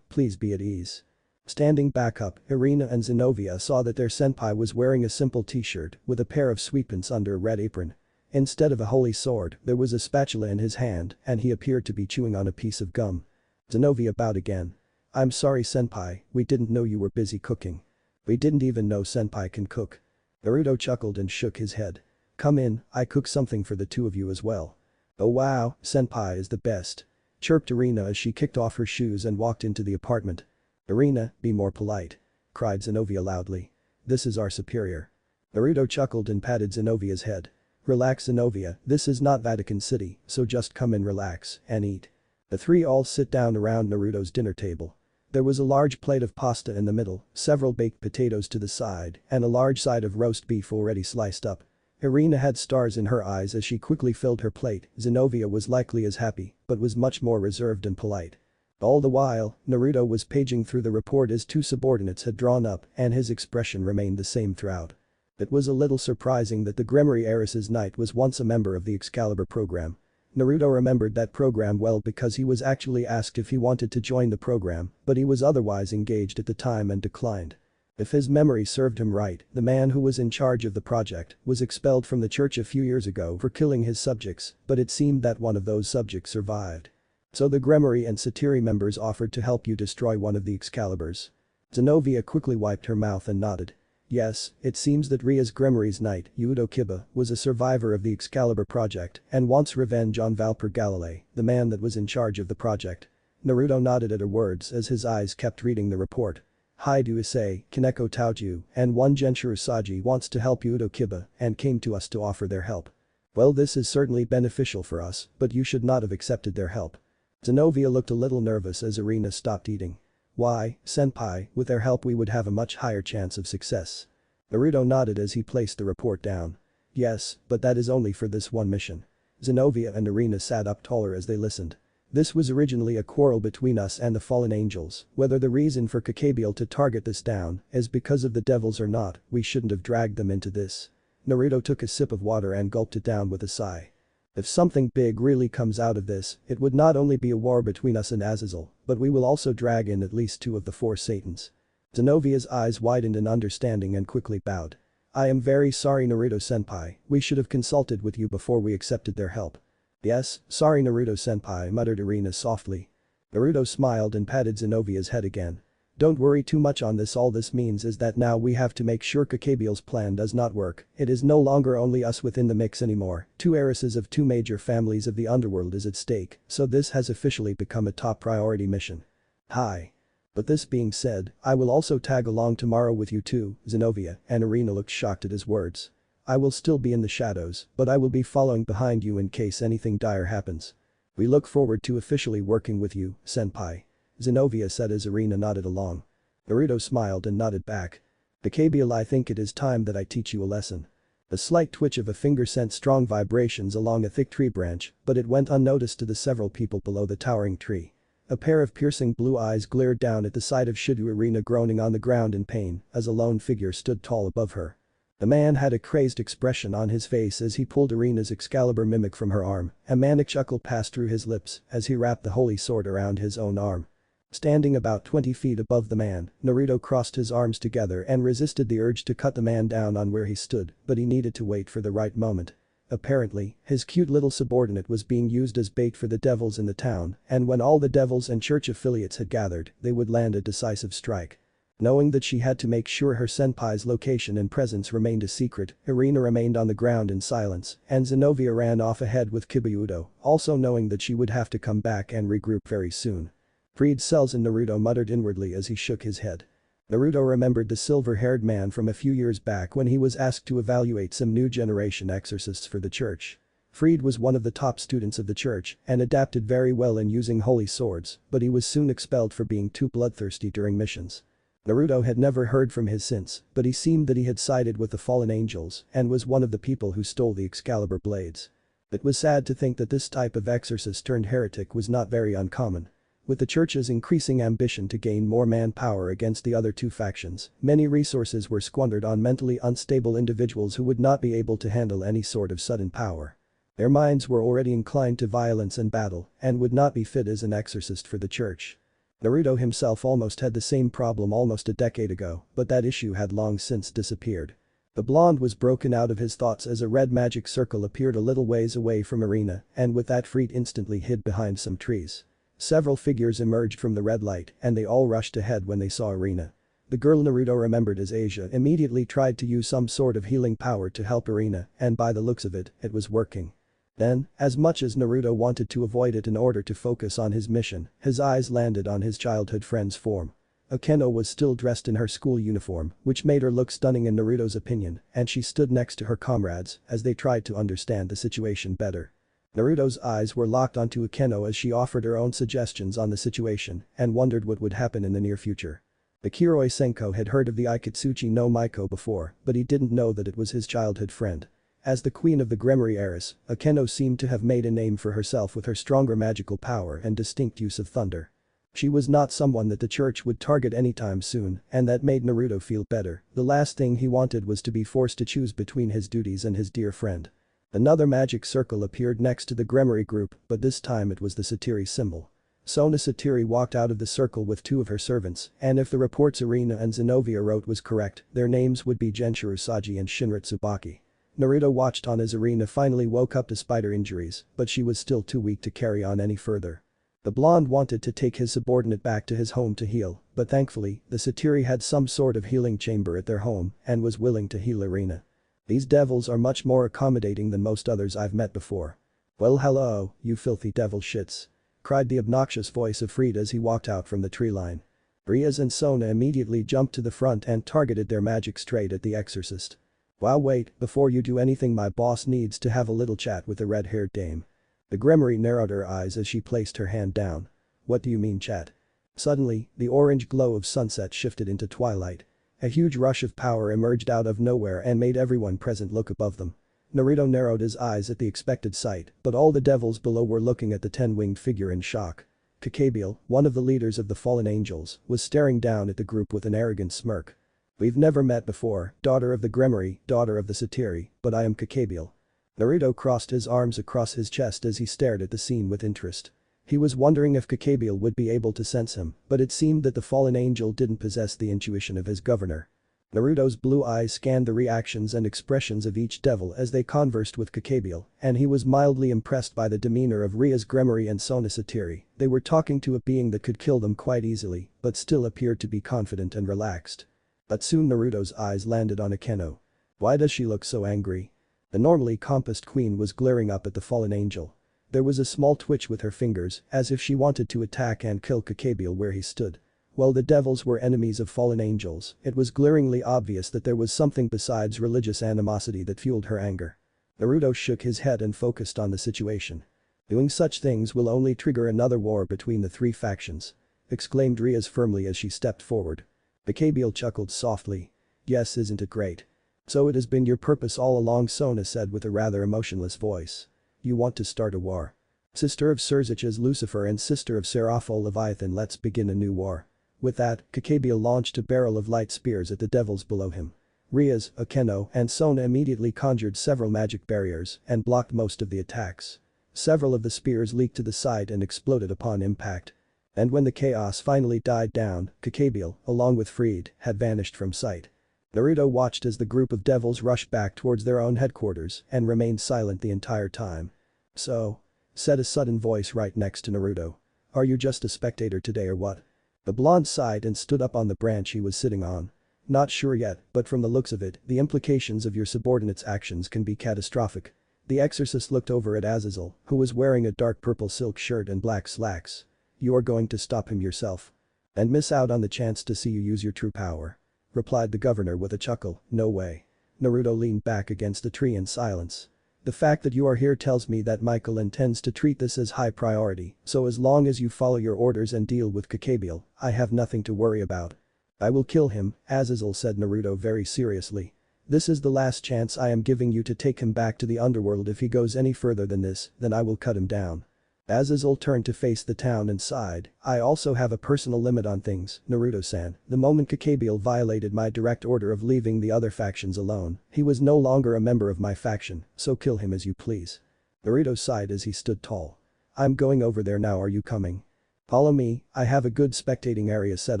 [SPEAKER 1] Please be at ease." Standing back up, Irina and Zenobia saw that their senpai was wearing a simple t-shirt with a pair of sweatpants under a red apron. Instead of a holy sword, there was a spatula in his hand and he appeared to be chewing on a piece of gum. Zenobia bowed again. "I'm sorry senpai, we didn't know you were busy cooking." "We didn't even know senpai can cook." Naruto chuckled and shook his head. "Come in, I cook something for the 2 of you as well." "Oh wow, senpai is the best," chirped Irina as she kicked off her shoes and walked into the apartment. "Irina, be more polite," cried Zenobia loudly. "This is our superior." Naruto chuckled and patted Zenovia's head. "Relax Zenobia, this is not Vatican City, so just come in, relax and eat." The 3 all sit down around Naruto's dinner table. There was a large plate of pasta in the middle, several baked potatoes to the side, and a large side of roast beef already sliced up. Irina had stars in her eyes as she quickly filled her plate. Zenobia was likely as happy, but was much more reserved and polite. All the while, Naruto was paging through the report his 2 subordinates had drawn up and his expression remained the same throughout. It was a little surprising that the Grimoire heiress's knight was once a member of the Excalibur program. Naruto remembered that program well because he was actually asked if he wanted to join the program, but he was otherwise engaged at the time and declined. If his memory served him right, the man who was in charge of the project was expelled from the church a few years ago for killing his subjects, but it seemed that one of those subjects survived. So the Grimoire and Satiri members offered to help you destroy one of the Excaliburs. Zenovia quickly wiped her mouth and nodded. Yes, it seems that Ria's Grimoire's knight, Yudo Kiba, was a survivor of the Excalibur project and wants revenge on Valper Galilei, the man that was in charge of the project. Naruto nodded at her words as his eyes kept reading the report. Haidu Issei, Kaneko Taoju, and one Genshiro Saji wants to help Yudo Kiba and came to us to offer their help. Well, this is certainly beneficial for us, but you should not have accepted their help. Zenovia looked a little nervous as Irina stopped eating. Why, senpai, with their help we would have a much higher chance of success. Naruto nodded as he placed the report down. Yes, but that is only for this one mission. Zenovia and Irina sat up taller as they listened. This was originally a quarrel between us and the fallen angels, whether the reason for Gabriel to target this down is because of the devils or not, we shouldn't have dragged them into this. Naruto took a sip of water and gulped it down with a sigh. If something big really comes out of this, it would not only be a war between us and Azazel, but we will also drag in at least 2 of the 4 Satans. Zenovia's eyes widened in understanding and quickly bowed. I am very sorry Naruto-senpai, we should have consulted with you before we accepted their help. Yes, sorry Naruto-senpai, muttered Irina softly. Naruto smiled and patted Zenovia's head again. Don't worry too much on this, all this means is that now we have to make sure Gabriel's plan does not work, it is no longer only us within the mix anymore, 2 heiresses of 2 major families of the underworld is at stake, so this has officially become a top priority mission. Hi. But this being said, I will also tag along tomorrow with you too, Zenovia, and Irina looked shocked at his words. I will still be in the shadows, but I will be following behind you in case anything dire happens. We look forward to officially working with you, senpai. Zenovia said as Irina nodded along. Naruto smiled and nodded back. Gabriel, I think it is time that I teach you a lesson. A slight twitch of a finger sent strong vibrations along a thick tree branch, but it went unnoticed to the several people below the towering tree. A pair of piercing blue eyes glared down at the sight of Shido Irina groaning on the ground in pain as a lone figure stood tall above her. The man had a crazed expression on his face as he pulled Irina's Excalibur mimic from her arm, a manic chuckle passed through his lips as he wrapped the holy sword around his own arm. Standing about 20 feet above the man, Naruto crossed his arms together and resisted the urge to cut the man down on where he stood, but he needed to wait for the right moment. Apparently, his cute little subordinate was being used as bait for the devils in the town, and when all the devils and church affiliates had gathered, they would land a decisive strike. Knowing that she had to make sure her senpai's location and presence remained a secret, Irina remained on the ground in silence, and Zenovia ran off ahead with Kibayudo, also knowing that she would have to come back and regroup very soon. Freed cells in Naruto muttered inwardly as he shook his head. Naruto remembered the silver-haired man from a few years back when he was asked to evaluate some new generation exorcists for the church. Freed was one of the top students of the church and adapted very well in using holy swords, but he was soon expelled for being too bloodthirsty during missions. Naruto had never heard from his since, but he seemed that he had sided with the fallen angels and was one of the people who stole the Excalibur blades. It was sad to think that this type of exorcist turned heretic was not very uncommon. With the church's increasing ambition to gain more manpower against the other 2 factions, many resources were squandered on mentally unstable individuals who would not be able to handle any sort of sudden power. Their minds were already inclined to violence and battle and would not be fit as an exorcist for the church. Naruto himself almost had the same problem almost a decade ago, but that issue had long since disappeared. The blonde was broken out of his thoughts as a red magic circle appeared a little ways away from Irina, and with that Freed instantly hid behind some trees. Several figures emerged from the red light and they all rushed ahead when they saw Irina. The girl Naruto remembered as Asia immediately tried to use some sort of healing power to help Irina, and by the looks of it, it was working. Then, as much as Naruto wanted to avoid it in order to focus on his mission, his eyes landed on his childhood friend's form. Akeno was still dressed in her school uniform, which made her look stunning in Naruto's opinion, and she stood next to her comrades as they tried to understand the situation better. Naruto's eyes were locked onto Akeno as she offered her own suggestions on the situation and wondered what would happen in the near future. The kiroy senko had heard of the Ikatsuchi no Maiko before, but he didn't know that it was his childhood friend. As the queen of the Grimoire heiress, Akeno seemed to have made a name for herself with her stronger magical power and distinct use of thunder. She was not someone that the church would target anytime soon, and that made Naruto feel better. The last thing he wanted was to be forced to choose between his duties and his dear friend. Another magic circle appeared next to the Gremory group, but this time it was the Satiri symbol. Sona Satiri walked out of the circle with two of her servants, and if the reports Irina and Zenobia wrote was correct, their names would be Genshiro Saji and Shinra Tsubaki. Naruto watched on as Irina finally woke up despite her injuries, but she was still too weak to carry on any further. The blonde wanted to take his subordinate back to his home to heal, but thankfully, the Satiri had some sort of healing chamber at their home and was willing to heal Irina. These devils are much more accommodating than most others I've met before. Well hello, you filthy devil shits. Cried the obnoxious voice of Fried as he walked out from the tree line. Rias and Sona immediately jumped to the front and targeted their magic straight at the exorcist. Wow, wait, before you do anything my boss needs to have a little chat with the red-haired dame. The Gremory narrowed her eyes as she placed her hand down. What do you mean chat? Suddenly, the orange glow of sunset shifted into twilight. A huge rush of power emerged out of nowhere and made everyone present look above them. Naruto narrowed his eyes at the expected sight, but all the devils below were looking at the 10-winged figure in shock. Cabal, one of the leaders of the fallen angels, was staring down at the group with an arrogant smirk. We've never met before, daughter of the Gremory, daughter of the Satiri, but I am Cabal. Naruto crossed his arms across his chest as he stared at the scene with interest. He was wondering if Cabal would be able to sense him, but it seemed that the fallen angel didn't possess the intuition of his governor. Naruto's blue eyes scanned the reactions and expressions of each devil as they conversed with Cabal, and he was mildly impressed by the demeanor of Rias Gremory and Sona Satiri. They were talking to a being that could kill them quite easily, but still appeared to be confident and relaxed. But soon Naruto's eyes landed on Akeno. Why does she look so angry? The normally compassed queen was glaring up at the fallen angel. There was a small twitch with her fingers, as if she wanted to attack and kill Cabal where he stood. While the devils were enemies of fallen angels, it was glaringly obvious that there was something besides religious animosity that fueled her anger. Naruto shook his head and focused on the situation. Doing such things will only trigger another war between the three factions. Exclaimed Rias firmly as she stepped forward. Cabal chuckled softly. Yes, isn't it great? So it has been your purpose all along, Sona said with a rather emotionless voice. You want to start a war. Sister of Serzich's Lucifer and sister of Seraphol Leviathan, let's begin a new war. With that, Cabal launched a barrel of light spears at the devils below him. Rias, Akeno, and Sona immediately conjured several magic barriers and blocked most of the attacks. Several of the spears leaked to the side and exploded upon impact. And when the chaos finally died down, Cabal, along with Fried, had vanished from sight. Naruto watched as the group of devils rushed back towards their own headquarters and remained silent the entire time. So? Said a sudden voice right next to Naruto. Are you just a spectator today or what? The blonde sighed and stood up on the branch he was sitting on. Not sure yet, but from the looks of it, the implications of your subordinate's actions can be catastrophic. The exorcist looked over at Azazel, who was wearing a dark purple silk shirt and black slacks. You are going to stop him yourself. And miss out on the chance to see you use your true power. Replied the governor with a chuckle. No way. Naruto leaned back against a tree in silence. The fact that you are here tells me that Michael intends to treat this as high priority, so as long as you follow your orders and deal with Cabal, I have nothing to worry about. I will kill him, Azazel said Naruto very seriously. This is the last chance I am giving you to take him back to the underworld. If he goes any further than this, then I will cut him down. Azazel turned to face the town and sighed. I also have a personal limit on things, Naruto-san. The moment Cabal violated my direct order of leaving the other factions alone, he was no longer a member of my faction, so kill him as you please. Naruto sighed as he stood tall. I'm going over there now, are you coming? Follow me, I have a good spectating area set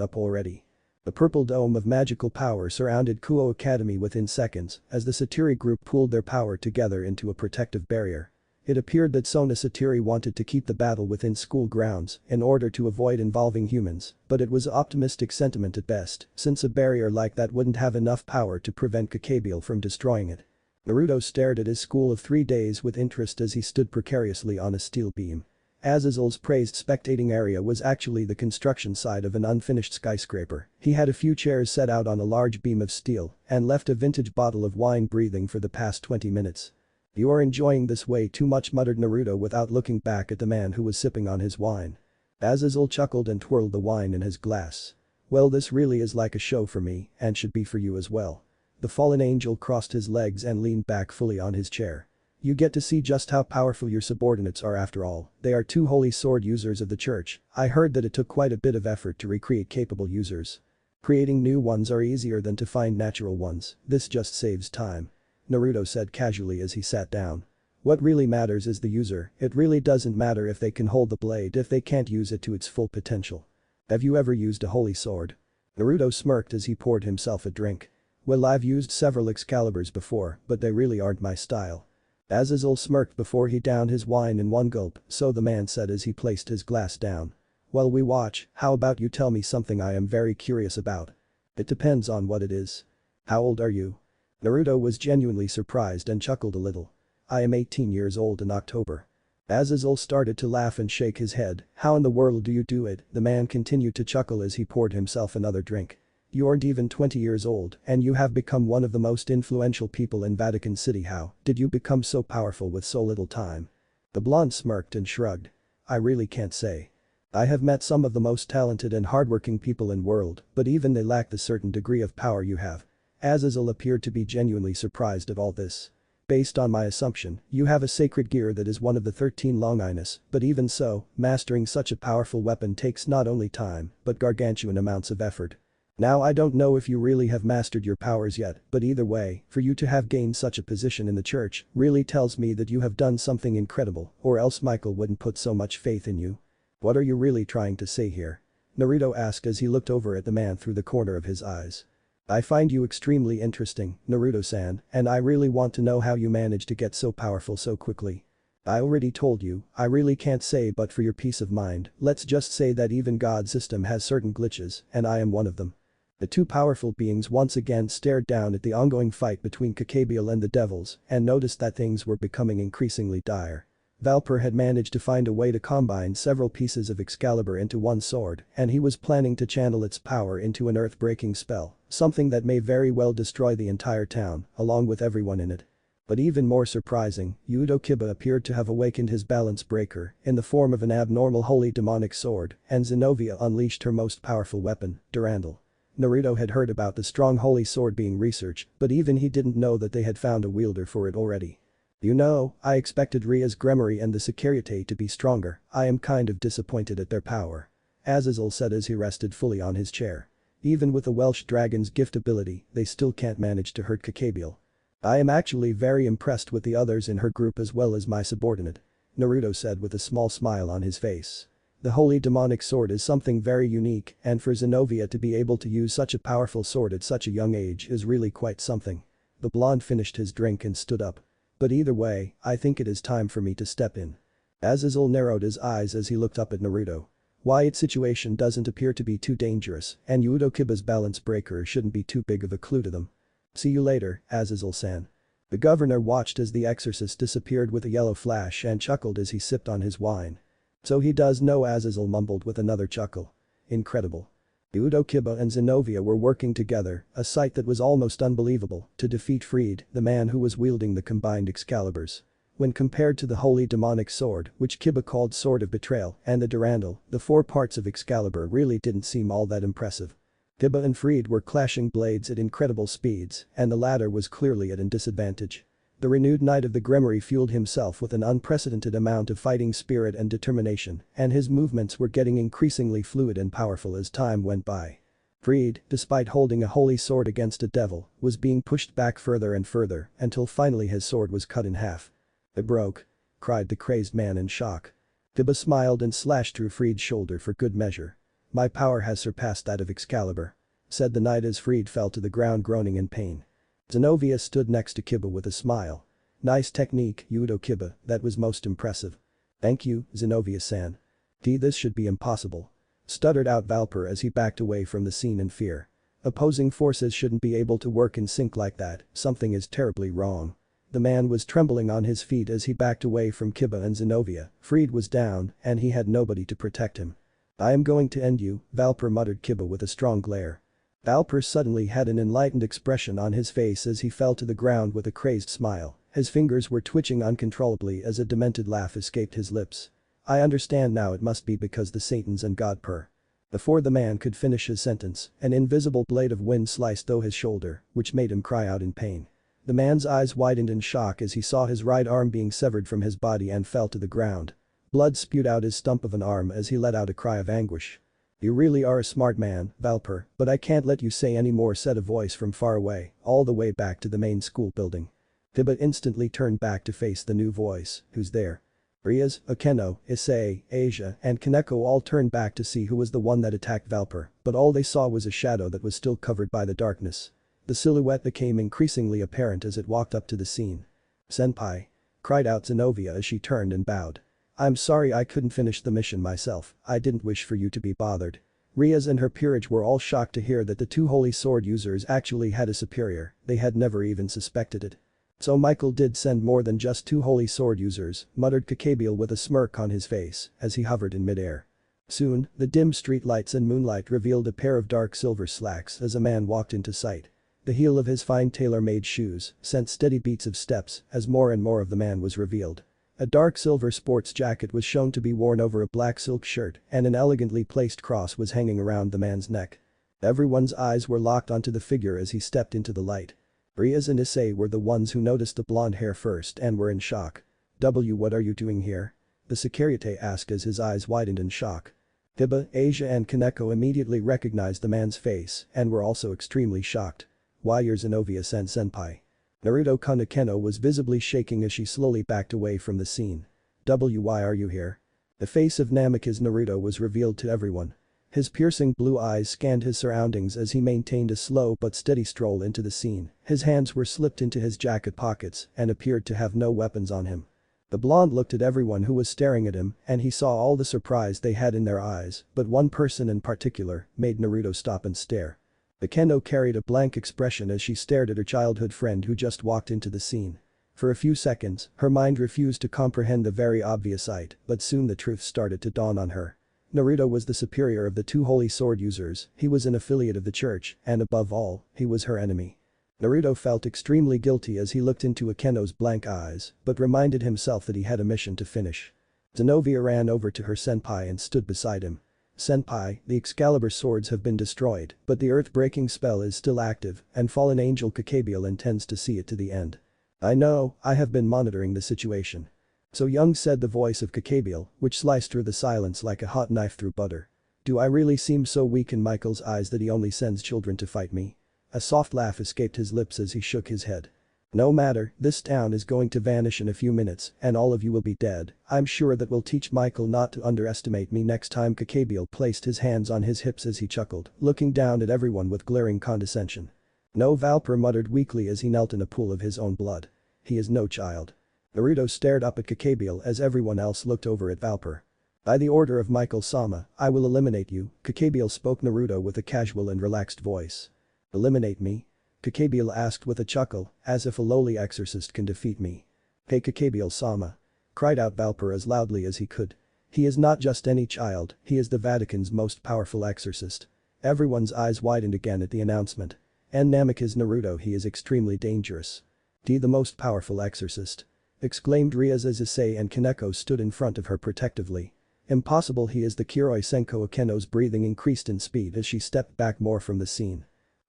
[SPEAKER 1] up already. The purple dome of magical power surrounded Kuo Academy within seconds as the Satiri group pooled their power together into a protective barrier. It appeared that Sona Satiri wanted to keep the battle within school grounds in order to avoid involving humans, but it was optimistic sentiment at best, since a barrier like that wouldn't have enough power to prevent Cabal from destroying it. Naruto stared at his school of 3 days with interest as he stood precariously on a steel beam. Azazel's praised spectating area was actually the construction site of an unfinished skyscraper. He had a few chairs set out on a large beam of steel and left a vintage bottle of wine breathing for the past 20 minutes. You are enjoying this way too much, muttered Naruto without looking back at the man who was sipping on his wine. Azazel chuckled and twirled the wine in his glass. Well, this really is like a show for me and should be for you as well. The fallen angel crossed his legs and leaned back fully on his chair. You get to see just how powerful your subordinates are after all. They are two holy sword users of the church. I heard that it took quite a bit of effort to recreate capable users. Creating new ones are easier than to find natural ones, this just saves time. Naruto said casually as he sat down. What really matters is the user, it really doesn't matter if they can hold the blade if they can't use it to its full potential. Have you ever used a holy sword? Naruto smirked as he poured himself a drink. Well, I've used several Excaliburs before, but they really aren't my style. Azazel smirked before he downed his wine in one gulp, so the man said as he placed his glass down. While we watch, how about you tell me something I am very curious about? It depends on what it is. How old are you? Naruto was genuinely surprised and chuckled a little. I am 18 years old in October. Azazel started to laugh and shake his head. How in the world do you do it? The man continued to chuckle as he poured himself another drink. You aren't even 20 years old and you have become one of the most influential people in Vatican City. How did you become so powerful with so little time? The blonde smirked and shrugged. I really can't say. I have met some of the most talented and hardworking people in world, but even they lack the certain degree of power you have. Azazel appeared to be genuinely surprised at all this. Based on my assumption, you have a sacred gear that is one of the 13 Longinus, but even so, mastering such a powerful weapon takes not only time, but gargantuan amounts of effort. Now I don't know if you really have mastered your powers yet, but either way, for you to have gained such a position in the church really tells me that you have done something incredible, or else Michael wouldn't put so much faith in you. What are you really trying to say here? Naruto asked as he looked over at the man through the corner of his eyes. I find you extremely interesting, Naruto-san, and I really want to know how you managed to get so powerful so quickly. I already told you, I really can't say, but for your peace of mind, let's just say that even God's system has certain glitches, and I am one of them. The two powerful beings once again stared down at the ongoing fight between Cabal and the devils and noticed that things were becoming increasingly dire. Valper had managed to find a way to combine several pieces of Excalibur into one sword, and he was planning to channel its power into an earth-breaking spell, something that may very well destroy the entire town, along with everyone in it. But even more surprising, Yudo Kiba appeared to have awakened his balance breaker in the form of an abnormal holy demonic sword, and Zenobia unleashed her most powerful weapon, Durandal. Naruto had heard about the strong holy sword being researched, but even he didn't know that they had found a wielder for it already. You know, I expected Ria's Gremory and the Securite to be stronger, I am kind of disappointed at their power. Azazel said as he rested fully on his chair. Even with the Welsh dragon's gift ability, they still can't manage to hurt Cabal. I am actually very impressed with the others in her group as well as my subordinate. Naruto said with a small smile on his face. The holy demonic sword is something very unique, and for Zenobia to be able to use such a powerful sword at such a young age is really quite something. The blonde finished his drink and stood up. But either way, I think it is time for me to step in. Azazel narrowed his eyes as he looked up at Naruto. Its situation doesn't appear to be too dangerous, and Yudo Kiba's balance breaker shouldn't be too big of a clue to them. See you later, Azazel-san. The governor watched as the exorcist disappeared with a yellow flash and chuckled as he sipped on his wine. So he does know, Azazel mumbled with another chuckle. Incredible. Yudo Kiba and Zenobia were working together, a sight that was almost unbelievable, to defeat Fried, the man who was wielding the combined Excaliburs. When compared to the holy demonic sword, which Kiba called Sword of Betrayal, and the Durandal, the four parts of Excalibur really didn't seem all that impressive. Kiba and Fried were clashing blades at incredible speeds, and the latter was clearly at a disadvantage. The renewed Knight of the Gremory fueled himself with an unprecedented amount of fighting spirit and determination, and his movements were getting increasingly fluid and powerful as time went by. Fried, despite holding a holy sword against a devil, was being pushed back further and further until finally his sword was cut in half. It broke, cried the crazed man in shock. Kiba smiled and slashed through Fried's shoulder for good measure. My power has surpassed that of Excalibur, said the knight as Fried fell to the ground groaning in pain. Zenobia stood next to Kiba with a smile. Nice technique, Yudo Kiba, that was most impressive. Thank you, Zenobia-san. This should be impossible. Stuttered out Valper as he backed away from the scene in fear. Opposing forces shouldn't be able to work in sync like that, something is terribly wrong. The man was trembling on his feet as he backed away from Kiba and Zenobia. Fried was down, and he had nobody to protect him. I am going to end you, Valper muttered Kiba with a strong glare. Valper suddenly had an enlightened expression on his face as he fell to the ground with a crazed smile. His fingers were twitching uncontrollably as a demented laugh escaped his lips. I understand now, it must be because the Satans and God purr. Before the man could finish his sentence, an invisible blade of wind sliced through his shoulder, which made him cry out in pain. The man's eyes widened in shock as he saw his right arm being severed from his body and fell to the ground. Blood spewed out his stump of an arm as he let out a cry of anguish. "You really are a smart man, Valper, but I can't let you say any more," said a voice from far away, all the way back to the main school building. Tiba instantly turned back to face the new voice. "Who's there?" Rias, Akeno, Issei, Asia, and Kaneko all turned back to see who was the one that attacked Valper, but all they saw was a shadow that was still covered by the darkness. The silhouette became increasingly apparent as it walked up to the scene. "Senpai!" cried out Zenobia as she turned and bowed. "I'm sorry I couldn't finish the mission myself, I didn't wish for you to be bothered." Rias and her peerage were all shocked to hear that the two holy sword users actually had a superior, they had never even suspected it. "So Michael did send more than just two holy sword users," muttered Gabriel with a smirk on his face as he hovered in midair. Soon, the dim street lights and moonlight revealed a pair of dark silver slacks as a man walked into sight. The heel of his fine tailor-made shoes sent steady beats of steps as more and more of the man was revealed. A dark silver sports jacket was shown to be worn over a black silk shirt and an elegantly placed cross was hanging around the man's neck. Everyone's eyes were locked onto the figure as he stepped into the light. Rias and Issei were the ones who noticed the blonde hair first and were in shock. "What are you doing here?" the security asked as his eyes widened in shock. Hiba, Asia and Kaneko immediately recognized the man's face and were also extremely shocked. "Why, you're Zenobia-san senpai." Naruto-kun Akeno was visibly shaking as she slowly backed away from the scene. "Why are you here?" The face of Namikaze Naruto was revealed to everyone. His piercing blue eyes scanned his surroundings as he maintained a slow but steady stroll into the scene. His hands were slipped into his jacket pockets and appeared to have no weapons on him. The blonde looked at everyone who was staring at him and he saw all the surprise they had in their eyes, but one person in particular made Naruto stop and stare. Akeno carried a blank expression as she stared at her childhood friend who just walked into the scene. For a few seconds, her mind refused to comprehend the very obvious sight, but soon the truth started to dawn on her. Naruto was the superior of the two holy sword users, he was an affiliate of the church, and above all, he was her enemy. Naruto felt extremely guilty as he looked into Akeno's blank eyes, but reminded himself that he had a mission to finish. Zenobia ran over to her senpai and stood beside him. "Senpai, the Excalibur swords have been destroyed, but the earth-breaking spell is still active, and fallen angel Gabriel intends to see it to the end." "I know, I have been monitoring the situation." "So young," said the voice of Gabriel, which sliced through the silence like a hot knife through butter. "Do I really seem so weak in Michael's eyes that he only sends children to fight me?" A soft laugh escaped his lips as he shook his head. "No matter, this town is going to vanish in a few minutes and all of you will be dead. I'm sure that will teach Michael not to underestimate me next time." Gabriel placed his hands on his hips as he chuckled, looking down at everyone with glaring condescension. "No," Valper muttered weakly as he knelt in a pool of his own blood. "He is no child." Naruto stared up at Gabriel as everyone else looked over at Valper. "By the order of Michael-sama, I will eliminate you," Gabriel spoke Naruto with a casual and relaxed voice. "Eliminate me?" Gabriel asked with a chuckle, "as if a lowly exorcist can defeat me." "Hey Gabriel-sama!" cried out Valper as loudly as he could. "He is not just any child, he is the Vatican's most powerful exorcist." Everyone's eyes widened again at the announcement. "And Namikaze Naruto, he is extremely dangerous." "The most powerful exorcist?" exclaimed Rias as Issei and Kaneko stood in front of her protectively. "Impossible, he is the kiroy senko." Akeno's breathing increased in speed as she stepped back more from the scene.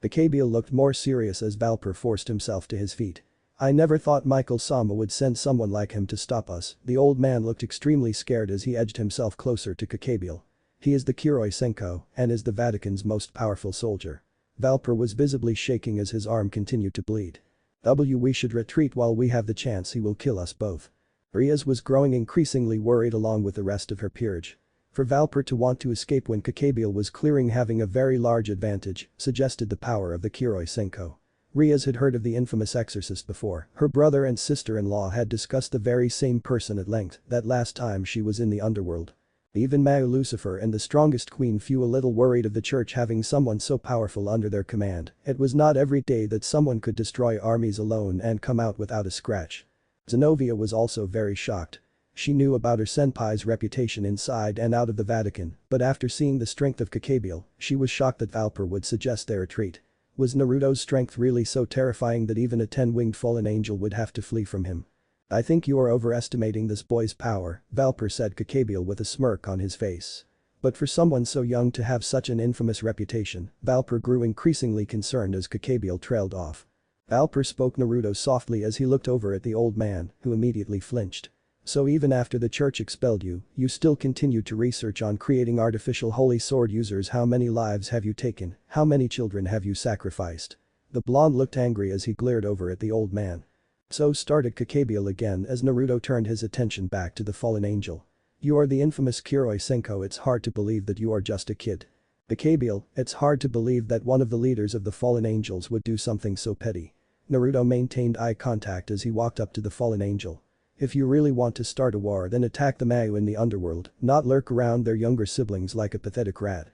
[SPEAKER 1] Gabriel looked more serious as Valper forced himself to his feet. "I never thought Michael-sama would send someone like him to stop us." The old man looked extremely scared as he edged himself closer to Gabriel. "He is the kiroy senko and is the Vatican's most powerful soldier." Valper was visibly shaking as his arm continued to bleed. "We should retreat while we have the chance, he will kill us both." Rias was growing increasingly worried along with the rest of her peerage. For Valper to want to escape when Gabriel was clearing having a very large advantage suggested the power of the kiroy senko. Rias had heard of the infamous exorcist before, her brother and sister-in-law had discussed the very same person at length that last time she was in the underworld. Even Mao Lucifer and the strongest queen few a little worried of the church having someone so powerful under their command. It was not every day that someone could destroy armies alone and come out without a scratch. Zenobia was also very shocked. She knew about her senpai's reputation inside and out of the Vatican, but after seeing the strength of Gabriel, she was shocked that Valper would suggest their retreat. Was Naruto's strength really so terrifying that even a 10-winged fallen angel would have to flee from him? "I think you are overestimating this boy's power," Valper said Gabriel with a smirk on his face. But for someone so young to have such an infamous reputation, Valper grew increasingly concerned as Gabriel trailed off. Alper spoke Naruto softly as he looked over at the old man, who immediately flinched. So even after the church expelled you, you still continued to research on creating artificial holy sword users. How many lives have you taken? How many children have you sacrificed? The blonde looked angry as he glared over at the old man. So started Cabal again as Naruto turned his attention back to the fallen angel. You are the infamous kiroy senko. It's hard to believe that you are just a kid. Cabal, it's hard to believe that one of the leaders of the fallen angels would do something so petty. Naruto maintained eye contact as he walked up to the fallen angel. If you really want to start a war, then attack the Mayu in the underworld, not lurk around their younger siblings like a pathetic rat.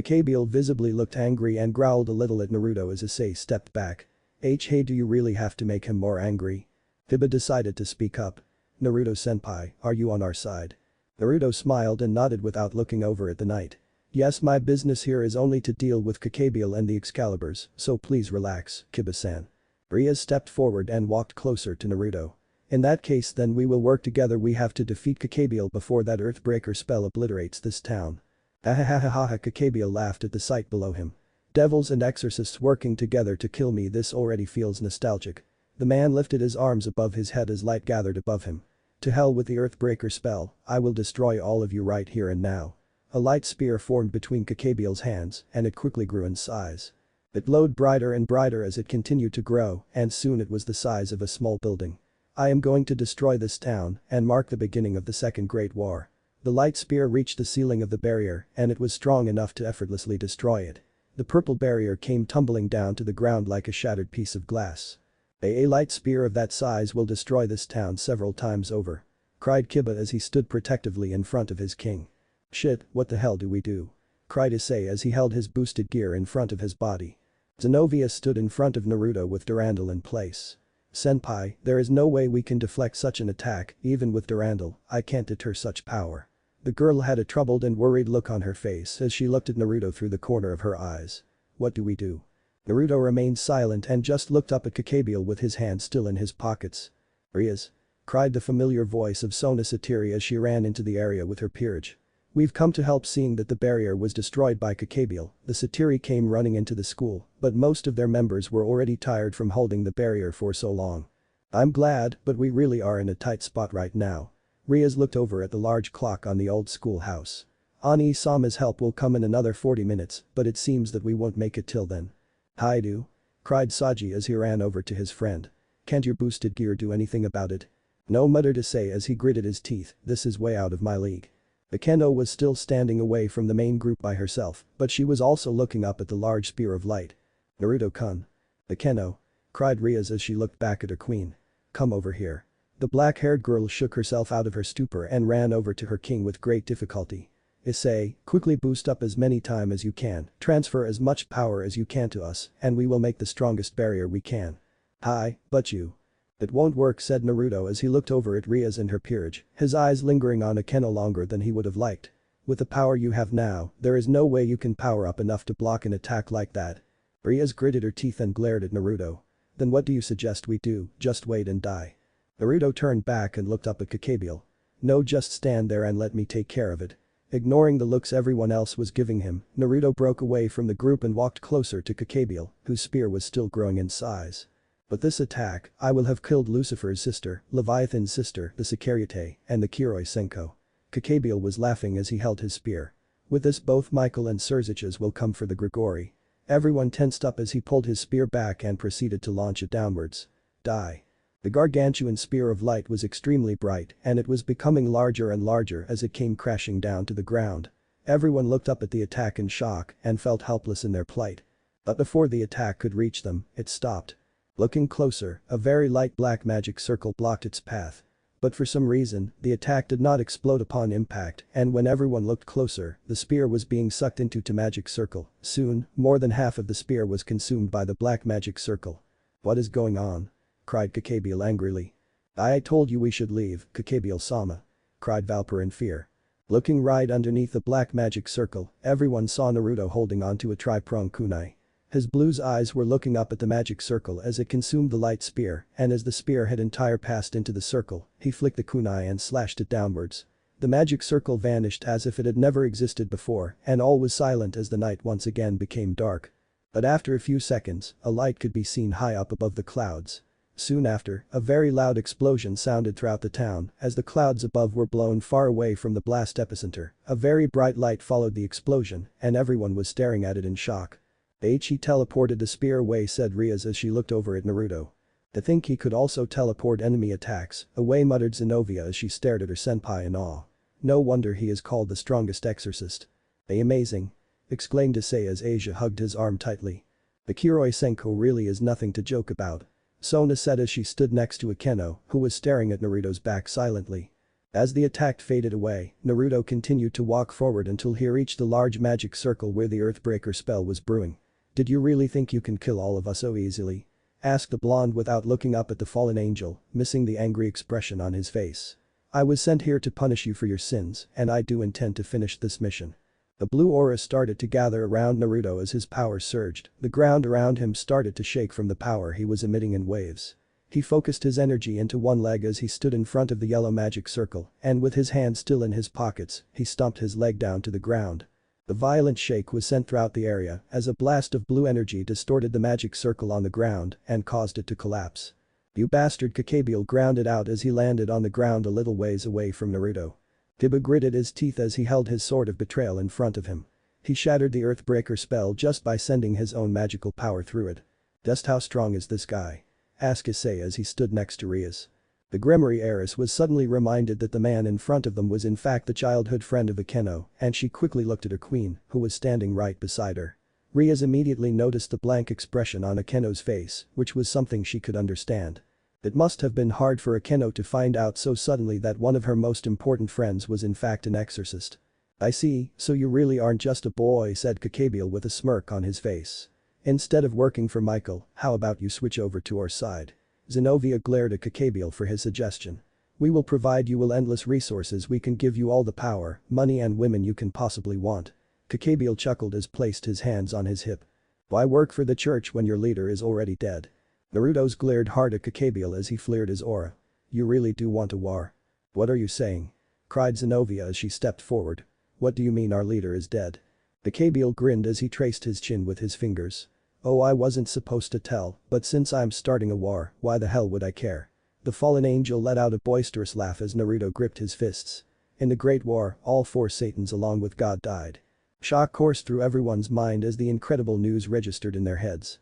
[SPEAKER 1] Cabal visibly looked angry and growled a little at Naruto as Issei stepped back. Hey, do you really have to make him more angry? Hiba decided to speak up. Naruto-senpai, are you on our side? Naruto smiled and nodded without looking over at the knight. Yes, my business here is only to deal with Cabal and the Excaliburs, so please relax, Kiba-san. Rias stepped forward and walked closer to Naruto. In that case then we will work together. We have to defeat Cabal before that Earthbreaker spell obliterates this town. Ahahahaha. Cabal laughed at the sight below him. Devils and exorcists working together to kill me, this already feels nostalgic. The man lifted his arms above his head as light gathered above him. To hell with the Earthbreaker spell, I will destroy all of you right here and now. A light spear formed between Cabal's hands and it quickly grew in size. It glowed brighter and brighter as it continued to grow and soon it was the size of a small building. I am going to destroy this town and mark the beginning of the Second Great War. The light spear reached the ceiling of the barrier and it was strong enough to effortlessly destroy it. The purple barrier came tumbling down to the ground like a shattered piece of glass. A light spear of that size will destroy this town several times over. Cried Kiba as he stood protectively in front of his king. Shit, what the hell do we do? Cried Issei as he held his boosted gear in front of his body. Zenobia stood in front of Naruto with Durandal in place. Senpai, there is no way we can deflect such an attack, even with Durandal, I can't deter such power. The girl had a troubled and worried look on her face as she looked at Naruto through the corner of her eyes. What do we do? Naruto remained silent and just looked up at Cabal with his hands still in his pockets. Rias? Cried the familiar voice of Sona Satiri as she ran into the area with her peerage. We've come to help. Seeing that the barrier was destroyed by Cabal, the Satiri came running into the school, but most of their members were already tired from holding the barrier for so long. I'm glad, but we really are in a tight spot right now. Rias looked over at the large clock on the old schoolhouse. Ani-sama's help will come in another 40 minutes, but it seems that we won't make it till then. Haidu? Cried Saji as he ran over to his friend. Can't your boosted gear do anything about it? No, muttered Issei as he gritted his teeth, this is way out of my league. Akeno was still standing away from the main group by herself, but she was also looking up at the large spear of light. Naruto-kun. Akeno. Cried Rias as she looked back at her queen. Come over here. The black-haired girl shook herself out of her stupor and ran over to her king with great difficulty. Issei, quickly boost up as many times as you can, transfer as much power as you can to us, and we will make the strongest barrier we can. Hi, but you. It won't work, said Naruto as he looked over at Rias and her peerage, his eyes lingering on Akeno longer than he would have liked. With the power you have now, there is no way you can power up enough to block an attack like that. Rias gritted her teeth and glared at Naruto. Then what do you suggest we do, just wait and die? Naruto turned back and looked up at Cabal. No, just stand there and let me take care of it. Ignoring the looks everyone else was giving him, Naruto broke away from the group and walked closer to Cabal, whose spear was still growing in size. But this attack, I will have killed Lucifer's sister, Leviathan's sister, the Sicariate, and the Kiroy Senko. Cabal was laughing as he held his spear. With this both Michael and Serziches will come for the Grigori. Everyone tensed up as he pulled his spear back and proceeded to launch it downwards. Die. The gargantuan spear of light was extremely bright and it was becoming larger and larger as it came crashing down to the ground. Everyone looked up at the attack in shock and felt helpless in their plight. But before the attack could reach them, it stopped. Looking closer, a very light black magic circle blocked its path. But for some reason, the attack did not explode upon impact and when everyone looked closer, the spear was being sucked into the magic circle. Soon, more than half of the spear was consumed by the black magic circle. What is going on? Cried Cabal angrily. I told you we should leave, Cabal-sama. Cried Valper in fear. Looking right underneath the black magic circle, everyone saw Naruto holding onto a tri-pronged kunai. His blue's eyes were looking up at the magic circle as it consumed the light spear, and as the spear had entire passed into the circle, he flicked the kunai and slashed it downwards. The magic circle vanished as if it had never existed before, and all was silent as the night once again became dark. But after a few seconds, a light could be seen high up above the clouds. Soon after, a very loud explosion sounded throughout the town as the clouds above were blown far away from the blast epicenter. A very bright light followed the explosion and everyone was staring at it in shock. He teleported the spear away, said Rias as she looked over at Naruto. To think he could also teleport enemy attacks away, muttered Zenobia as she stared at her senpai in awe. No wonder he is called the strongest exorcist. Amazing! Exclaimed Issei as Asia hugged his arm tightly. The kiroy senko really is nothing to joke about. Sona said as she stood next to Akeno, who was staring at Naruto's back silently. As the attack faded away, Naruto continued to walk forward until he reached the large magic circle where the Earthbreaker spell was brewing. Did you really think you can kill all of us so easily? Asked the blonde without looking up at the fallen angel, missing the angry expression on his face. I was sent here to punish you for your sins, and I do intend to finish this mission. The blue aura started to gather around Naruto as his power surged. The ground around him started to shake from the power he was emitting in waves. He focused his energy into one leg as he stood in front of the yellow magic circle, and with his hands still in his pockets, he stomped his leg down to the ground. The violent shake was sent throughout the area as a blast of blue energy distorted the magic circle on the ground and caused it to collapse. You bastard, Cabal grounded out as he landed on the ground a little ways away from Naruto. Kiba gritted his teeth as he held his sword of betrayal in front of him. He shattered the Earthbreaker spell just by sending his own magical power through it. Just how strong is this guy? Asked Issei as he stood next to Rias. The Grimoire heiress was suddenly reminded that the man in front of them was in fact the childhood friend of Akeno, and she quickly looked at her queen, who was standing right beside her. Rias immediately noticed the blank expression on Akeno's face, which was something she could understand. It must have been hard for Akeno to find out so suddenly that one of her most important friends was in fact an exorcist. I see, so you really aren't just a boy, said Cabal with a smirk on his face. Instead of working for Michael, how about you switch over to our side? Zenobia glared at Cabal for his suggestion. We will provide you with endless resources, we can give you all the power, money and women you can possibly want. Cabal chuckled as placed his hands on his hip. Why work for the church when your leader is already dead? Naruto's glared hard at Cabal as he flared his aura. You really do want a war? What are you saying? Cried Zenobia as she stepped forward. What do you mean our leader is dead? Cabal grinned as he traced his chin with his fingers. Oh, I wasn't supposed to tell, but since I'm starting a war, why the hell would I care? The fallen angel let out a boisterous laugh as Naruto gripped his fists. In the Great War, all 4 Satans along with God died. Shock coursed through everyone's mind as the incredible news registered in their heads.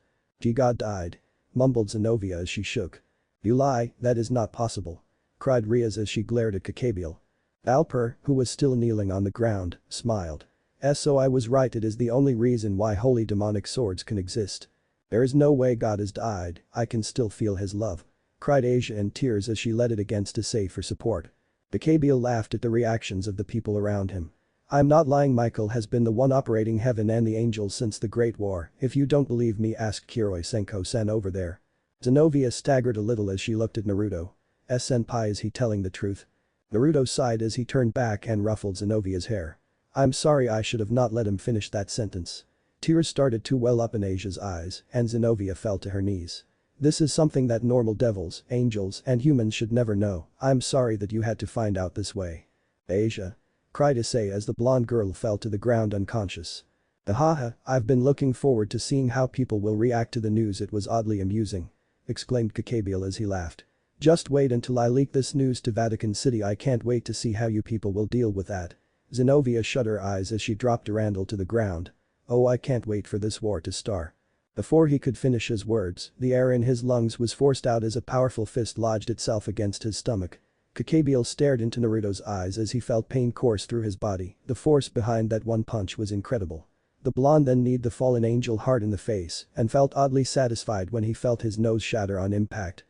[SPEAKER 1] God died. Mumbled Zenobia as she shook. You lie, that is not possible. Cried Rias as she glared at Cabal. Alper, who was still kneeling on the ground, smiled. So I was right, it is the only reason why holy demonic swords can exist. There is no way God has died, I can still feel his love. Cried Asia in tears as she led it against Issei for support. Cabal laughed at the reactions of the people around him. I'm not lying, Michael has been the one operating heaven and the angels since the Great War, if you don't believe me ask Kiroy Senko-san over there. Zenobia staggered a little as she looked at Naruto. Senpai, is he telling the truth? Naruto sighed as he turned back and ruffled Zenobia's hair. I'm sorry, I should have not let him finish that sentence. Tears started to well up in Asia's eyes and Zenobia fell to her knees. This is something that normal devils, angels and humans should never know, I'm sorry that you had to find out this way. Asia. Cried Issei as the blonde girl fell to the ground unconscious. Haha, I've been looking forward to seeing how people will react to the news, it was oddly amusing. Exclaimed Cabal as he laughed. Just wait until I leak this news to Vatican City, I can't wait to see how you people will deal with that. Zenobia shut her eyes as she dropped Durandal to the ground. Oh, I can't wait for this war to start. Before he could finish his words, the air in his lungs was forced out as a powerful fist lodged itself against his stomach. Cabal stared into Naruto's eyes as he felt pain course through his body, the force behind that one punch was incredible. The blonde then kneed the fallen angel hard in the face and felt oddly satisfied when he felt his nose shatter on impact.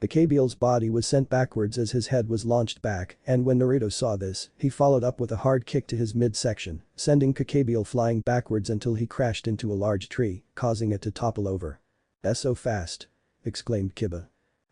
[SPEAKER 1] Cabal's body was sent backwards as his head was launched back, and when Naruto saw this, he followed up with a hard kick to his midsection, sending Cabal flying backwards until he crashed into a large tree, causing it to topple over. That's so fast. Exclaimed Kiba.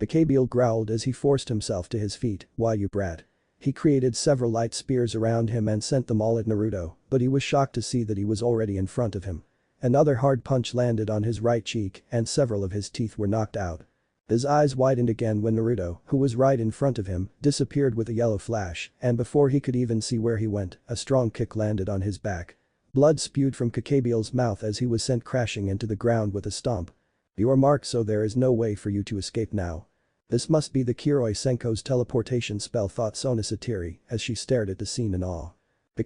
[SPEAKER 1] Cabal growled as he forced himself to his feet. Why, you brat. He created several light spears around him and sent them all at Naruto, but he was shocked to see that he was already in front of him. Another hard punch landed on his right cheek and several of his teeth were knocked out. His eyes widened again when Naruto, who was right in front of him, disappeared with a yellow flash, and before he could even see where he went, a strong kick landed on his back. Blood spewed from Gabriel's mouth as he was sent crashing into the ground with a stomp. You are marked, so there is no way for you to escape now. This must be the kiroy senko's teleportation spell, thought Sona Satiri as she stared at the scene in awe.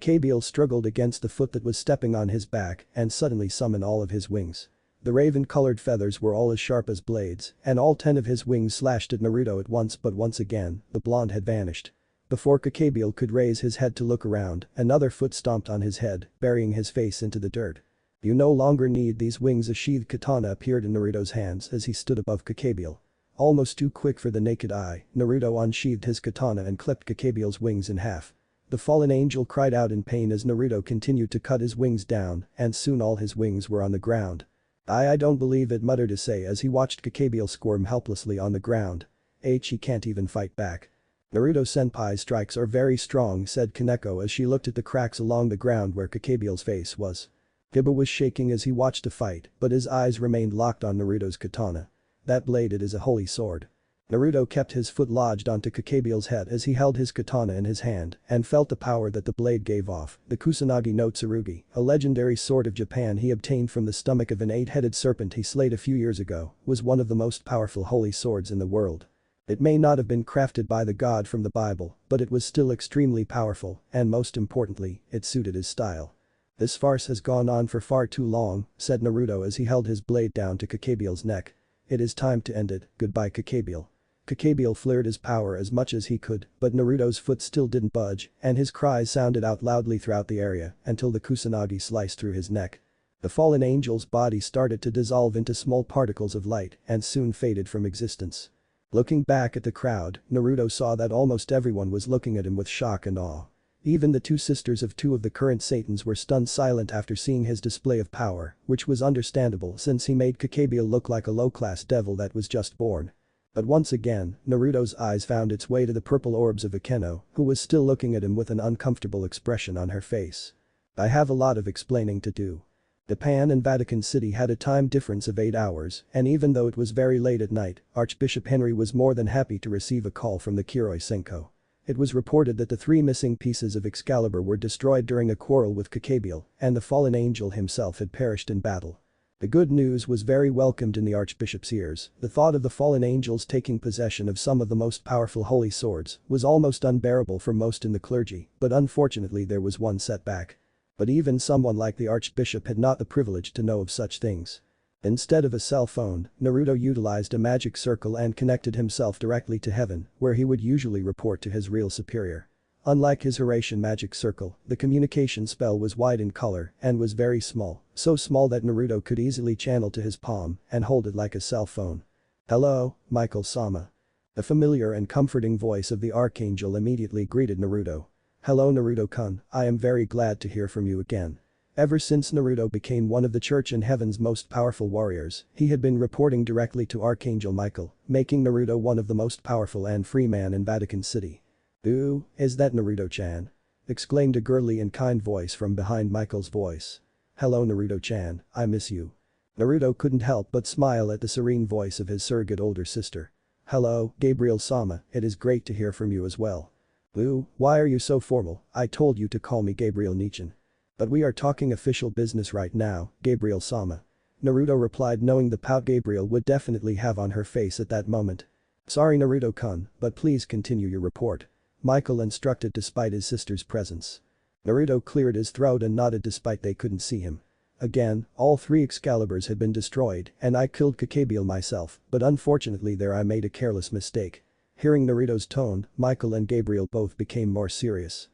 [SPEAKER 1] Gabriel struggled against the foot that was stepping on his back and suddenly summoned all of his wings. The raven-colored feathers were all as sharp as blades, and all 10 of his wings slashed at Naruto at once, but once again, the blonde had vanished. Before Gabriel could raise his head to look around, another foot stomped on his head, burying his face into the dirt. You no longer need these wings. A sheathed katana appeared in Naruto's hands as he stood above Gabriel. Almost too quick for the naked eye, Naruto unsheathed his katana and clipped Gabriel's wings in half. The fallen angel cried out in pain as Naruto continued to cut his wings down, and soon all his wings were on the ground. I don't believe it, muttered Issei as he watched Gabriel squirm helplessly on the ground. He can't even fight back. Naruto-senpai's strikes are very strong, said Kaneko as she looked at the cracks along the ground where Gabriel's face was. Giba was shaking as he watched the fight, but his eyes remained locked on Naruto's katana. That blade, it is a holy sword. Naruto kept his foot lodged onto Gabriel's head as he held his katana in his hand and felt the power that the blade gave off. The Kusanagi no Tsurugi, a legendary sword of Japan he obtained from the stomach of an 8-headed serpent he slayed a few years ago, was one of the most powerful holy swords in the world. It may not have been crafted by the god from the Bible, but it was still extremely powerful, and most importantly, it suited his style. This farce has gone on for far too long, said Naruto as he held his blade down to Gabriel's neck. It is time to end it, goodbye Gabriel. Gabriel flared his power as much as he could, but Naruto's foot still didn't budge, and his cries sounded out loudly throughout the area until the Kusanagi sliced through his neck. The fallen angel's body started to dissolve into small particles of light and soon faded from existence. Looking back at the crowd, Naruto saw that almost everyone was looking at him with shock and awe. Even the two sisters of 2 of the current Satans were stunned silent after seeing his display of power, which was understandable since he made Gabriel look like a low-class devil that was just born. But once again, Naruto's eyes found its way to the purple orbs of Akeno, who was still looking at him with an uncomfortable expression on her face. I have a lot of explaining to do. Japan and Vatican City had a time difference of 8 hours, and even though it was very late at night, Archbishop Henry was more than happy to receive a call from the kiroy senko. It was reported that the 3 missing pieces of Excalibur were destroyed during a quarrel with Gabriel, and the fallen angel himself had perished in battle. The good news was very welcomed in the Archbishop's ears. The thought of the fallen angels taking possession of some of the most powerful holy swords was almost unbearable for most in the clergy, but unfortunately there was one setback. But even someone like the Archbishop had not the privilege to know of such things. Instead of a cell phone, Naruto utilized a magic circle and connected himself directly to heaven, where he would usually report to his real superior. Unlike his Horatian magic circle, the communication spell was wide in color and was very small, so small that Naruto could easily channel to his palm and hold it like a cell phone. Hello, Michael-sama. The familiar and comforting voice of the Archangel immediately greeted Naruto. Hello Naruto-kun, I am very glad to hear from you again. Ever since Naruto became one of the Church in Heaven's most powerful warriors, he had been reporting directly to Archangel Michael, making Naruto one of the most powerful and free man in Vatican City. Ooh, is that Naruto-chan? Exclaimed a girly and kind voice from behind Michael's voice. Hello Naruto-chan, I miss you. Naruto couldn't help but smile at the serene voice of his surrogate older sister. Hello, Gabriel-sama, it is great to hear from you as well. Ooh, why are you so formal? I told you to call me Gabriel-nichan. But we are talking official business right now, Gabriel-sama. Naruto replied, knowing the pout Gabriel would definitely have on her face at that moment. Sorry Naruto-kun, but please continue your report. Michael instructed despite his sister's presence. Naruto cleared his throat and nodded despite they couldn't see him. Again, all 3 Excaliburs had been destroyed and I killed Gabriel myself, but unfortunately there I made a careless mistake. Hearing Naruto's tone, Michael and Gabriel both became more serious.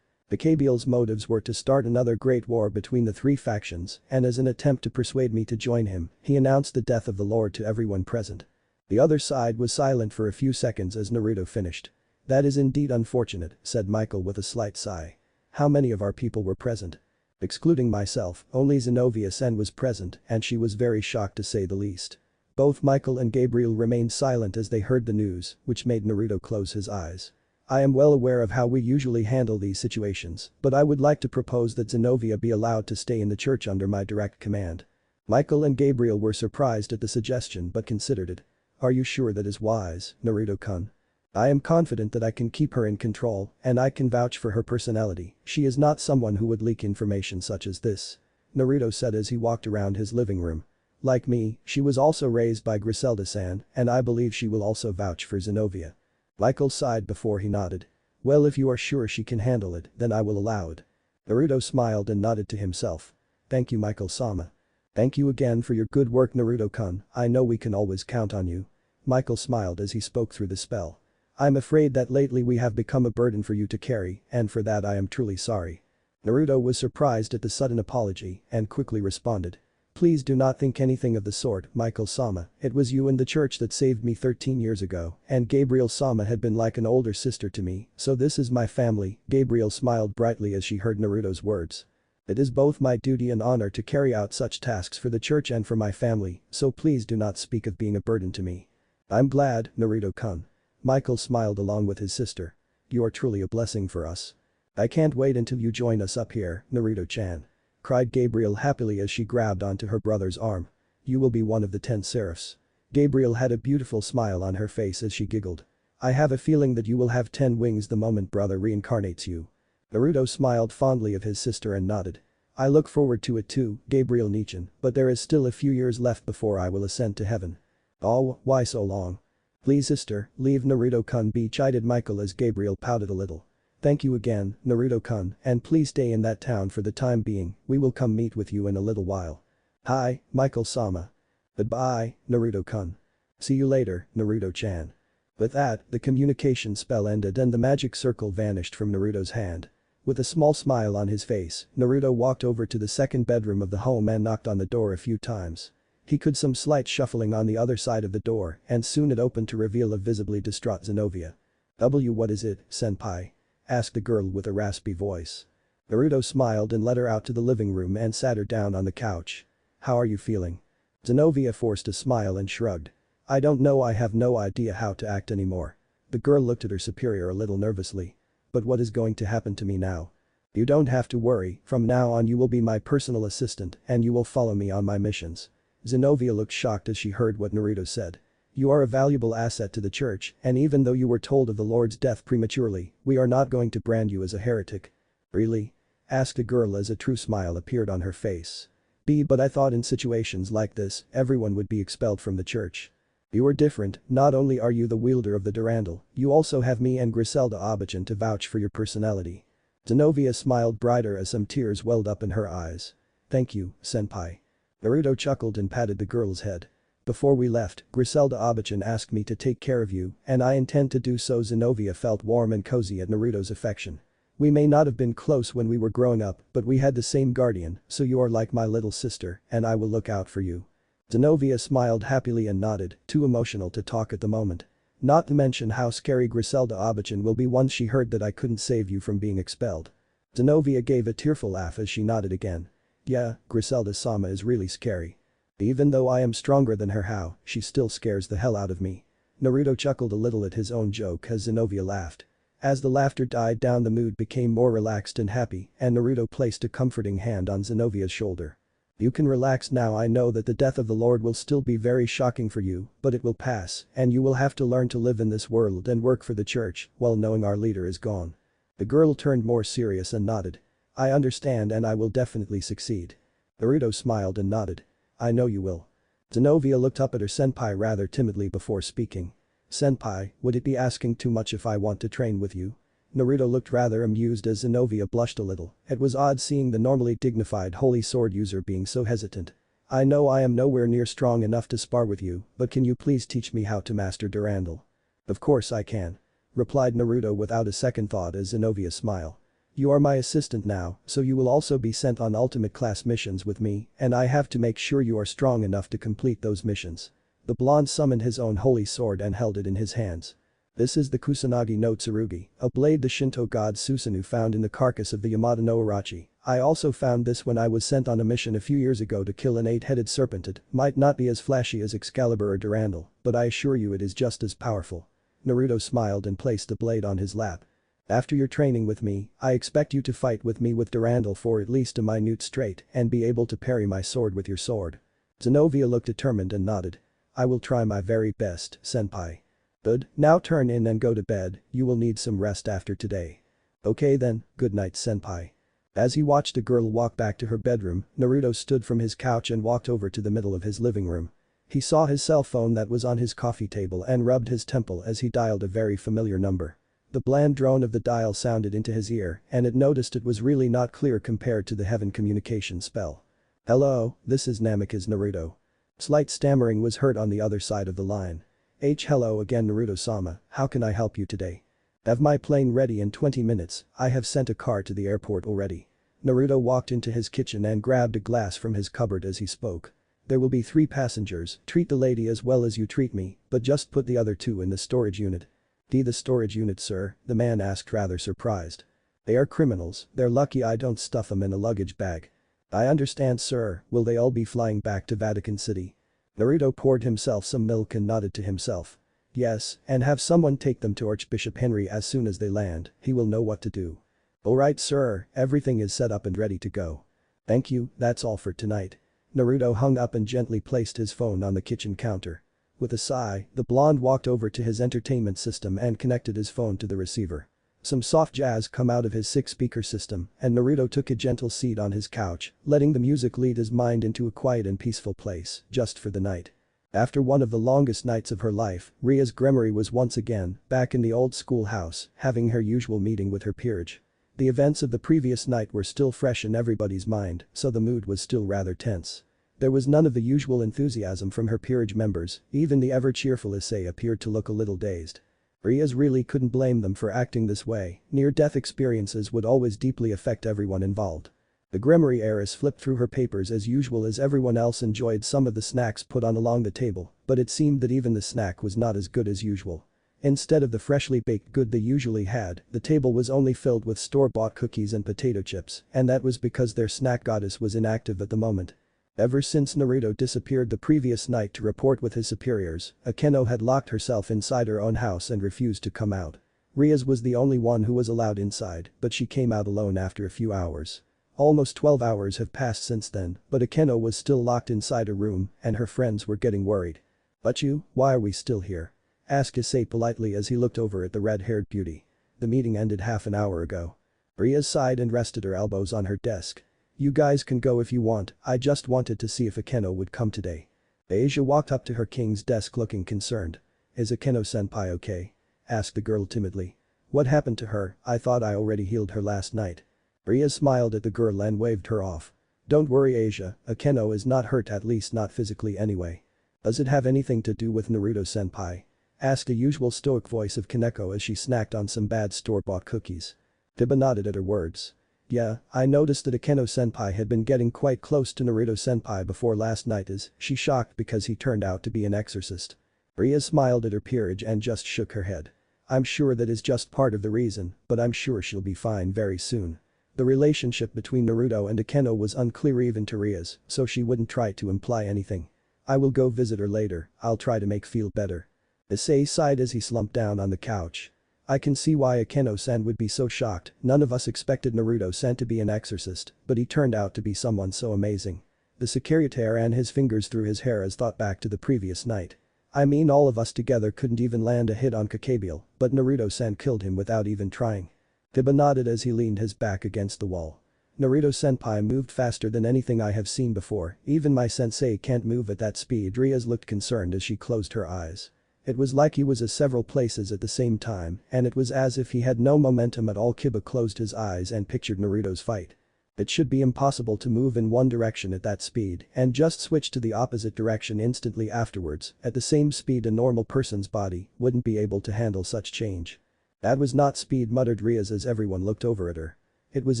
[SPEAKER 1] Gabriel's motives were to start another great war between the 3 factions, and as an attempt to persuade me to join him, he announced the death of the Lord to everyone present. The other side was silent for a few seconds as Naruto finished. That is indeed unfortunate, said Michael with a slight sigh. How many of our people were present? Excluding myself, only Zenobia-sen was present and she was very shocked to say the least. Both Michael and Gabriel remained silent as they heard the news, which made Naruto close his eyes. I am well aware of how we usually handle these situations, but I would like to propose that Zenobia be allowed to stay in the church under my direct command. Michael and Gabriel were surprised at the suggestion but considered it. Are you sure that is wise, Naruto-kun? I am confident that I can keep her in control, and I can vouch for her personality. She is not someone who would leak information such as this. Naruto said as he walked around his living room. Like me, she was also raised by Griselda-san, and I believe she will also vouch for Zenobia. Michael sighed before he nodded. Well, if you are sure she can handle it, then I will allow it. Naruto smiled and nodded to himself. Thank you, Michael-sama. Thank you again for your good work, Naruto-kun. I know we can always count on you. Michael smiled as he spoke through the spell. I'm afraid that lately we have become a burden for you to carry, and for that I am truly sorry. Naruto was surprised at the sudden apology and quickly responded. Please do not think anything of the sort, Michael-sama. It was you and the church that saved me 13 years ago, and Gabriel-sama had been like an older sister to me, so this is my family. Gabriel smiled brightly as she heard Naruto's words. It is both my duty and honor to carry out such tasks for the church and for my family, so please do not speak of being a burden to me. I'm glad, Naruto-kun. Michael smiled along with his sister. You are truly a blessing for us. I can't wait until you join us up here, Naruto-chan. Cried Gabriel happily as she grabbed onto her brother's arm. You will be one of the 10 seraphs. Gabriel had a beautiful smile on her face as she giggled. I have a feeling that you will have 10 wings the moment brother reincarnates you. Naruto smiled fondly of his sister and nodded. I look forward to it too, Gabriel-nichan, but there is still a few years left before I will ascend to heaven. Oh, why so long? Please sister, leave Naruto-kun be, chided Michael as Gabriel pouted a little. Thank you again, Naruto-kun, and please stay in that town for the time being, we will come meet with you in a little while. Hi, Michael-sama. Goodbye, Naruto-kun. See you later, Naruto-chan. With that, the communication spell ended and the magic circle vanished from Naruto's hand. With a small smile on his face, Naruto walked over to the second bedroom of the home and knocked on the door a few times. He could some slight shuffling on the other side of the door, and soon it opened to reveal a visibly distraught Zenobia. What is it, senpai? Asked the girl with a raspy voice. Naruto smiled and led her out to the living room and sat her down on the couch. How are you feeling? Zenobia forced a smile and shrugged. I don't know, I have no idea how to act anymore. The girl looked at her superior a little nervously. But what is going to happen to me now? You don't have to worry, from now on you will be my personal assistant and you will follow me on my missions. Zenobia looked shocked as she heard what Naruto said. You are a valuable asset to the church, and even though you were told of the Lord's death prematurely, we are not going to brand you as a heretic. Really? Asked the girl as a true smile appeared on her face. But I thought in situations like this, everyone would be expelled from the church. You are different, not only are you the wielder of the Durandal, you also have me and Griselda Obachan to vouch for your personality. Zenobia smiled brighter as some tears welled up in her eyes. Thank you, senpai. Naruto chuckled and patted the girl's head. Before we left, Griselda Obachan asked me to take care of you, and I intend to do so. Zenobia felt warm and cozy at Naruto's affection. We may not have been close when we were growing up, but we had the same guardian, so you are like my little sister, and I will look out for you. Zenobia smiled happily and nodded, too emotional to talk at the moment. Not to mention how scary Griselda Obachan will be once she heard that I couldn't save you from being expelled. Zenobia gave a tearful laugh as she nodded again. Yeah, Griselda-sama is really scary. Even though I am stronger than her, how, she still scares the hell out of me. Naruto chuckled a little at his own joke as Zenobia laughed. As the laughter died down, the mood became more relaxed and happy, and Naruto placed a comforting hand on Zenobia's shoulder. You can relax now. I know that the death of the Lord will still be very shocking for you, but it will pass, and you will have to learn to live in this world and work for the church while knowing our leader is gone. The girl turned more serious and nodded. I understand and I will definitely succeed. Naruto smiled and nodded. I know you will. Zenobia looked up at her senpai rather timidly before speaking. Senpai, would it be asking too much if I want to train with you? Naruto looked rather amused as Zenobia blushed a little. It was odd seeing the normally dignified holy sword user being so hesitant. I know I am nowhere near strong enough to spar with you, but can you please teach me how to master Durandal? Of course I can. Replied Naruto without a second thought as Zenobia smiled. You are my assistant now, so you will also be sent on ultimate class missions with me, and I have to make sure you are strong enough to complete those missions. The blonde summoned his own holy sword and held it in his hands. This is the Kusanagi no Tsurugi, a blade the Shinto god Susanoo found in the carcass of the Yamada no Orochi. I also found this when I was sent on a mission a few years ago to kill an 8-headed serpent. It might not be as flashy as Excalibur or Durandal, but I assure you it is just as powerful. Naruto smiled and placed the blade on his lap. After your training with me, I expect you to fight with me with Durandal for at least a minute straight and be able to parry my sword with your sword. Zenobia looked determined and nodded. I will try my very best, senpai. Good, now turn in and go to bed, you will need some rest after today. Okay then, good night senpai. As he watched the girl walk back to her bedroom, Naruto stood from his couch and walked over to the middle of his living room. He saw his cell phone that was on his coffee table and rubbed his temple as he dialed a very familiar number. The bland drone of the dial sounded into his ear, and it noticed it was really not clear compared to the heaven communication spell. "Hello, this is Namikaze Naruto." Slight stammering was heard on the other side of the line. Hello again Naruto-sama, how can I help you today? Have my plane ready in 20 minutes, I have sent a car to the airport already. Naruto walked into his kitchen and grabbed a glass from his cupboard as he spoke. There will be 3 passengers, treat the lady as well as you treat me, but just put the other 2 in the storage unit. The storage unit sir, the man asked rather surprised. They are criminals, they're lucky I don't stuff them in a luggage bag. I understand sir, will they all be flying back to Vatican City? Naruto poured himself some milk and nodded to himself. Yes, and have someone take them to Archbishop Henry as soon as they land, he will know what to do. Alright sir, everything is set up and ready to go. Thank you, that's all for tonight. Naruto hung up and gently placed his phone on the kitchen counter. With a sigh, the blonde walked over to his entertainment system and connected his phone to the receiver. Some soft jazz come out of his 6-speaker system and Naruto took a gentle seat on his couch, letting the music lead his mind into a quiet and peaceful place, just for the night. After one of the longest nights of her life, Rias Gremory was once again back in the old schoolhouse, having her usual meeting with her peerage. The events of the previous night were still fresh in everybody's mind, so the mood was still rather tense. There was none of the usual enthusiasm from her peerage members, even the ever-cheerful Issei appeared to look a little dazed. Rias really couldn't blame them for acting this way, near-death experiences would always deeply affect everyone involved. The Gremory heiress flipped through her papers as usual as everyone else enjoyed some of the snacks put on along the table, but it seemed that even the snack was not as good as usual. Instead of the freshly baked good they usually had, the table was only filled with store-bought cookies and potato chips, and that was because their snack goddess was inactive at the moment. Ever since Naruto disappeared the previous night to report with his superiors, Akeno had locked herself inside her own house and refused to come out. Rias was the only one who was allowed inside, but she came out alone after a few hours. Almost 12 hours have passed since then, but Akeno was still locked inside her room and her friends were getting worried. "But you, why are we still here?" asked Issei politely as he looked over at the red-haired beauty. "The meeting ended half an hour ago." Rias sighed and rested her elbows on her desk. "You guys can go if you want, I just wanted to see if Akeno would come today." Asia walked up to her king's desk looking concerned. "Is Akeno-senpai okay?" asked the girl timidly. "What happened to her? I thought I already healed her last night." Rias smiled at the girl and waved her off. "Don't worry Asia, Akeno is not hurt, at least not physically anyway." "Does it have anything to do with Naruto-senpai?" asked the usual stoic voice of Kaneko as she snacked on some bad store-bought cookies. Tiba nodded at her words. "Yeah, I noticed that Akeno-senpai had been getting quite close to Naruto-senpai before last night. Is she shocked because he turned out to be an exorcist?" Rias smiled at her peerage and just shook her head. "I'm sure that is just part of the reason, but I'm sure she'll be fine very soon." The relationship between Naruto and Akeno was unclear even to Rias, so she wouldn't try to imply anything. "I will go visit her later, I'll try to make feel better." Issei sighed as he slumped down on the couch. "I can see why Akeno-san would be so shocked, none of us expected Naruto-san to be an exorcist, but he turned out to be someone so amazing." The secretary ran his fingers through his hair as thought back to the previous night. "I mean all of us together couldn't even land a hit on Cabal, but Naruto-san killed him without even trying." Tiba nodded as he leaned his back against the wall. "Naruto-senpai moved faster than anything I have seen before, even my sensei can't move at that speed." Rias looked concerned as she closed her eyes. It was like he was at several places at the same time, and it was as if he had no momentum at all. Kiba closed his eyes and pictured Naruto's fight. It should be impossible to move in one direction at that speed and just switch to the opposite direction instantly afterwards. At the same speed a normal person's body wouldn't be able to handle such change. "That was not speed," muttered Rias as everyone looked over at her. It was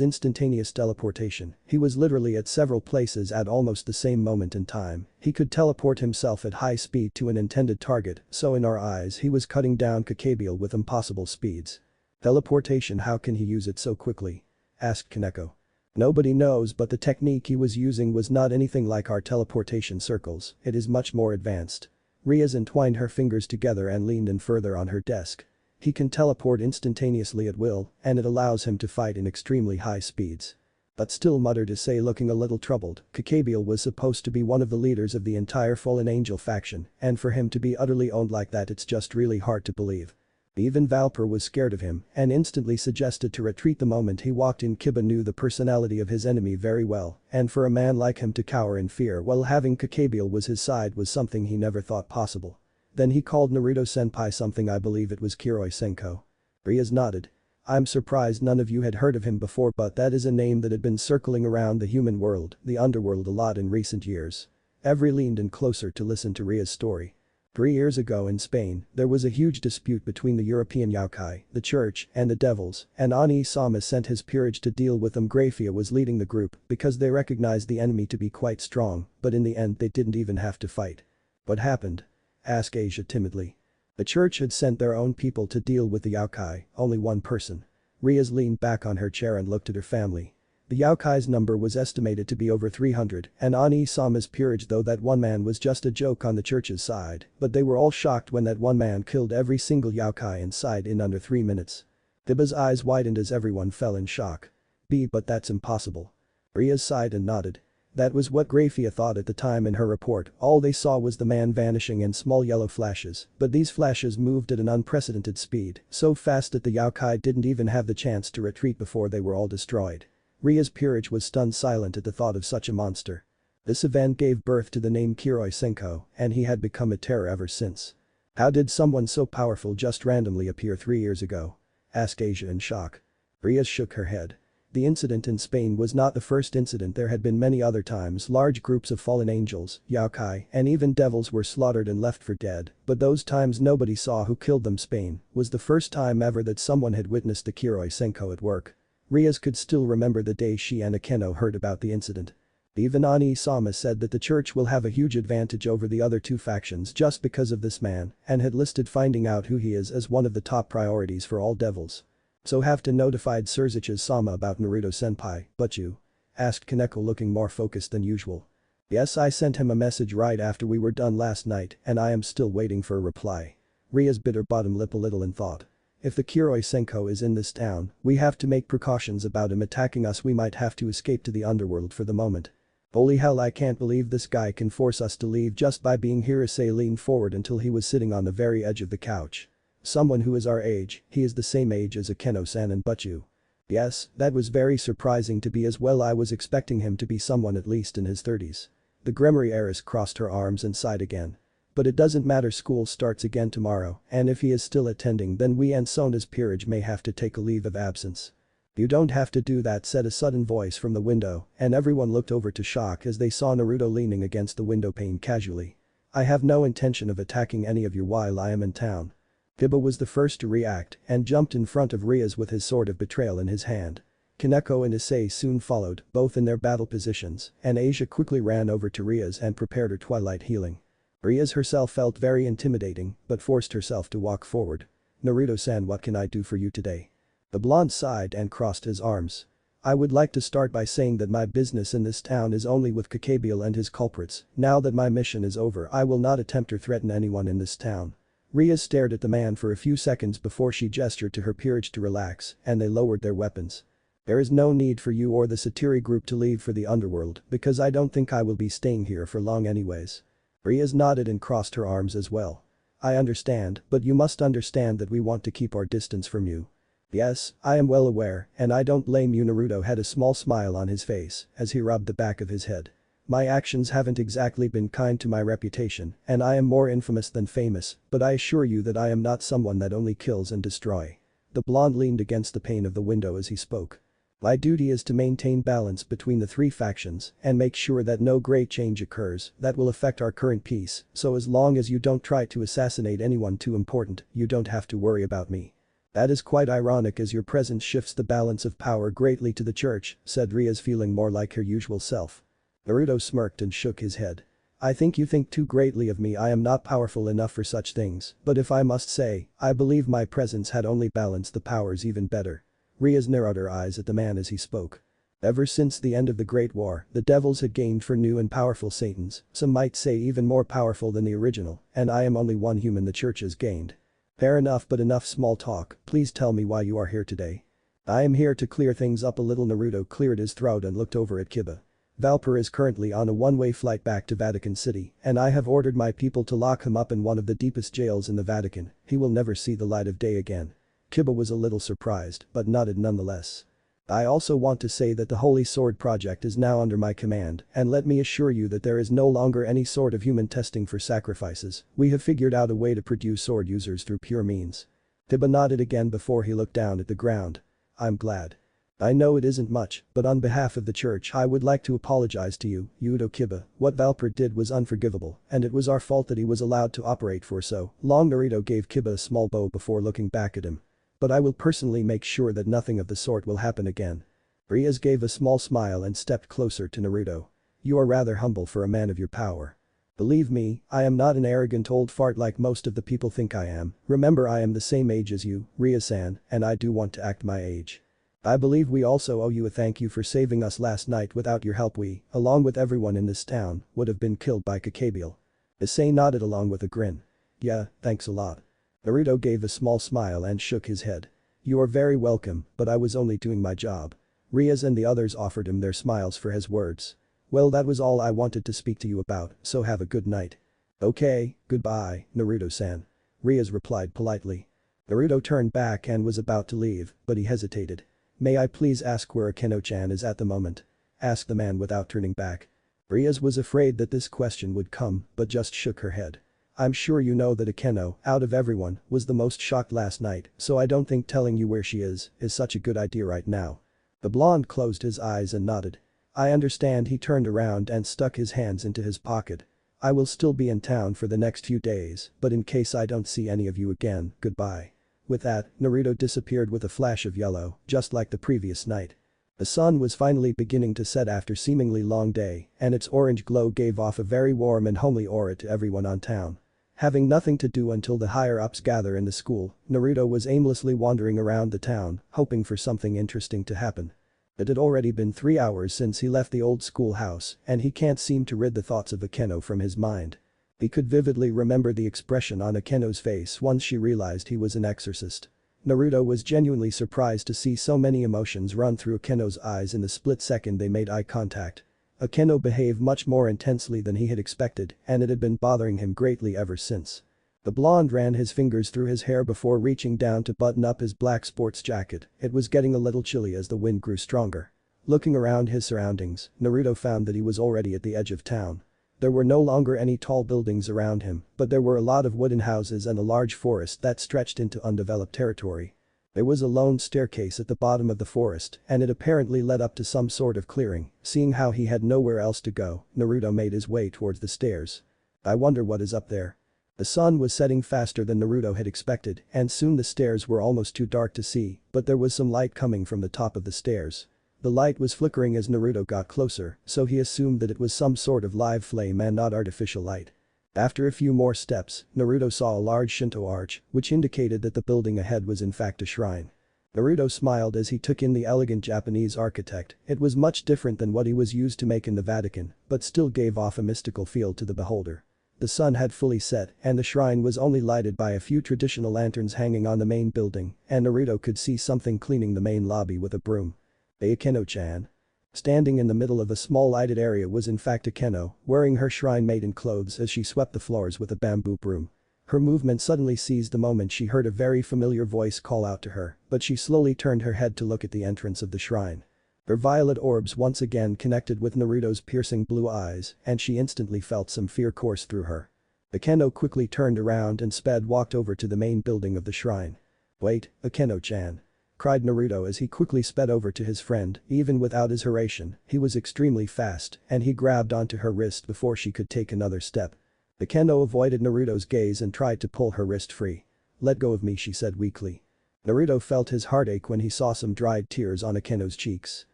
[SPEAKER 1] instantaneous teleportation. He was literally at several places at almost the same moment in time. He could teleport himself at high speed to an intended target, so in our eyes he was cutting down Cabal with impossible speeds. "Teleportation, how can he use it so quickly?" asked Kaneko. "Nobody knows, but the technique he was using was not anything like our teleportation circles, it is much more advanced." Rias entwined her fingers together and leaned in further on her desk. "He can teleport instantaneously at will, and it allows him to fight in extremely high speeds." "But still," muttered Issei looking a little troubled, Cabal was supposed to be one of the leaders of the entire Fallen Angel faction, and for him to be utterly owned like that, it's just really hard to believe. Even Valper was scared of him and instantly suggested to retreat the moment he walked in. Kiba knew the personality of his enemy very well, and for a man like him to cower in fear while having Cabal was his side was something he never thought possible. Then he called Naruto-senpai something, I believe it was kiroy senko. Rias nodded. I'm surprised none of you had heard of him before, but that is a name that had been circling around the human world, the underworld, a lot in recent years. Every leaned in closer to listen to Ria's story. 3 years ago in Spain, there was a huge dispute between the European yokai, the church, and the devils, and Ani-sama sent his peerage to deal with them. Grafia was leading the group because they recognized the enemy to be quite strong, but in the end they didn't even have to fight. What happened? Asked Asia timidly. The church had sent their own people to deal with the yokai, only one person. Rias leaned back on her chair and looked at her family. The yokai's number was estimated to be over 300, and Ani-sama's peerage, though that one man was just a joke on the church's side, but they were all shocked when that one man killed every single yokai inside in under 3 minutes. Kiba's eyes widened as everyone fell in shock. But that's impossible. Rias sighed and nodded. That was what Grafia thought at the time. In her report, all they saw was the man vanishing in small yellow flashes, but these flashes moved at an unprecedented speed, so fast that the yokai didn't even have the chance to retreat before they were all destroyed. Ria's peerage was stunned silent at the thought of such a monster. This event gave birth to the name Kiroy Senko, and he had become a terror ever since. How did someone so powerful just randomly appear 3 years ago? Asked Asia in shock. Ria shook her head. The incident in Spain was not the first incident. There had been many other times large groups of fallen angels, yokai, and even devils were slaughtered and left for dead, but those times nobody saw who killed them. Spain was the first time ever that someone had witnessed the Kiroy Senko at work. Rias could still remember the day she and Akeno heard about the incident. Even Ani-sama said that the church will have a huge advantage over the other two factions just because of this man, and had listed finding out who he is as one of the top priorities for all devils. So have to notified Surzich's-sama about Naruto-senpai, but you? Asked Kaneko, looking more focused than usual. Yes, I sent him a message right after we were done last night, and I am still waiting for a reply. Rias bit her bottom lip a little in thought. If the Kiroy Senko is in this town, we have to make precautions about him attacking us. We might have to escape to the underworld for the moment. Holy hell, I can't believe this guy can force us to leave just by being here. Issei leaned forward until he was sitting on the very edge of the couch. Someone who is our age, he is the same age as Akeno-san and Butchu. Yes, that was very surprising to be as well. I was expecting him to be someone at least in his 30s. The Gremory heiress crossed her arms and sighed again. But it doesn't matter, school starts again tomorrow, and if he is still attending then we and Sona's peerage may have to take a leave of absence. You don't have to do that, said a sudden voice from the window, and everyone looked over to shock as they saw Naruto leaning against the window pane casually. I have no intention of attacking any of you while I am in town. Kiba was the first to react and jumped in front of Rias with his sword of betrayal in his hand. Kaneko and Issei soon followed, both in their battle positions, and Asia quickly ran over to Rias and prepared her twilight healing. Rias herself felt very intimidating, but forced herself to walk forward. Naruto-san, what can I do for you today? The blonde sighed and crossed his arms. I would like to start by saying that my business in this town is only with Cabal and his culprits. Now that my mission is over, I will not attempt or threaten anyone in this town. Rias stared at the man for a few seconds before she gestured to her peerage to relax, and they lowered their weapons. There is no need for you or the Satiri group to leave for the underworld, because I don't think I will be staying here for long anyways. Rias nodded and crossed her arms as well. I understand, but you must understand that we want to keep our distance from you. Yes, I am well aware, and I don't blame you. Naruto had a small smile on his face as he rubbed the back of his head. My actions haven't exactly been kind to my reputation, and I am more infamous than famous, but I assure you that I am not someone that only kills and destroy. The blonde leaned against the pane of the window as he spoke. My duty is to maintain balance between the three factions and make sure that no great change occurs that will affect our current peace, so as long as you don't try to assassinate anyone too important, you don't have to worry about me. That is quite ironic as your presence shifts the balance of power greatly to the church, said Rias, feeling more like her usual self. Naruto smirked and shook his head. I think you think too greatly of me. I am not powerful enough for such things, but if I must say, I believe my presence had only balanced the powers even better. Rias narrowed her eyes at the man as he spoke. Ever since the end of the Great War, the devils had gained for new and powerful Satans, some might say even more powerful than the original, and I am only one human the church has gained. Fair enough, but enough small talk, please tell me why you are here today. I am here to clear things up a little. Naruto cleared his throat and looked over at Kiba. Valper is currently on a one-way flight back to Vatican City, and I have ordered my people to lock him up in one of the deepest jails in the Vatican. He will never see the light of day again." Kiba was a little surprised, but nodded nonetheless. "I also want to say that the Holy Sword Project is now under my command, and let me assure you that there is no longer any sort of human testing for sacrifices. We have figured out a way to produce sword users through pure means." Kiba nodded again before he looked down at the ground. "I'm glad. I know it isn't much, but on behalf of the church I would like to apologize to you, Yudo Kiba. What Valper did was unforgivable, and it was our fault that he was allowed to operate for so long." Naruto gave Kiba a small bow before looking back at him. "But I will personally make sure that nothing of the sort will happen again." Rias gave a small smile and stepped closer to Naruto. "You are rather humble for a man of your power. Believe me, I am not an arrogant old fart like most of the people think I am. Remember, I am the same age as you, Rias-san, and I do want to act my age. I believe we also owe you a thank you for saving us last night. Without your help we, along with everyone in this town, would have been killed by Cabal." Issei nodded along with a grin. "Yeah, thanks a lot." Naruto gave a small smile and shook his head. "You are very welcome, but I was only doing my job." Rias and the others offered him their smiles for his words. "Well, that was all I wanted to speak to you about, so have a good night." "Okay, goodbye, Naruto-san." Rias replied politely. Naruto turned back and was about to leave, but he hesitated. "May I please ask where Akeno-chan is at the moment?" asked the man without turning back. Rias was afraid that this question would come, but just shook her head. "I'm sure you know that Akeno, out of everyone, was the most shocked last night, so I don't think telling you where she is such a good idea right now." The blonde closed his eyes and nodded. "I understand." He turned around and stuck his hands into his pocket. "I will still be in town for the next few days, but in case I don't see any of you again, goodbye." With that, Naruto disappeared with a flash of yellow, just like the previous night. The sun was finally beginning to set after seemingly long day, and its orange glow gave off a very warm and homely aura to everyone on town. Having nothing to do until the higher-ups gather in the school, Naruto was aimlessly wandering around the town, hoping for something interesting to happen. It had already been 3 hours since he left the old schoolhouse, and he can't seem to rid the thoughts of Akeno from his mind. He could vividly remember the expression on Akeno's face once she realized he was an exorcist. Naruto was genuinely surprised to see so many emotions run through Akeno's eyes in the split second they made eye contact. Akeno behaved much more intensely than he had expected, and it had been bothering him greatly ever since. The blonde ran his fingers through his hair before reaching down to button up his black sports jacket. It was getting a little chilly as the wind grew stronger. Looking around his surroundings, Naruto found that he was already at the edge of town. There were no longer any tall buildings around him, but there were a lot of wooden houses and a large forest that stretched into undeveloped territory. There was a lone staircase at the bottom of the forest, and it apparently led up to some sort of clearing. Seeing how he had nowhere else to go, Naruto made his way towards the stairs. "I wonder what is up there." The sun was setting faster than Naruto had expected, and soon the stairs were almost too dark to see, but there was some light coming from the top of the stairs. The light was flickering as Naruto got closer, so he assumed that it was some sort of live flame and not artificial light. After a few more steps, Naruto saw a large Shinto arch, which indicated that the building ahead was in fact a shrine. Naruto smiled as he took in the elegant Japanese architect. It was much different than what he was used to make in the Vatican, but still gave off a mystical feel to the beholder. The sun had fully set, and the shrine was only lighted by a few traditional lanterns hanging on the main building, and Naruto could see something cleaning the main lobby with a broom. Akeno-chan. Standing in the middle of a small lighted area was in fact Akeno, wearing her shrine maiden clothes as she swept the floors with a bamboo broom. Her movement suddenly ceased the moment she heard a very familiar voice call out to her, but she slowly turned her head to look at the entrance of the shrine. Her violet orbs once again connected with Naruto's piercing blue eyes, and she instantly felt some fear course through her. Akeno quickly turned around and walked over to the main building of the shrine. "Wait, Akeno-chan," cried Naruto as he quickly sped over to his friend. Even without his Hiraishin, he was extremely fast, and he grabbed onto her wrist before she could take another step. Akeno avoided Naruto's gaze and tried to pull her wrist free. "Let go of me," she said weakly. Naruto felt his heart ache when he saw some dried tears on Akeno's cheeks.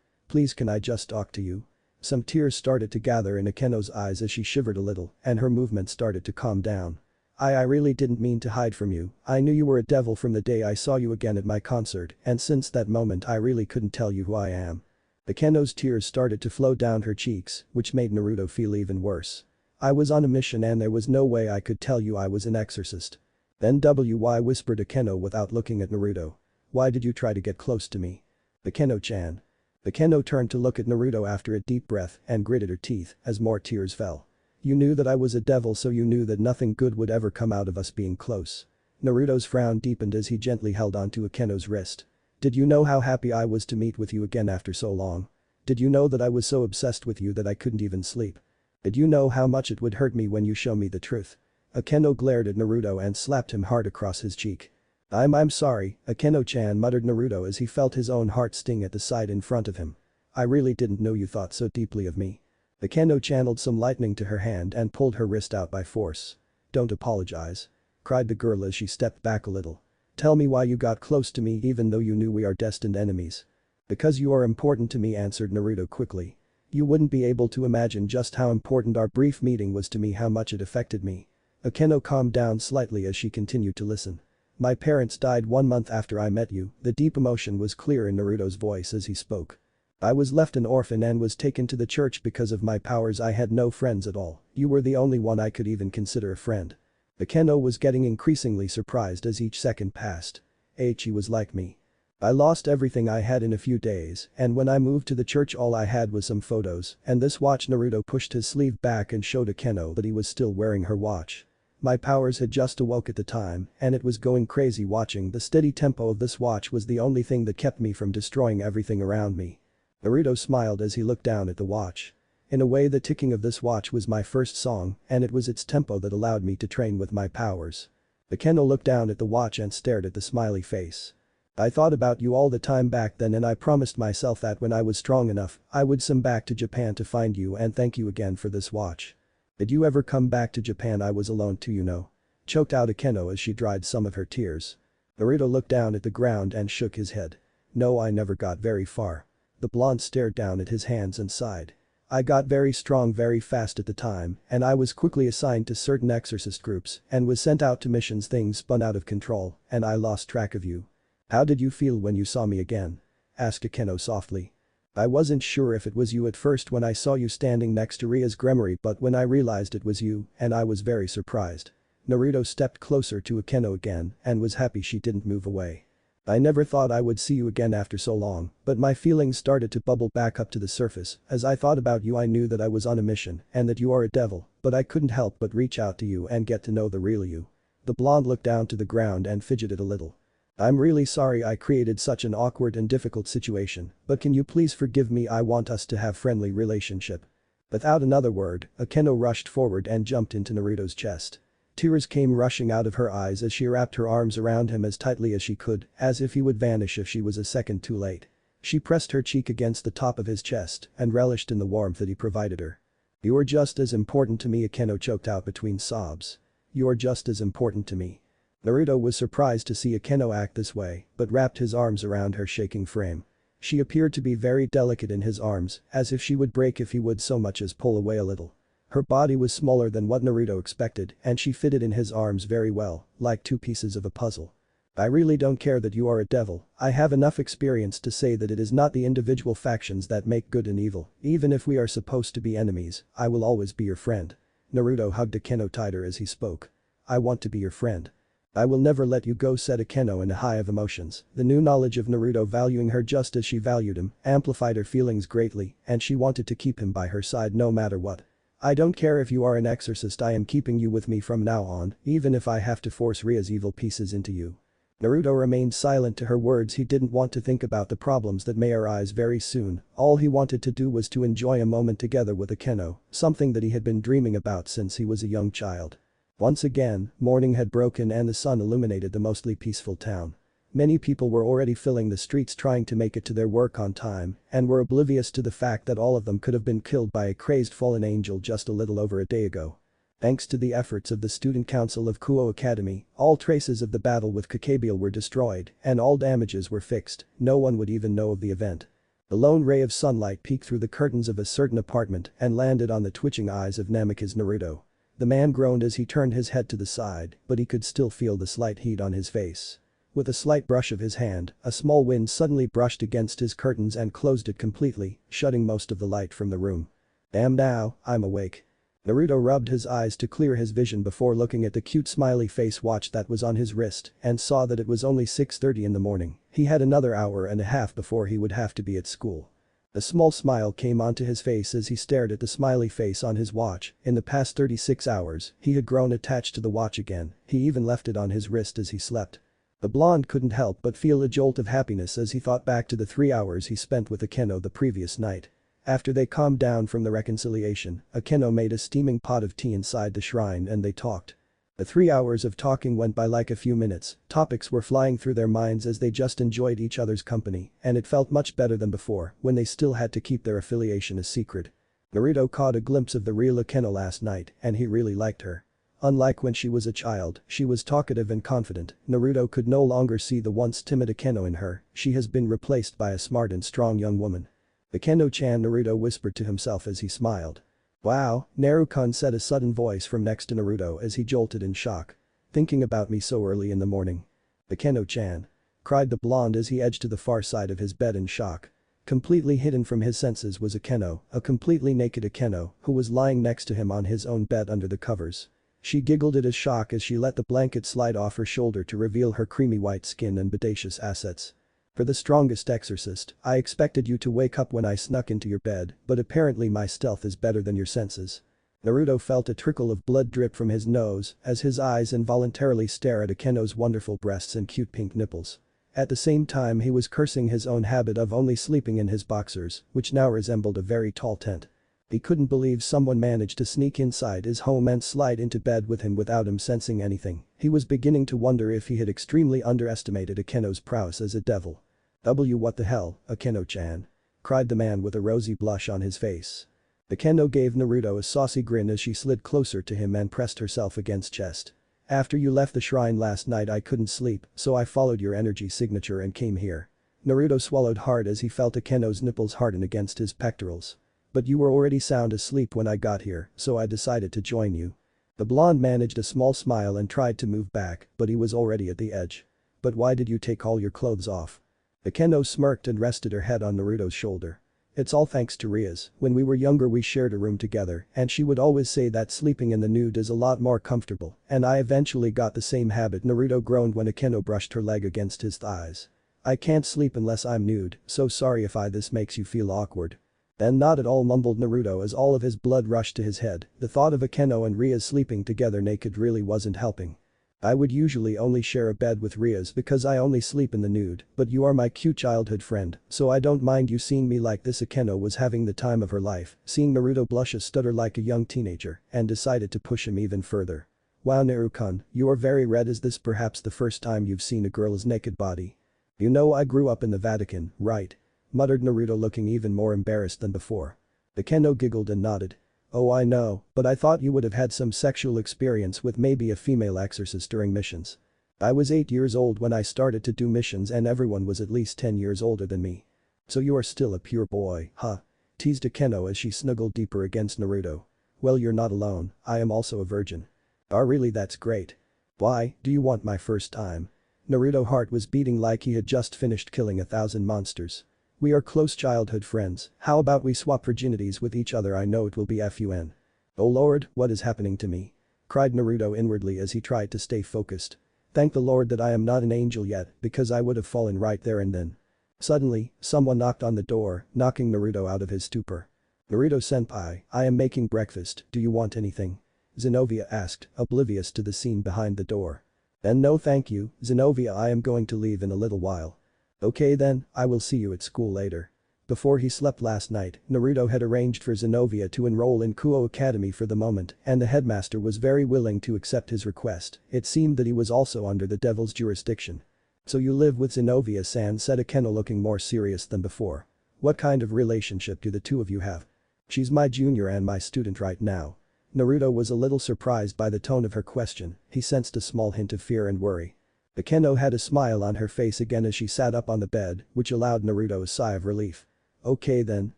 [SPEAKER 1] "Please, can I just talk to you?" Some tears started to gather in Akeno's eyes as she shivered a little, and her movement started to calm down. I really didn't mean to hide from you. I knew you were a devil from the day I saw you again at my concert, and since that moment I really couldn't tell you who I am." Akeno's tears started to flow down her cheeks, which made Naruto feel even worse. "I was on a mission and there was no way I could tell you I was an exorcist." Then why whispered Akeno without looking at Naruto. "Why did you try to get close to me?" "Akeno-chan." Akeno turned to look at Naruto after a deep breath and gritted her teeth as more tears fell. You knew that I was a devil, so you knew that nothing good would ever come out of us being close. Naruto's frown deepened as he gently held onto Akeno's wrist. Did you know how happy I was to meet with you again after so long? Did you know that I was so obsessed with you that I couldn't even sleep? Did you know how much it would hurt me when you show me the truth? Akeno glared at Naruto and slapped him hard across his cheek. I'm sorry, Akeno-chan, muttered Naruto as he felt his own heart sting at the sight in front of him. I really didn't know you thought so deeply of me. Akeno channeled some lightning to her hand and pulled her wrist out by force. Don't apologize. Cried the girl as she stepped back a little. Tell me why you got close to me even though you knew we are destined enemies. Because you are important to me, answered Naruto quickly. You wouldn't be able to imagine just how important our brief meeting was to me, how much it affected me. Akeno calmed down slightly as she continued to listen. My parents died 1 month after I met you, the deep emotion was clear in Naruto's voice as he spoke. I was left an orphan and was taken to the church because of my powers. I had no friends at all, you were the only one I could even consider a friend. Akeno was getting increasingly surprised as each second passed. He was like me. I lost everything I had in a few days, and when I moved to the church all I had was some photos and this watch. Naruto pushed his sleeve back and showed Akeno that he was still wearing her watch. My powers had just awoke at the time, and it was going crazy watching the steady tempo of this watch was the only thing that kept me from destroying everything around me. Naruto smiled as he looked down at the watch. In a way, the ticking of this watch was my first song, and it was its tempo that allowed me to train with my powers. Akeno looked down at the watch and stared at the smiley face. I thought about you all the time back then, and I promised myself that when I was strong enough, I would come back to Japan to find you and thank you again for this watch. Did you ever come back to Japan? I was alone too, you know. Choked out Akeno as she dried some of her tears. Naruto looked down at the ground and shook his head. No, I never got very far. The blonde stared down at his hands and sighed. I got very strong very fast at the time, and I was quickly assigned to certain exorcist groups and was sent out to missions. Things spun out of control, and I lost track of you. How did you feel when you saw me again? Asked Akeno softly. I wasn't sure if it was you at first when I saw you standing next to Ria's grimoire, but when I realized it was you, and I was very surprised. Naruto stepped closer to Akeno again and was happy she didn't move away. I never thought I would see you again after so long, but my feelings started to bubble back up to the surface. As I thought about you, I knew that I was on a mission and that you are a devil, but I couldn't help but reach out to you and get to know the real you. The blonde looked down to the ground and fidgeted a little. I'm really sorry I created such an awkward and difficult situation, but can you please forgive me? I want us to have friendly relationship. Without another word, Akeno rushed forward and jumped into Naruto's chest. Tears came rushing out of her eyes as she wrapped her arms around him as tightly as she could, as if he would vanish if she was a second too late. She pressed her cheek against the top of his chest and relished in the warmth that he provided her. You are just as important to me, Akeno choked out between sobs. You are just as important to me. Naruto was surprised to see Akeno act this way, but wrapped his arms around her shaking frame. She appeared to be very delicate in his arms, as if she would break if he would so much as pull away a little. Her body was smaller than what Naruto expected, and she fitted in his arms very well, like two pieces of a puzzle. I really don't care that you are a devil. I have enough experience to say that it is not the individual factions that make good and evil. Even if we are supposed to be enemies, I will always be your friend. Naruto hugged Akeno tighter as he spoke. I want to be your friend. I will never let you go, said Akeno in a high of emotions. The new knowledge of Naruto valuing her just as she valued him amplified her feelings greatly, and she wanted to keep him by her side no matter what. I don't care if you are an exorcist, I am keeping you with me from now on, even if I have to force Ria's evil pieces into you. Naruto remained silent to her words. He didn't want to think about the problems that may arise very soon. All he wanted to do was to enjoy a moment together with Akeno, something that he had been dreaming about since he was a young child. Once again, morning had broken and the sun illuminated the mostly peaceful town. Many people were already filling the streets trying to make it to their work on time and were oblivious to the fact that all of them could have been killed by a crazed fallen angel just a little over a day ago. Thanks to the efforts of the student council of Kuo Academy, all traces of the battle with Cabal were destroyed and all damages were fixed. No one would even know of the event. A lone ray of sunlight peeked through the curtains of a certain apartment and landed on the twitching eyes of Namikaze Naruto. The man groaned as he turned his head to the side, but he could still feel the slight heat on his face. With a slight brush of his hand, a small wind suddenly brushed against his curtains and closed it completely, shutting most of the light from the room. Damn, now, I'm awake. Naruto rubbed his eyes to clear his vision before looking at the cute smiley face watch that was on his wrist and saw that it was only 6:30 in the morning. He had another hour and a half before he would have to be at school. A small smile came onto his face as he stared at the smiley face on his watch. In the past 36 hours, he had grown attached to the watch again, he even left it on his wrist as he slept. The blonde couldn't help but feel a jolt of happiness as he thought back to the 3 hours he spent with Akeno the previous night. After they calmed down from the reconciliation, Akeno made a steaming pot of tea inside the shrine and they talked. The 3 hours of talking went by like a few minutes, topics were flying through their minds as they just enjoyed each other's company, and it felt much better than before when they still had to keep their affiliation a secret. Naruto caught a glimpse of the real Akeno last night and he really liked her. Unlike when she was a child, she was talkative and confident. Naruto could no longer see the once timid Akeno in her, she has been replaced by a smart and strong young woman. Akeno-chan, Naruto whispered to himself as he smiled. Wow, Naruto-kun, said a sudden voice from next to Naruto as he jolted in shock. Thinking about me so early in the morning? Akeno-chan, cried the blonde as he edged to the far side of his bed in shock. Completely hidden from his senses was Akeno, a completely naked Akeno, who was lying next to him on his own bed under the covers. She giggled at his shock as she let the blanket slide off her shoulder to reveal her creamy white skin and bodacious assets. For the strongest exorcist, I expected you to wake up when I snuck into your bed, but apparently my stealth is better than your senses. Naruto felt a trickle of blood drip from his nose as his eyes involuntarily stare at Akeno's wonderful breasts and cute pink nipples. At the same time he was cursing his own habit of only sleeping in his boxers, which now resembled a very tall tent. He couldn't believe someone managed to sneak inside his home and slide into bed with him without him sensing anything. He was beginning to wonder if he had extremely underestimated Akeno's prowess as a devil. What the hell, Akeno-chan? Cried the man with a rosy blush on his face. Akeno gave Naruto a saucy grin as she slid closer to him and pressed herself against chest. After you left the shrine last night I couldn't sleep, so I followed your energy signature and came here. Naruto swallowed hard as he felt Akeno's nipples harden against his pectorals. But you were already sound asleep when I got here, so I decided to join you. The blonde managed a small smile and tried to move back, but he was already at the edge. But why did you take all your clothes off? Akeno smirked and rested her head on Naruto's shoulder. It's all thanks to Rias, when we were younger we shared a room together and she would always say that sleeping in the nude is a lot more comfortable and I eventually got the same habit. Naruto groaned when Akeno brushed her leg against his thighs. I can't sleep unless I'm nude, so sorry if this makes you feel awkward. Then not at all, mumbled Naruto as all of his blood rushed to his head. The thought of Akeno and Rias sleeping together naked really wasn't helping. I would usually only share a bed with Rias because I only sleep in the nude, but you are my cute childhood friend, so I don't mind you seeing me like this. Akeno was having the time of her life, seeing Naruto blush and stutter like a young teenager, and decided to push him even further. Wow, Naruto-kun, you are very red. Is this perhaps the first time you've seen a girl's naked body? You know I grew up in the Vatican, right? Muttered Naruto, looking even more embarrassed than before. Akeno giggled and nodded. Oh, I know, but I thought you would have had some sexual experience with maybe a female exorcist during missions. I was 8 years old when I started to do missions and everyone was at least 10 years older than me. So you are still a pure boy, huh? Teased Akeno as she snuggled deeper against Naruto. Well, you're not alone, I am also a virgin. Oh really, that's great. Why, do you want my first time? Naruto's heart was beating like he had just finished killing 1,000 monsters. We are close childhood friends, how about we swap virginities with each other? I know it will be fun. Oh lord, what is happening to me? Cried Naruto inwardly as he tried to stay focused. Thank the Lord that I am not an angel yet, because I would have fallen right there and then. Suddenly, someone knocked on the door, knocking Naruto out of his stupor. Naruto-senpai, I am making breakfast, do you want anything? Zenobia asked, oblivious to the scene behind the door. Then no thank you, Zenobia, I am going to leave in a little while. Okay then, I will see you at school later. Before he slept last night, Naruto had arranged for Zenobia to enroll in Kuo Academy for the moment, and the headmaster was very willing to accept his request. It seemed that he was also under the devil's jurisdiction. So you live with Zenobia-san, said Akeno, looking more serious than before. What kind of relationship do the two of you have? She's my junior and my student right now. Naruto was a little surprised by the tone of her question, he sensed a small hint of fear and worry. Akeno had a smile on her face again as she sat up on the bed, which allowed Naruto a sigh of relief. Okay then,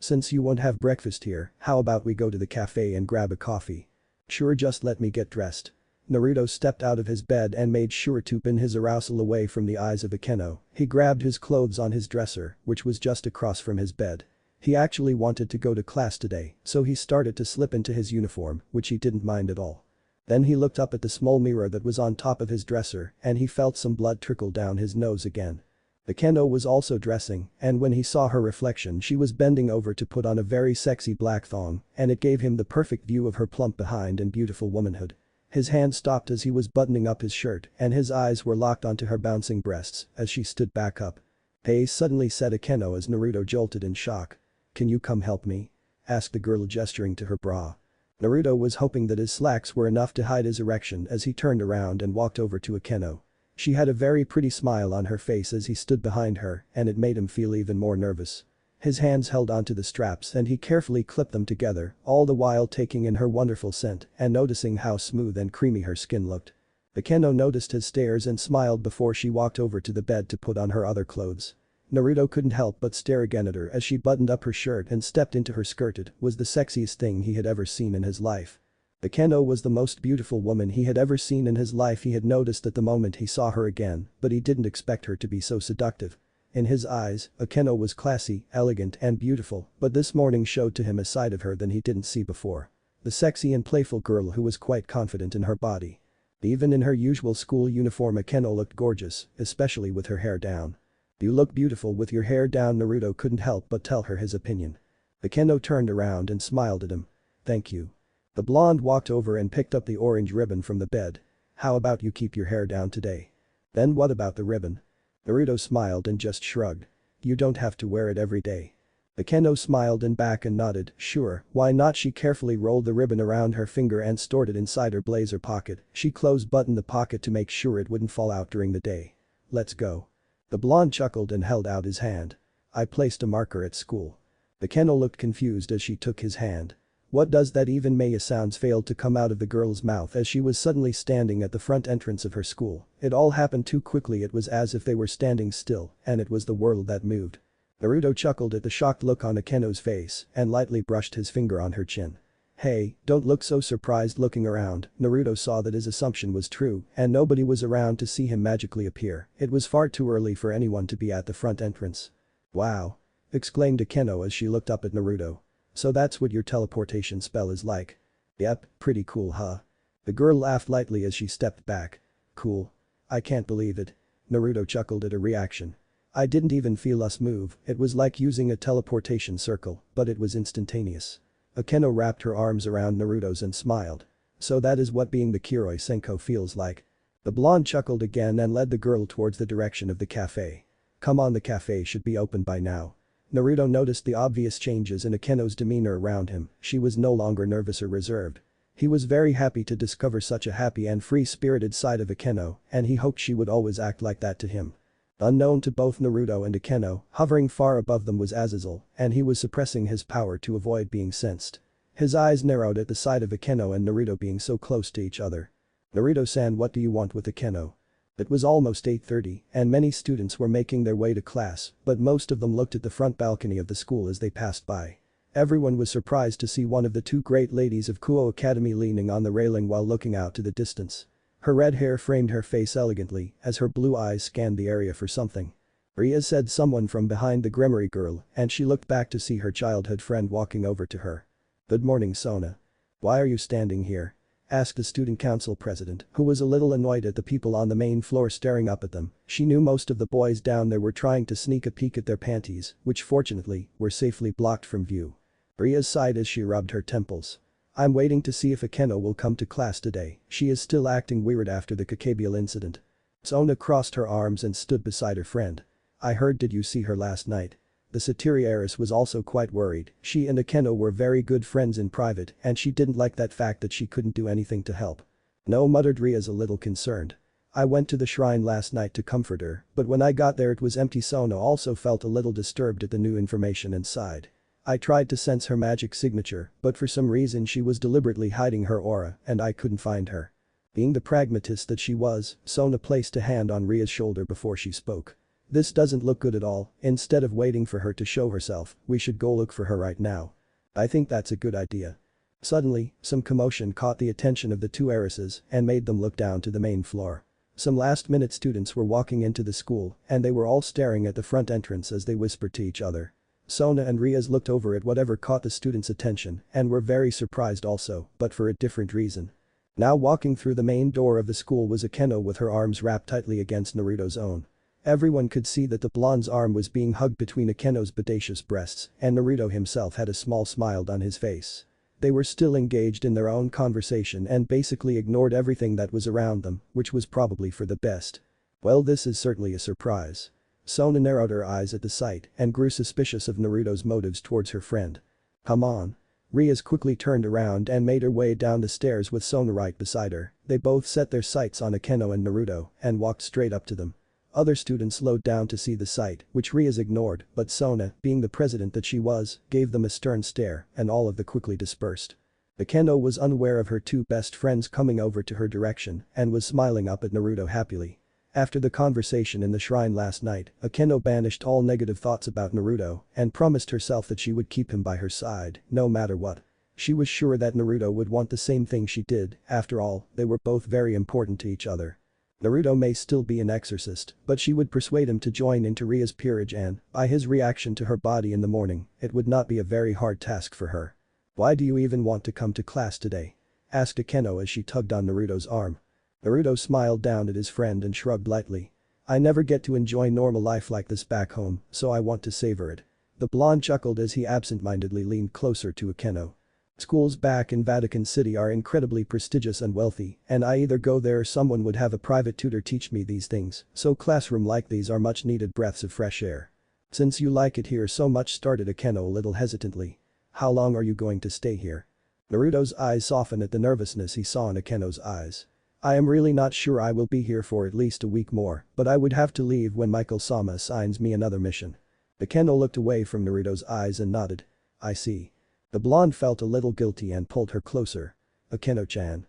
[SPEAKER 1] since you won't have breakfast here, how about we go to the cafe and grab a coffee? Sure, just let me get dressed. Naruto stepped out of his bed and made sure to pin his arousal away from the eyes of Akeno. He grabbed his clothes on his dresser, which was just across from his bed. He actually wanted to go to class today, so he started to slip into his uniform, which he didn't mind at all. Then he looked up at the small mirror that was on top of his dresser and he felt some blood trickle down his nose again. Akeno was also dressing, and when he saw her reflection she was bending over to put on a very sexy black thong, and it gave him the perfect view of her plump behind and beautiful womanhood. His hand stopped as he was buttoning up his shirt and his eyes were locked onto her bouncing breasts as she stood back up. "Hey," suddenly said Akeno as Naruto jolted in shock. "Can you come help me?" asked the girl gesturing to her bra. Naruto was hoping that his slacks were enough to hide his erection as he turned around and walked over to Akeno. She had a very pretty smile on her face as he stood behind her and it made him feel even more nervous. His hands held onto the straps and he carefully clipped them together, all the while taking in her wonderful scent and noticing how smooth and creamy her skin looked. Akeno noticed his stares and smiled before she walked over to the bed to put on her other clothes. Naruto couldn't help but stare again at her as she buttoned up her shirt and stepped into her skirt. It was the sexiest thing he had ever seen in his life. Akeno was the most beautiful woman he had ever seen in his life. He had noticed at the moment he saw her again, but he didn't expect her to be so seductive. In his eyes, Akeno was classy, elegant and beautiful, but this morning showed to him a side of her than he didn't see before. The sexy and playful girl who was quite confident in her body. Even in her usual school uniform Akeno looked gorgeous, especially with her hair down. "You look beautiful with your hair down." Naruto couldn't help but tell her his opinion. Akeno turned around and smiled at him. "Thank you." The blonde walked over and picked up the orange ribbon from the bed. "How about you keep your hair down today?" "Then what about the ribbon?" Naruto smiled and just shrugged. "You don't have to wear it every day." Akeno smiled and back and nodded, "Sure, why not?" She carefully rolled the ribbon around her finger and stored it inside her blazer pocket. She close-buttoned the pocket to make sure it wouldn't fall out during the day. "Let's go." The blonde chuckled and held out his hand. "I placed a marker at school." Akeno looked confused as she took his hand. "What does that even mean?" Sounds failed to come out of the girl's mouth as she was suddenly standing at the front entrance of her school. It all happened too quickly. It was as if they were standing still and it was the world that moved. Naruto chuckled at the shocked look on Akeno's face and lightly brushed his finger on her chin. "Hey, don't look so surprised." Looking around, Naruto saw that his assumption was true and nobody was around to see him magically appear. It was far too early for anyone to be at the front entrance. "Wow!" exclaimed Akeno as she looked up at Naruto. "So that's what your teleportation spell is like?" "Yep, pretty cool, huh?" The girl laughed lightly as she stepped back. "Cool. I can't believe it." Naruto chuckled at her reaction. "I didn't even feel us move. It was like using a teleportation circle, but it was instantaneous." Akeno wrapped her arms around Naruto's and smiled. "So that is what being the kiroy senko feels like." The blonde chuckled again and led the girl towards the direction of the cafe. "Come on, the cafe should be open by now." Naruto noticed the obvious changes in Akeno's demeanor around him. She was no longer nervous or reserved. He was very happy to discover such a happy and free-spirited side of Akeno, and he hoped she would always act like that to him. Unknown to both Naruto and Akeno, hovering far above them was Azazel, and he was suppressing his power to avoid being sensed. His eyes narrowed at the sight of Akeno and Naruto being so close to each other. "Naruto-san, what do you want with Akeno?" It was almost 8:30 and many students were making their way to class, but most of them looked at the front balcony of the school as they passed by. Everyone was surprised to see one of the two great ladies of Kuo Academy leaning on the railing while looking out to the distance. Her red hair framed her face elegantly as her blue eyes scanned the area for something. "Rias," said someone from behind the Grimoire girl, and she looked back to see her childhood friend walking over to her. "Good morning, Sona." "Why are you standing here?" asked the student council president, who was a little annoyed at the people on the main floor staring up at them. She knew most of the boys down there were trying to sneak a peek at their panties, which fortunately were safely blocked from view. Rias sighed as she rubbed her temples. "I'm waiting to see if Akeno will come to class today. She is still acting weird after the Cabal incident." Sona crossed her arms and stood beside her friend. "I heard, did you see her last night?" The Satiri heiress was also quite worried. She and Akeno were very good friends in private and she didn't like that fact that she couldn't do anything to help. "No," muttered Rias a little concerned. "I went to the shrine last night to comfort her, but when I got there it was empty." Sona also felt a little disturbed at the new information and sighed. "I tried to sense her magic signature, but for some reason she was deliberately hiding her aura and I couldn't find her." Being the pragmatist that she was, Sona placed a hand on Ria's shoulder before she spoke. "This doesn't look good at all. Instead of waiting for her to show herself, we should go look for her right now." "I think that's a good idea." Suddenly, some commotion caught the attention of the two heiresses and made them look down to the main floor. Some last-minute students were walking into the school and they were all staring at the front entrance as they whispered to each other. Sona and Rias looked over at whatever caught the students' attention and were very surprised also, but for a different reason. Now walking through the main door of the school was Akeno with her arms wrapped tightly against Naruto's own. Everyone could see that the blonde's arm was being hugged between Akeno's bodacious breasts, and Naruto himself had a small smile on his face. They were still engaged in their own conversation and basically ignored everything that was around them, which was probably for the best. Well, this is certainly a surprise. Sona narrowed her eyes at the sight and grew suspicious of Naruto's motives towards her friend. Come on. Rias quickly turned around and made her way down the stairs with Sona right beside her. They both set their sights on Akeno and Naruto and walked straight up to them. Other students slowed down to see the sight, which Rias ignored, but Sona, being the president that she was, gave them a stern stare and all of them quickly dispersed. Akeno was unaware of her two best friends coming over to her direction and was smiling up at Naruto happily. After the conversation in the shrine last night, Akeno banished all negative thoughts about Naruto and promised herself that she would keep him by her side, no matter what. She was sure that Naruto would want the same thing she did, after all, they were both very important to each other. Naruto may still be an exorcist, but she would persuade him to join into Ria's peerage and, by his reaction to her body in the morning, it would not be a very hard task for her. Why do you even want to come to class today? Asked Akeno as she tugged on Naruto's arm. Naruto smiled down at his friend and shrugged lightly. I never get to enjoy normal life like this back home, so I want to savor it. The blonde chuckled as he absent-mindedly leaned closer to Akeno. Schools back in Vatican City are incredibly prestigious and wealthy, and I either go there or someone would have a private tutor teach me these things, so classroom like these are much needed breaths of fresh air. Since you like it here so much, started Akeno a little hesitantly. How long are you going to stay here? Naruto's eyes softened at the nervousness he saw in Akeno's eyes. I am really not sure, I will be here for at least a week more, but I would have to leave when Michael-sama assigns me another mission. Akeno looked away from Naruto's eyes and nodded. I see. The blonde felt a little guilty and pulled her closer. Akeno-chan,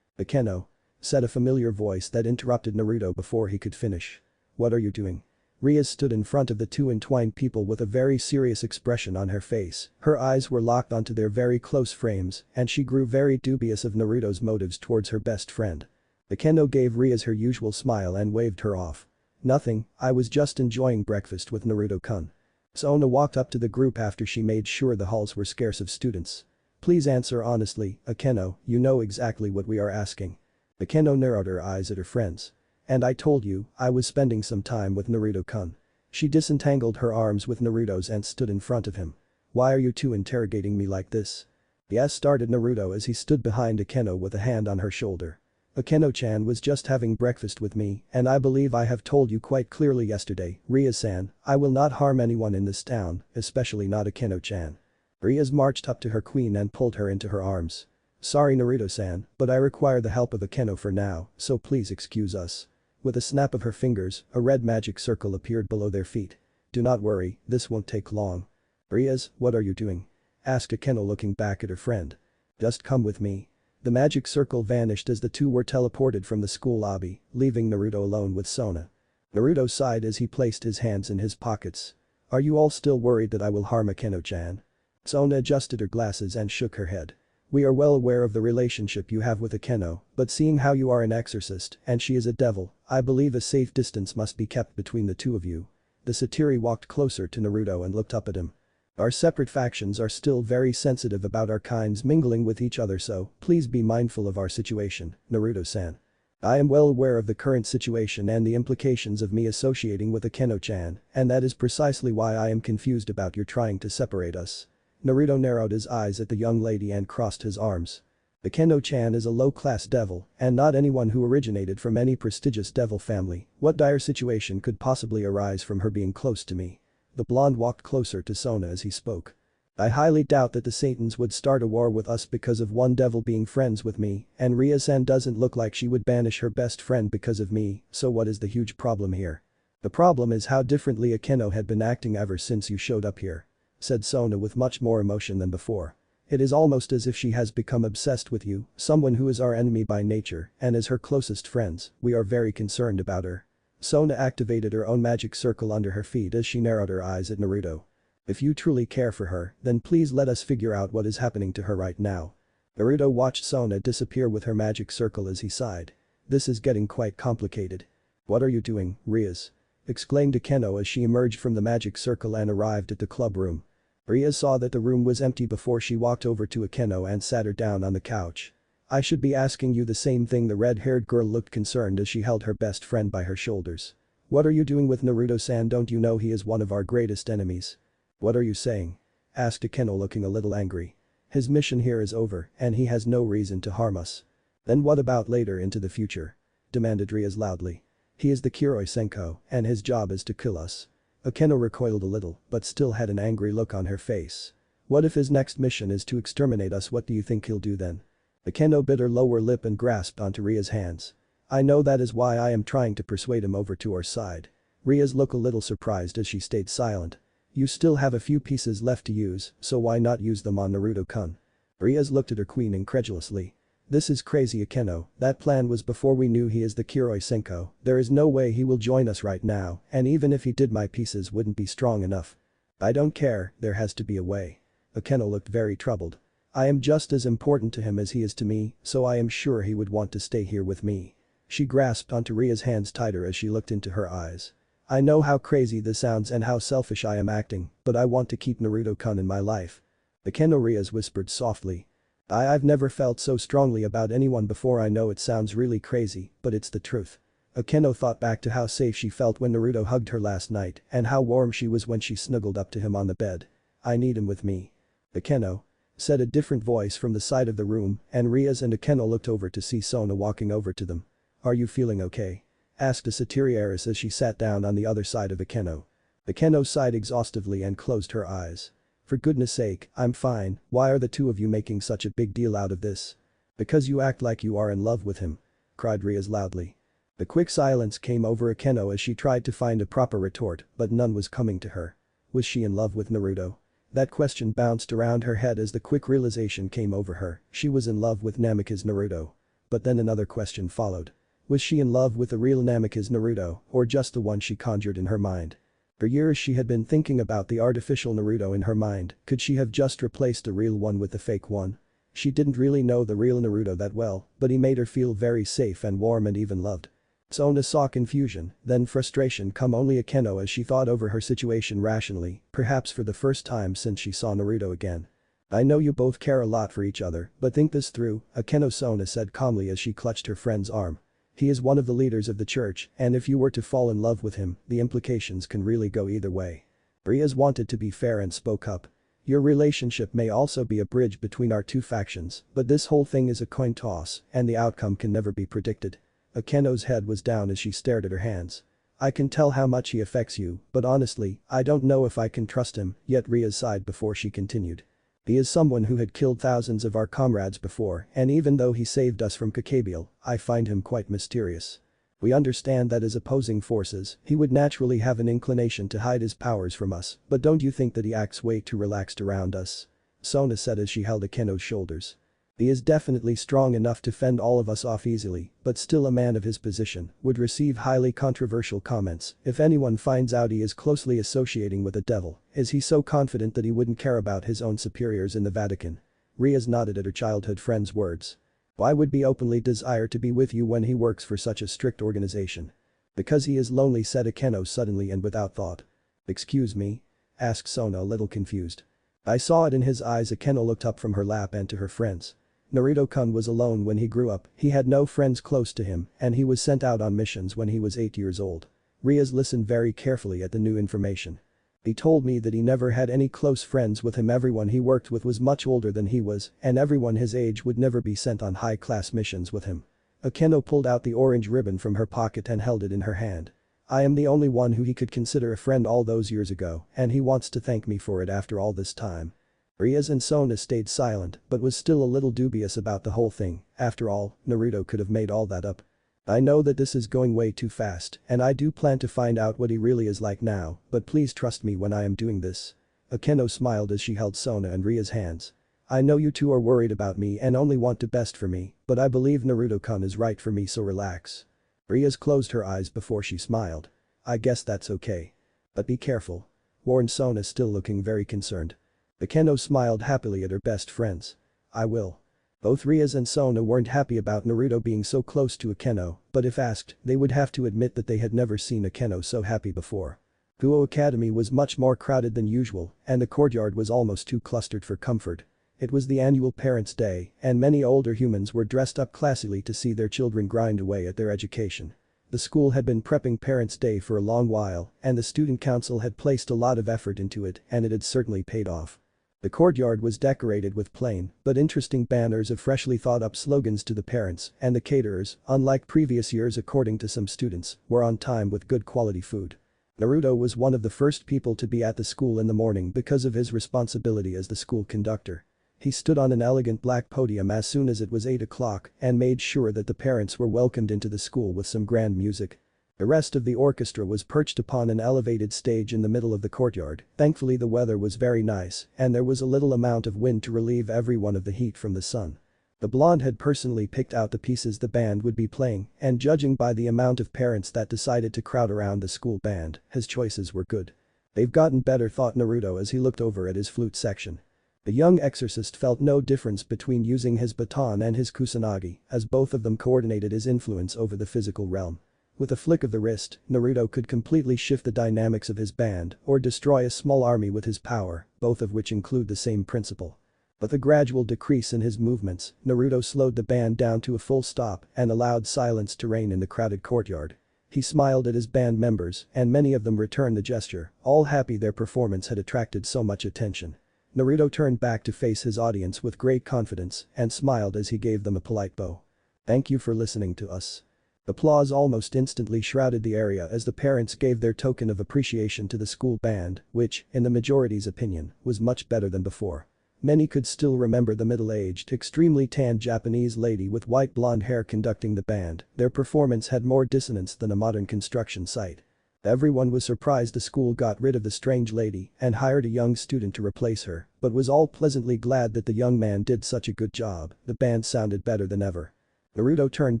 [SPEAKER 1] Akeno, said a familiar voice that interrupted Naruto before he could finish. What are you doing? Rias stood in front of the two entwined people with a very serious expression on her face. Her eyes were locked onto their very close frames and she grew very dubious of Naruto's motives towards her best friend. Akeno gave Rias her usual smile and waved her off. Nothing, I was just enjoying breakfast with Naruto-kun. Sona walked up to the group after she made sure the halls were scarce of students. Please answer honestly, Akeno, you know exactly what we are asking. Akeno narrowed her eyes at her friends. And I told you, I was spending some time with Naruto-kun. She disentangled her arms with Naruto's and stood in front of him. Why are you two interrogating me like this? Yes, started Naruto as he stood behind Akeno with a hand on her shoulder. Akeno-chan was just having breakfast with me and I believe I have told you quite clearly yesterday, Rias-san, I will not harm anyone in this town, especially not Akeno-chan. Rias marched up to her queen and pulled her into her arms. Sorry Naruto-san, but I require the help of Akeno for now, so please excuse us. With a snap of her fingers, a red magic circle appeared below their feet. Do not worry, this won't take long. Rias, what are you doing? Asked Akeno looking back at her friend. Just come with me. The magic circle vanished as the two were teleported from the school lobby, leaving Naruto alone with Sona. Naruto sighed as he placed his hands in his pockets. Are you all still worried that I will harm Akeno-chan? Sona adjusted her glasses and shook her head. We are well aware of the relationship you have with Akeno, but seeing how you are an exorcist and she is a devil, I believe a safe distance must be kept between the two of you. The Satori walked closer to Naruto and looked up at him. Our separate factions are still very sensitive about our kinds mingling with each other, so please be mindful of our situation, Naruto-san. I am well aware of the current situation and the implications of me associating with Akeno-chan, and that is precisely why I am confused about your trying to separate us. Naruto narrowed his eyes at the young lady and crossed his arms. Akeno-chan is a low-class devil and not anyone who originated from any prestigious devil family. What dire situation could possibly arise from her being close to me? The blonde walked closer to Sona as he spoke. I highly doubt that the Satans would start a war with us because of one devil being friends with me, and Rias-san doesn't look like she would banish her best friend because of me, so what is the huge problem here? The problem is how differently Akeno had been acting ever since you showed up here, said Sona with much more emotion than before. It is almost as if she has become obsessed with you, someone who is our enemy by nature, and as her closest friends, we are very concerned about her. Sona activated her own magic circle under her feet as she narrowed her eyes at Naruto. If you truly care for her, then please let us figure out what is happening to her right now. Naruto watched Sona disappear with her magic circle as he sighed. This is getting quite complicated. What are you doing, Rias? Exclaimed Akeno as she emerged from the magic circle and arrived at the club room. Rias saw that the room was empty before she walked over to Akeno and sat her down on the couch. I should be asking you the same thing, the red-haired girl looked concerned as she held her best friend by her shoulders. What are you doing with Naruto-san? Don't you know he is one of our greatest enemies? What are you saying? Asked Akeno, looking a little angry. His mission here is over and he has no reason to harm us. Then what about later into the future? Demanded Rias loudly. He is the kiroy senko and his job is to kill us. Akeno recoiled a little but still had an angry look on her face. What if his next mission is to exterminate us? What do you think he'll do then? Akeno bit her lower lip and grasped onto Ria's hands. I know, that is why I am trying to persuade him over to our side. Rias looked a little surprised as she stayed silent. You still have a few pieces left to use, so why not use them on Naruto-kun? Rias looked at her queen incredulously. This is crazy, Akeno. That plan was before we knew he is the kiroy senko. There is no way he will join us right now, and even if he did, my pieces wouldn't be strong enough. I don't care, there has to be a way. Akeno looked very troubled. I am just as important to him as he is to me, so I am sure he would want to stay here with me. She grasped onto Ria's hands tighter as she looked into her eyes. I know how crazy this sounds and how selfish I am acting, but I want to keep Naruto-kun in my life. Akeno, Rias whispered softly. I've never felt so strongly about anyone before. I know it sounds really crazy, but it's the truth. Akeno thought back to how safe she felt when Naruto hugged her last night and how warm she was when she snuggled up to him on the bed. I need him with me. Akeno, said a different voice from the side of the room, and Rias and Akeno looked over to see Sona walking over to them. Are you feeling okay? Asked a Satyriaris as she sat down on the other side of Akeno. Akeno sighed exhaustively and closed her eyes. For goodness sake, I'm fine. Why are the two of you making such a big deal out of this? Because you act like you are in love with him. Cried Rias loudly. The quick silence came over Akeno as she tried to find a proper retort, but none was coming to her. Was she in love with Naruto? That question bounced around her head as the quick realization came over her. She was in love with Namikaze Naruto. But then another question followed. Was she in love with the real Namikaze Naruto, or just the one she conjured in her mind? For years she had been thinking about the artificial Naruto in her mind. Could she have just replaced the real one with the fake one? She didn't really know the real Naruto that well, but he made her feel very safe and warm and even loved. Sona saw confusion, then frustration come only Akeno as she thought over her situation rationally, perhaps for the first time since she saw Naruto again. I know you both care a lot for each other, but think this through, Akeno, Sona said calmly as she clutched her friend's arm. He is one of the leaders of the church, and if you were to fall in love with him, the implications can really go either way. Rias wanted to be fair and spoke up. Your relationship may also be a bridge between our two factions, but this whole thing is a coin toss, and the outcome can never be predicted. Akeno's head was down as she stared at her hands. I can tell how much he affects you, but honestly, I don't know if I can trust him, yet Rias sighed before she continued. He is someone who had killed thousands of our comrades before, and even though he saved us from Cabal, I find him quite mysterious. We understand that as opposing forces, he would naturally have an inclination to hide his powers from us, but don't you think that he acts way too relaxed around us? Sona said as she held Akeno's shoulders. He is definitely strong enough to fend all of us off easily, but still a man of his position would receive highly controversial comments if anyone finds out he is closely associating with the devil. Is he so confident that he wouldn't care about his own superiors in the Vatican? Rias nodded at her childhood friend's words. Why would he openly desire to be with you when he works for such a strict organization? Because he is lonely, said Akeno suddenly and without thought. Excuse me? Asked Sona, a little confused. I saw it in his eyes. Akeno looked up from her lap and to her friends. Naruto-kun was alone when he grew up, he had no friends close to him, and he was sent out on missions when he was 8 years old. Rias listened very carefully at the new information. He told me that he never had any close friends with him. Everyone he worked with was much older than he was, and everyone his age would never be sent on high-class missions with him. Akeno pulled out the orange ribbon from her pocket and held it in her hand. I am the only one who he could consider a friend all those years ago, and he wants to thank me for it after all this time. Rias and Sona stayed silent but was still a little dubious about the whole thing. After all, Naruto could have made all that up. I know that this is going way too fast, and I do plan to find out what he really is like now, but please trust me when I am doing this. Akeno smiled as she held Sona and Ria's hands. I know you two are worried about me and only want the best for me, but I believe Naruto-kun is right for me, so relax. Rias closed her eyes before she smiled. I guess that's okay. But be careful. Warned Sona, still looking very concerned. Akeno smiled happily at her best friends. I will. Both Rias and Sona weren't happy about Naruto being so close to Akeno, but if asked, they would have to admit that they had never seen Akeno so happy before. Guo Academy was much more crowded than usual, and the courtyard was almost too clustered for comfort. It was the annual Parents' Day, and many older humans were dressed up classily to see their children grind away at their education. The school had been prepping Parents' Day for a long while, and the student council had placed a lot of effort into it, and it had certainly paid off. The courtyard was decorated with plain but interesting banners of freshly thought up slogans to the parents, and the caterers, unlike previous years according to some students, were on time with good quality food. Naruto was one of the first people to be at the school in the morning because of his responsibility as the school conductor. He stood on an elegant black podium as soon as it was 8 o'clock and made sure that the parents were welcomed into the school with some grand music. The rest of the orchestra was perched upon an elevated stage in the middle of the courtyard. Thankfully the weather was very nice and there was a little amount of wind to relieve everyone of the heat from the sun. The blonde had personally picked out the pieces the band would be playing, and judging by the amount of parents that decided to crowd around the school band, his choices were good. They've gotten better, thought Naruto as he looked over at his flute section. The young exorcist felt no difference between using his baton and his kusanagi, as both of them coordinated his influence over the physical realm. With a flick of the wrist, Naruto could completely shift the dynamics of his band or destroy a small army with his power, both of which include the same principle. With a gradual decrease in his movements, Naruto slowed the band down to a full stop and allowed silence to reign in the crowded courtyard. He smiled at his band members and many of them returned the gesture, all happy their performance had attracted so much attention. Naruto turned back to face his audience with great confidence and smiled as he gave them a polite bow. "Thank you for listening to us." Applause almost instantly shrouded the area as the parents gave their token of appreciation to the school band, which, in the majority's opinion, was much better than before. Many could still remember the middle-aged, extremely tanned Japanese lady with white blonde hair conducting the band. Their performance had more dissonance than a modern construction site. Everyone was surprised the school got rid of the strange lady and hired a young student to replace her, but was all pleasantly glad that the young man did such a good job. The band sounded better than ever. Naruto turned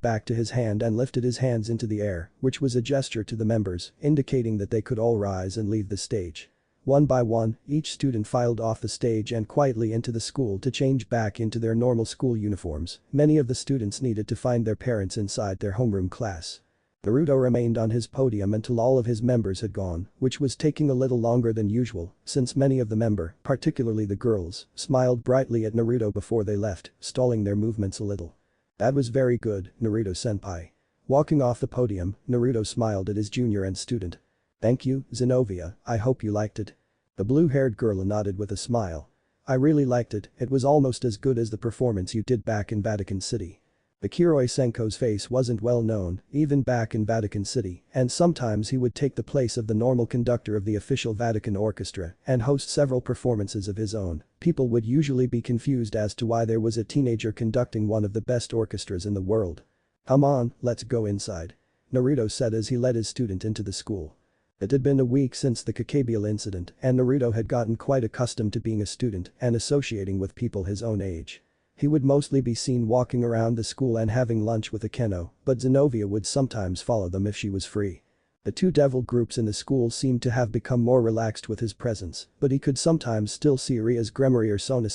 [SPEAKER 1] back to his hand and lifted his hands into the air, which was a gesture to the members, indicating that they could all rise and leave the stage. One by one, each student filed off the stage and quietly into the school to change back into their normal school uniforms. Many of the students needed to find their parents inside their homeroom class. Naruto remained on his podium until all of his members had gone, which was taking a little longer than usual, since many of the members, particularly the girls, smiled brightly at Naruto before they left, stalling their movements a little. "That was very good, Naruto-senpai." Walking off the podium, Naruto smiled at his junior and student. "Thank you, Zenobia, I hope you liked it." The blue-haired girl nodded with a smile. "I really liked it, it was almost as good as the performance you did back in Vatican City." The kiroy senko's face wasn't well known, even back in Vatican City, and sometimes he would take the place of the normal conductor of the official Vatican orchestra and host several performances of his own. People would usually be confused as to why there was a teenager conducting one of the best orchestras in the world. "Come on, let's go inside," Naruto said as he led his student into the school. It had been a week since the Cabal incident and Naruto had gotten quite accustomed to being a student and associating with people his own age. He would mostly be seen walking around the school and having lunch with Akeno, but Zenobia would sometimes follow them if she was free. The two devil groups in the school seemed to have become more relaxed with his presence, but he could sometimes still see Rias Gremory or Sona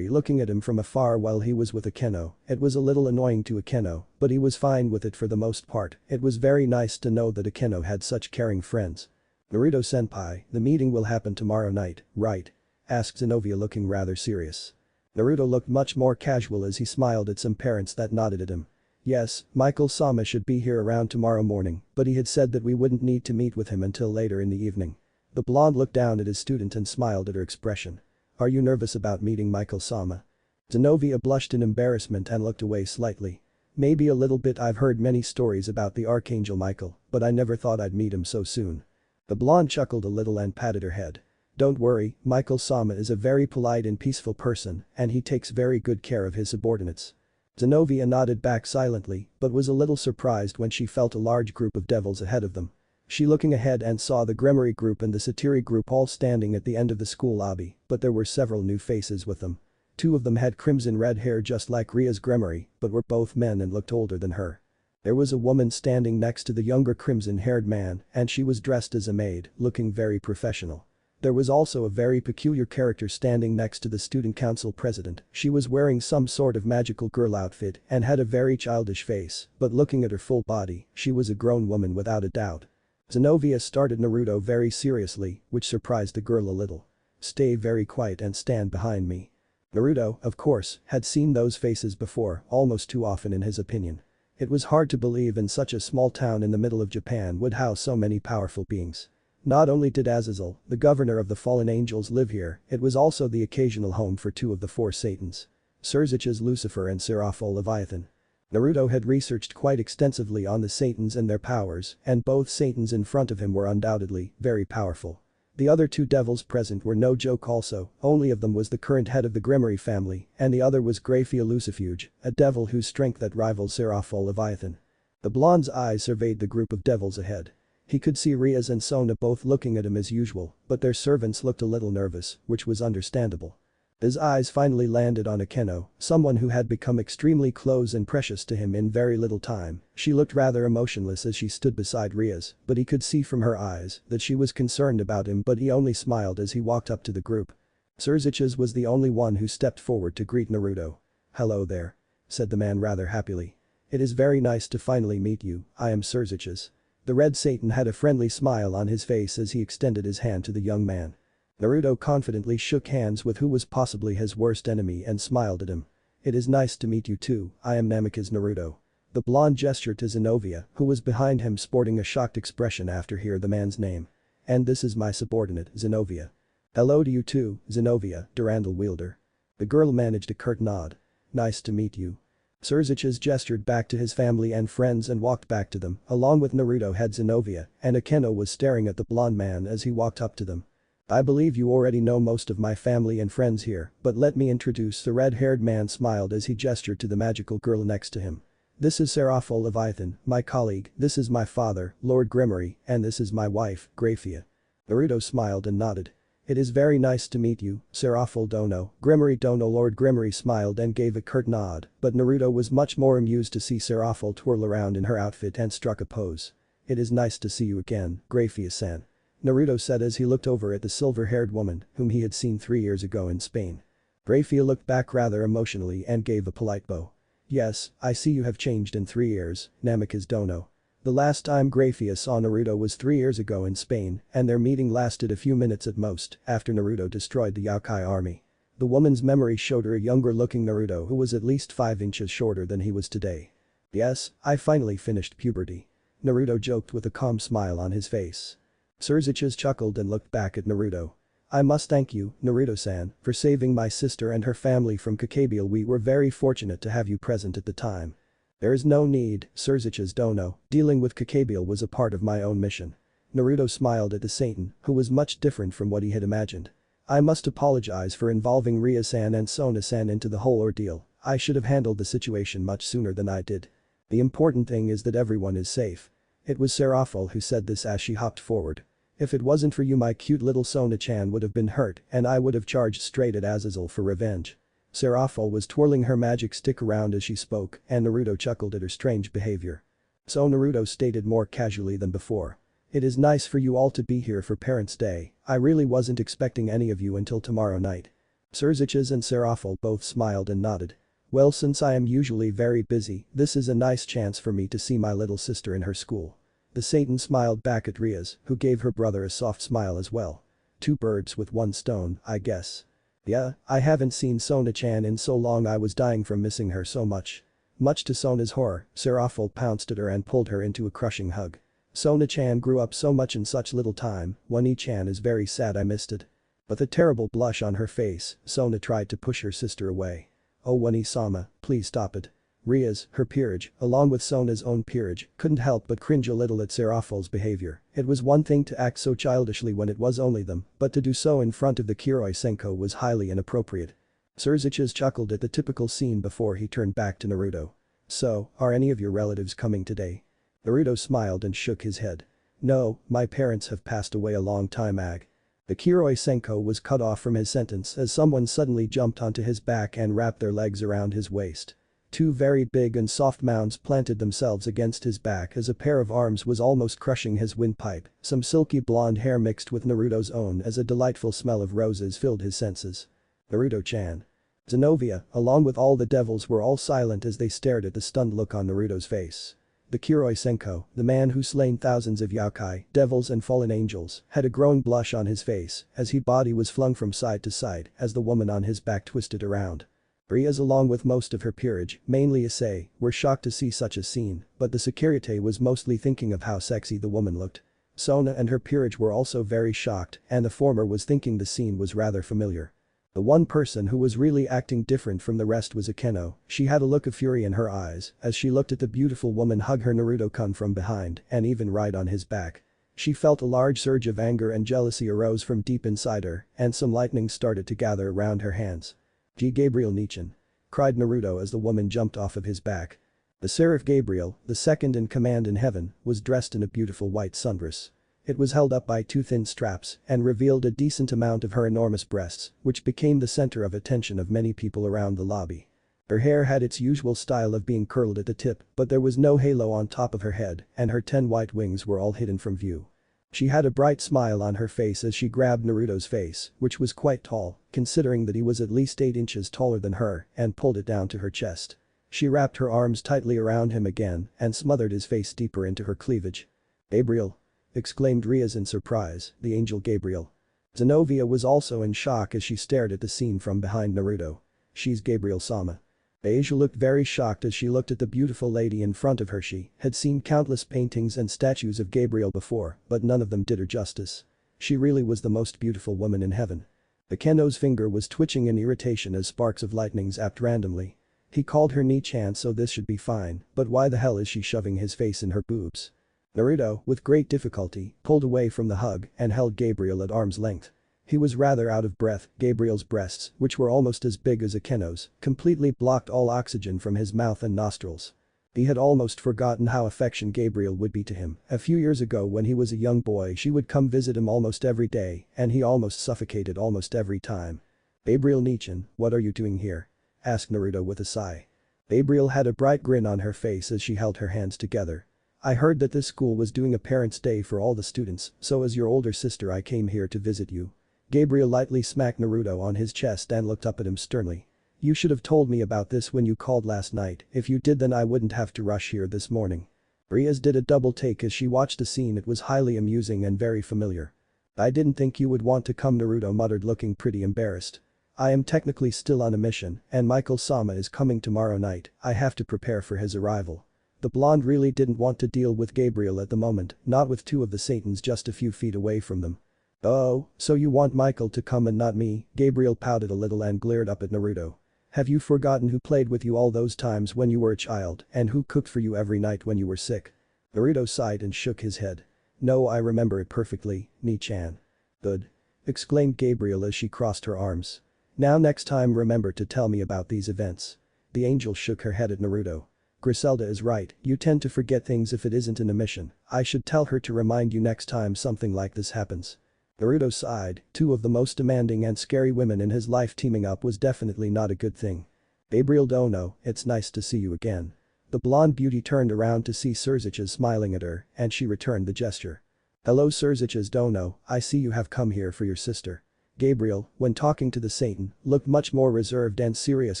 [SPEAKER 1] looking at him from afar while he was with Akeno. It was a little annoying to Akeno, but he was fine with it for the most part. It was very nice to know that Akeno had such caring friends. "Naruto-senpai, the meeting will happen tomorrow night, right?" asked Zenobia looking rather serious. Naruto looked much more casual as he smiled at some parents that nodded at him. "Yes, Michael-sama should be here around tomorrow morning, but he had said that we wouldn't need to meet with him until later in the evening." The blonde looked down at his student and smiled at her expression. "Are you nervous about meeting Michael-sama?" Zenobia blushed in embarrassment and looked away slightly. "Maybe a little bit. I've heard many stories about the Archangel Michael, but I never thought I'd meet him so soon." The blonde chuckled a little and patted her head. "Don't worry, Michael-sama is a very polite and peaceful person and he takes very good care of his subordinates." Zenobia nodded back silently but was a little surprised when she felt a large group of devils ahead of them. She looking ahead and saw the Gremory group and the Satiri group all standing at the end of the school lobby, but there were several new faces with them. Two of them had crimson red hair just like Rias Gremory, but were both men and looked older than her. There was a woman standing next to the younger crimson-haired man and she was dressed as a maid, looking very professional. There was also a very peculiar character standing next to the student council president. She was wearing some sort of magical girl outfit and had a very childish face, but looking at her full body, she was a grown woman without a doubt. Zenobia started Naruto very seriously, which surprised the girl a little. "Stay very quiet and stand behind me." Naruto, of course, had seen those faces before, almost too often in his opinion. It was hard to believe in such a small town in the middle of Japan would house so many powerful beings. Not only did Azazel, the governor of the fallen angels, live here, it was also the occasional home for two of the four Satans. Surzich's Lucifer and Seraphol Leviathan. Naruto had researched quite extensively on the Satans and their powers, and both Satans in front of him were undoubtedly very powerful. The other two devils present were no joke also, only of them was the current head of the Grimmery family, and the other was Graphia Lucifuge, a devil whose strength that rivaled Seraphol Leviathan. The blonde's eyes surveyed the group of devils ahead. He could see Rias and Sona both looking at him as usual, but their servants looked a little nervous, which was understandable. His eyes finally landed on Akeno, someone who had become extremely close and precious to him in very little time. She looked rather emotionless as she stood beside Rias, but he could see from her eyes that she was concerned about him, but he only smiled as he walked up to the group. Surzich's was the only one who stepped forward to greet Naruto. "Hello there," said the man rather happily. "It is very nice to finally meet you, I am Surzich's." The red Satan had a friendly smile on his face as he extended his hand to the young man. Naruto confidently shook hands with who was possibly his worst enemy and smiled at him. "It is nice to meet you too, I am Namikaze Naruto." The blonde gestured to Zenovia, who was behind him sporting a shocked expression after hearing the man's name. "And this is my subordinate, Zenovia." "Hello to you too, Zenovia, Durandal wielder." The girl managed a curt nod. "Nice to meet you." Surzich's gestured back to his family and friends and walked back to them, along with Naruto had Zenovia, and Akeno was staring at the blonde man as he walked up to them. "I believe you already know most of my family and friends here, but let me introduce." The red-haired man smiled as he gestured to the magical girl next to him. "This is Seraphol Leviathan, my colleague, this is my father, Lord Grimmery, and this is my wife, Graphia." Naruto smiled and nodded. "It is very nice to meet you, Seraphol Dono, Grimmery Dono." Lord Grimmery smiled and gave a curt nod, but Naruto was much more amused to see Seraphol twirl around in her outfit and struck a pose. "It is nice to see you again, Graphia-san," Naruto said as he looked over at the silver-haired woman whom he had seen 3 years ago in Spain. Graphia looked back rather emotionally and gave a polite bow. "Yes, I see you have changed in 3 years, Namikaze Dono." The last time Graphia saw Naruto was 3 years ago in Spain, and their meeting lasted a few minutes at most after Naruto destroyed the Yokai army. The woman's memory showed her a younger-looking Naruto who was at least 5 inches shorter than he was today. "Yes, I finally finished puberty," Naruto joked with a calm smile on his face. Surzich's chuckled and looked back at Naruto. "I must thank you, Naruto-san, for saving my sister and her family from Cabal. We were very fortunate to have you present at the time." "There is no need, Surzich's Dono, dealing with Cabal was a part of my own mission." Naruto smiled at the Satan, who was much different from what he had imagined. "I must apologize for involving Ria-san and Sona-san into the whole ordeal. I should have handled the situation much sooner than I did. The important thing is that everyone is safe." It was Seraphol who said this as she hopped forward. "If it wasn't for you, my cute little Sona-chan would have been hurt and I would have charged straight at Azazel for revenge." Seraphol was twirling her magic stick around as she spoke, and Naruto chuckled at her strange behavior. So Naruto stated more casually than before. "It is nice for you all to be here for Parents' Day. I really wasn't expecting any of you until tomorrow night." Surzich's and Seraphol both smiled and nodded. "Well, since I am usually very busy, this is a nice chance for me to see my little sister in her school." The Satan smiled back at Rias, who gave her brother a soft smile as well. "Two birds with one stone, I guess." "Yeah, I haven't seen Sona-chan in so long. I was dying from missing her so much." Much to Sona's horror, Seraphol pounced at her and pulled her into a crushing hug. "Sona-chan grew up so much in such little time, Wani-chan is very sad I missed it." With a terrible blush on her face, Sona tried to push her sister away. "Oh Wani-sama, please stop it." Rias, her peerage, along with Sona's own peerage, couldn't help but cringe a little at Seraphol's behavior. It was one thing to act so childishly when it was only them, but to do so in front of the kiroy senko was highly inappropriate. Surzich's chuckled at the typical scene before he turned back to Naruto. "So, are any of your relatives coming today?" Naruto smiled and shook his head. "No, my parents have passed away a long time ago." The kiroy senko was cut off from his sentence as someone suddenly jumped onto his back and wrapped their legs around his waist. Two very big and soft mounds planted themselves against his back as a pair of arms was almost crushing his windpipe. Some silky blonde hair mixed with Naruto's own as a delightful smell of roses filled his senses. "Naruto-chan." Zenovia, along with all the devils, were all silent as they stared at the stunned look on Naruto's face. The kiroy senko, the man who slain thousands of yokai, devils and fallen angels, had a growing blush on his face as his body was flung from side to side as the woman on his back twisted around. Rias along with most of her peerage, mainly Issei, were shocked to see such a scene, but the security was mostly thinking of how sexy the woman looked. Sona and her peerage were also very shocked, and the former was thinking the scene was rather familiar. The one person who was really acting different from the rest was Akeno. She had a look of fury in her eyes as she looked at the beautiful woman hug her Naruto-kun from behind and even ride on his back. She felt a large surge of anger and jealousy arose from deep inside her, and some lightning started to gather around her hands. Gabriel Nichan, cried Naruto as the woman jumped off of his back. The Seraph Gabriel, the second in command in heaven, was dressed in a beautiful white sundress. It was held up by two thin straps and revealed a decent amount of her enormous breasts, which became the center of attention of many people around the lobby. Her hair had its usual style of being curled at the tip, but there was no halo on top of her head, and her 10 white wings were all hidden from view. She had a bright smile on her face as she grabbed Naruto's face, which was quite tall, considering that he was at least 8 inches taller than her, and pulled it down to her chest. She wrapped her arms tightly around him again and smothered his face deeper into her cleavage. "Gabriel!" exclaimed Rias in surprise, the angel Gabriel. Zenobia was also in shock as she stared at the scene from behind Naruto. "She's Gabriel-sama." Asia looked very shocked as she looked at the beautiful lady in front of her. She had seen countless paintings and statues of Gabriel before, but none of them did her justice. She really was the most beautiful woman in heaven. Akeno's finger was twitching in irritation as sparks of lightning zapped randomly. He called her Nichan, so this should be fine, but why the hell is she shoving his face in her boobs? Naruto, with great difficulty, pulled away from the hug and held Gabriel at arm's length. He was rather out of breath. Gabriel's breasts, which were almost as big as Akeno's, completely blocked all oxygen from his mouth and nostrils. He had almost forgotten how affectionate Gabriel would be to him. A few years ago when he was a young boy, she would come visit him almost every day, and he almost suffocated almost every time. "Gabriel Nichan, what are you doing here?" asked Naruto with a sigh. Gabriel had a bright grin on her face as she held her hands together. "I heard that this school was doing a parents' day for all the students, so as your older sister I came here to visit you." Gabriel lightly smacked Naruto on his chest and looked up at him sternly. "You should have told me about this when you called last night. If you did, then I wouldn't have to rush here this morning." Rias did a double take as she watched the scene. It was highly amusing and very familiar. "I didn't think you would want to come," Naruto muttered, looking pretty embarrassed. "I am technically still on a mission, and Michael-sama is coming tomorrow night. I have to prepare for his arrival." The blonde really didn't want to deal with Gabriel at the moment, not with two of the Satans just a few feet away from them. "Oh, so you want Michael to come and not me?" Gabriel pouted a little and glared up at Naruto. "Have you forgotten who played with you all those times when you were a child and who cooked for you every night when you were sick?" Naruto sighed and shook his head. "No, I remember it perfectly, Nichan." "Good," exclaimed Gabriel as she crossed her arms. "Now next time remember to tell me about these events." The angel shook her head at Naruto. "Griselda is right, you tend to forget things if it isn't in a mission. I should tell her to remind you next time something like this happens." Naruto sighed. Two of the most demanding and scary women in his life teaming up was definitely not a good thing. "Gabriel Dono, it's nice to see you again." The blonde beauty turned around to see Surziches smiling at her, and she returned the gesture. "Hello Surziches Dono, I see you have come here for your sister." Gabriel, when talking to the Satan, looked much more reserved and serious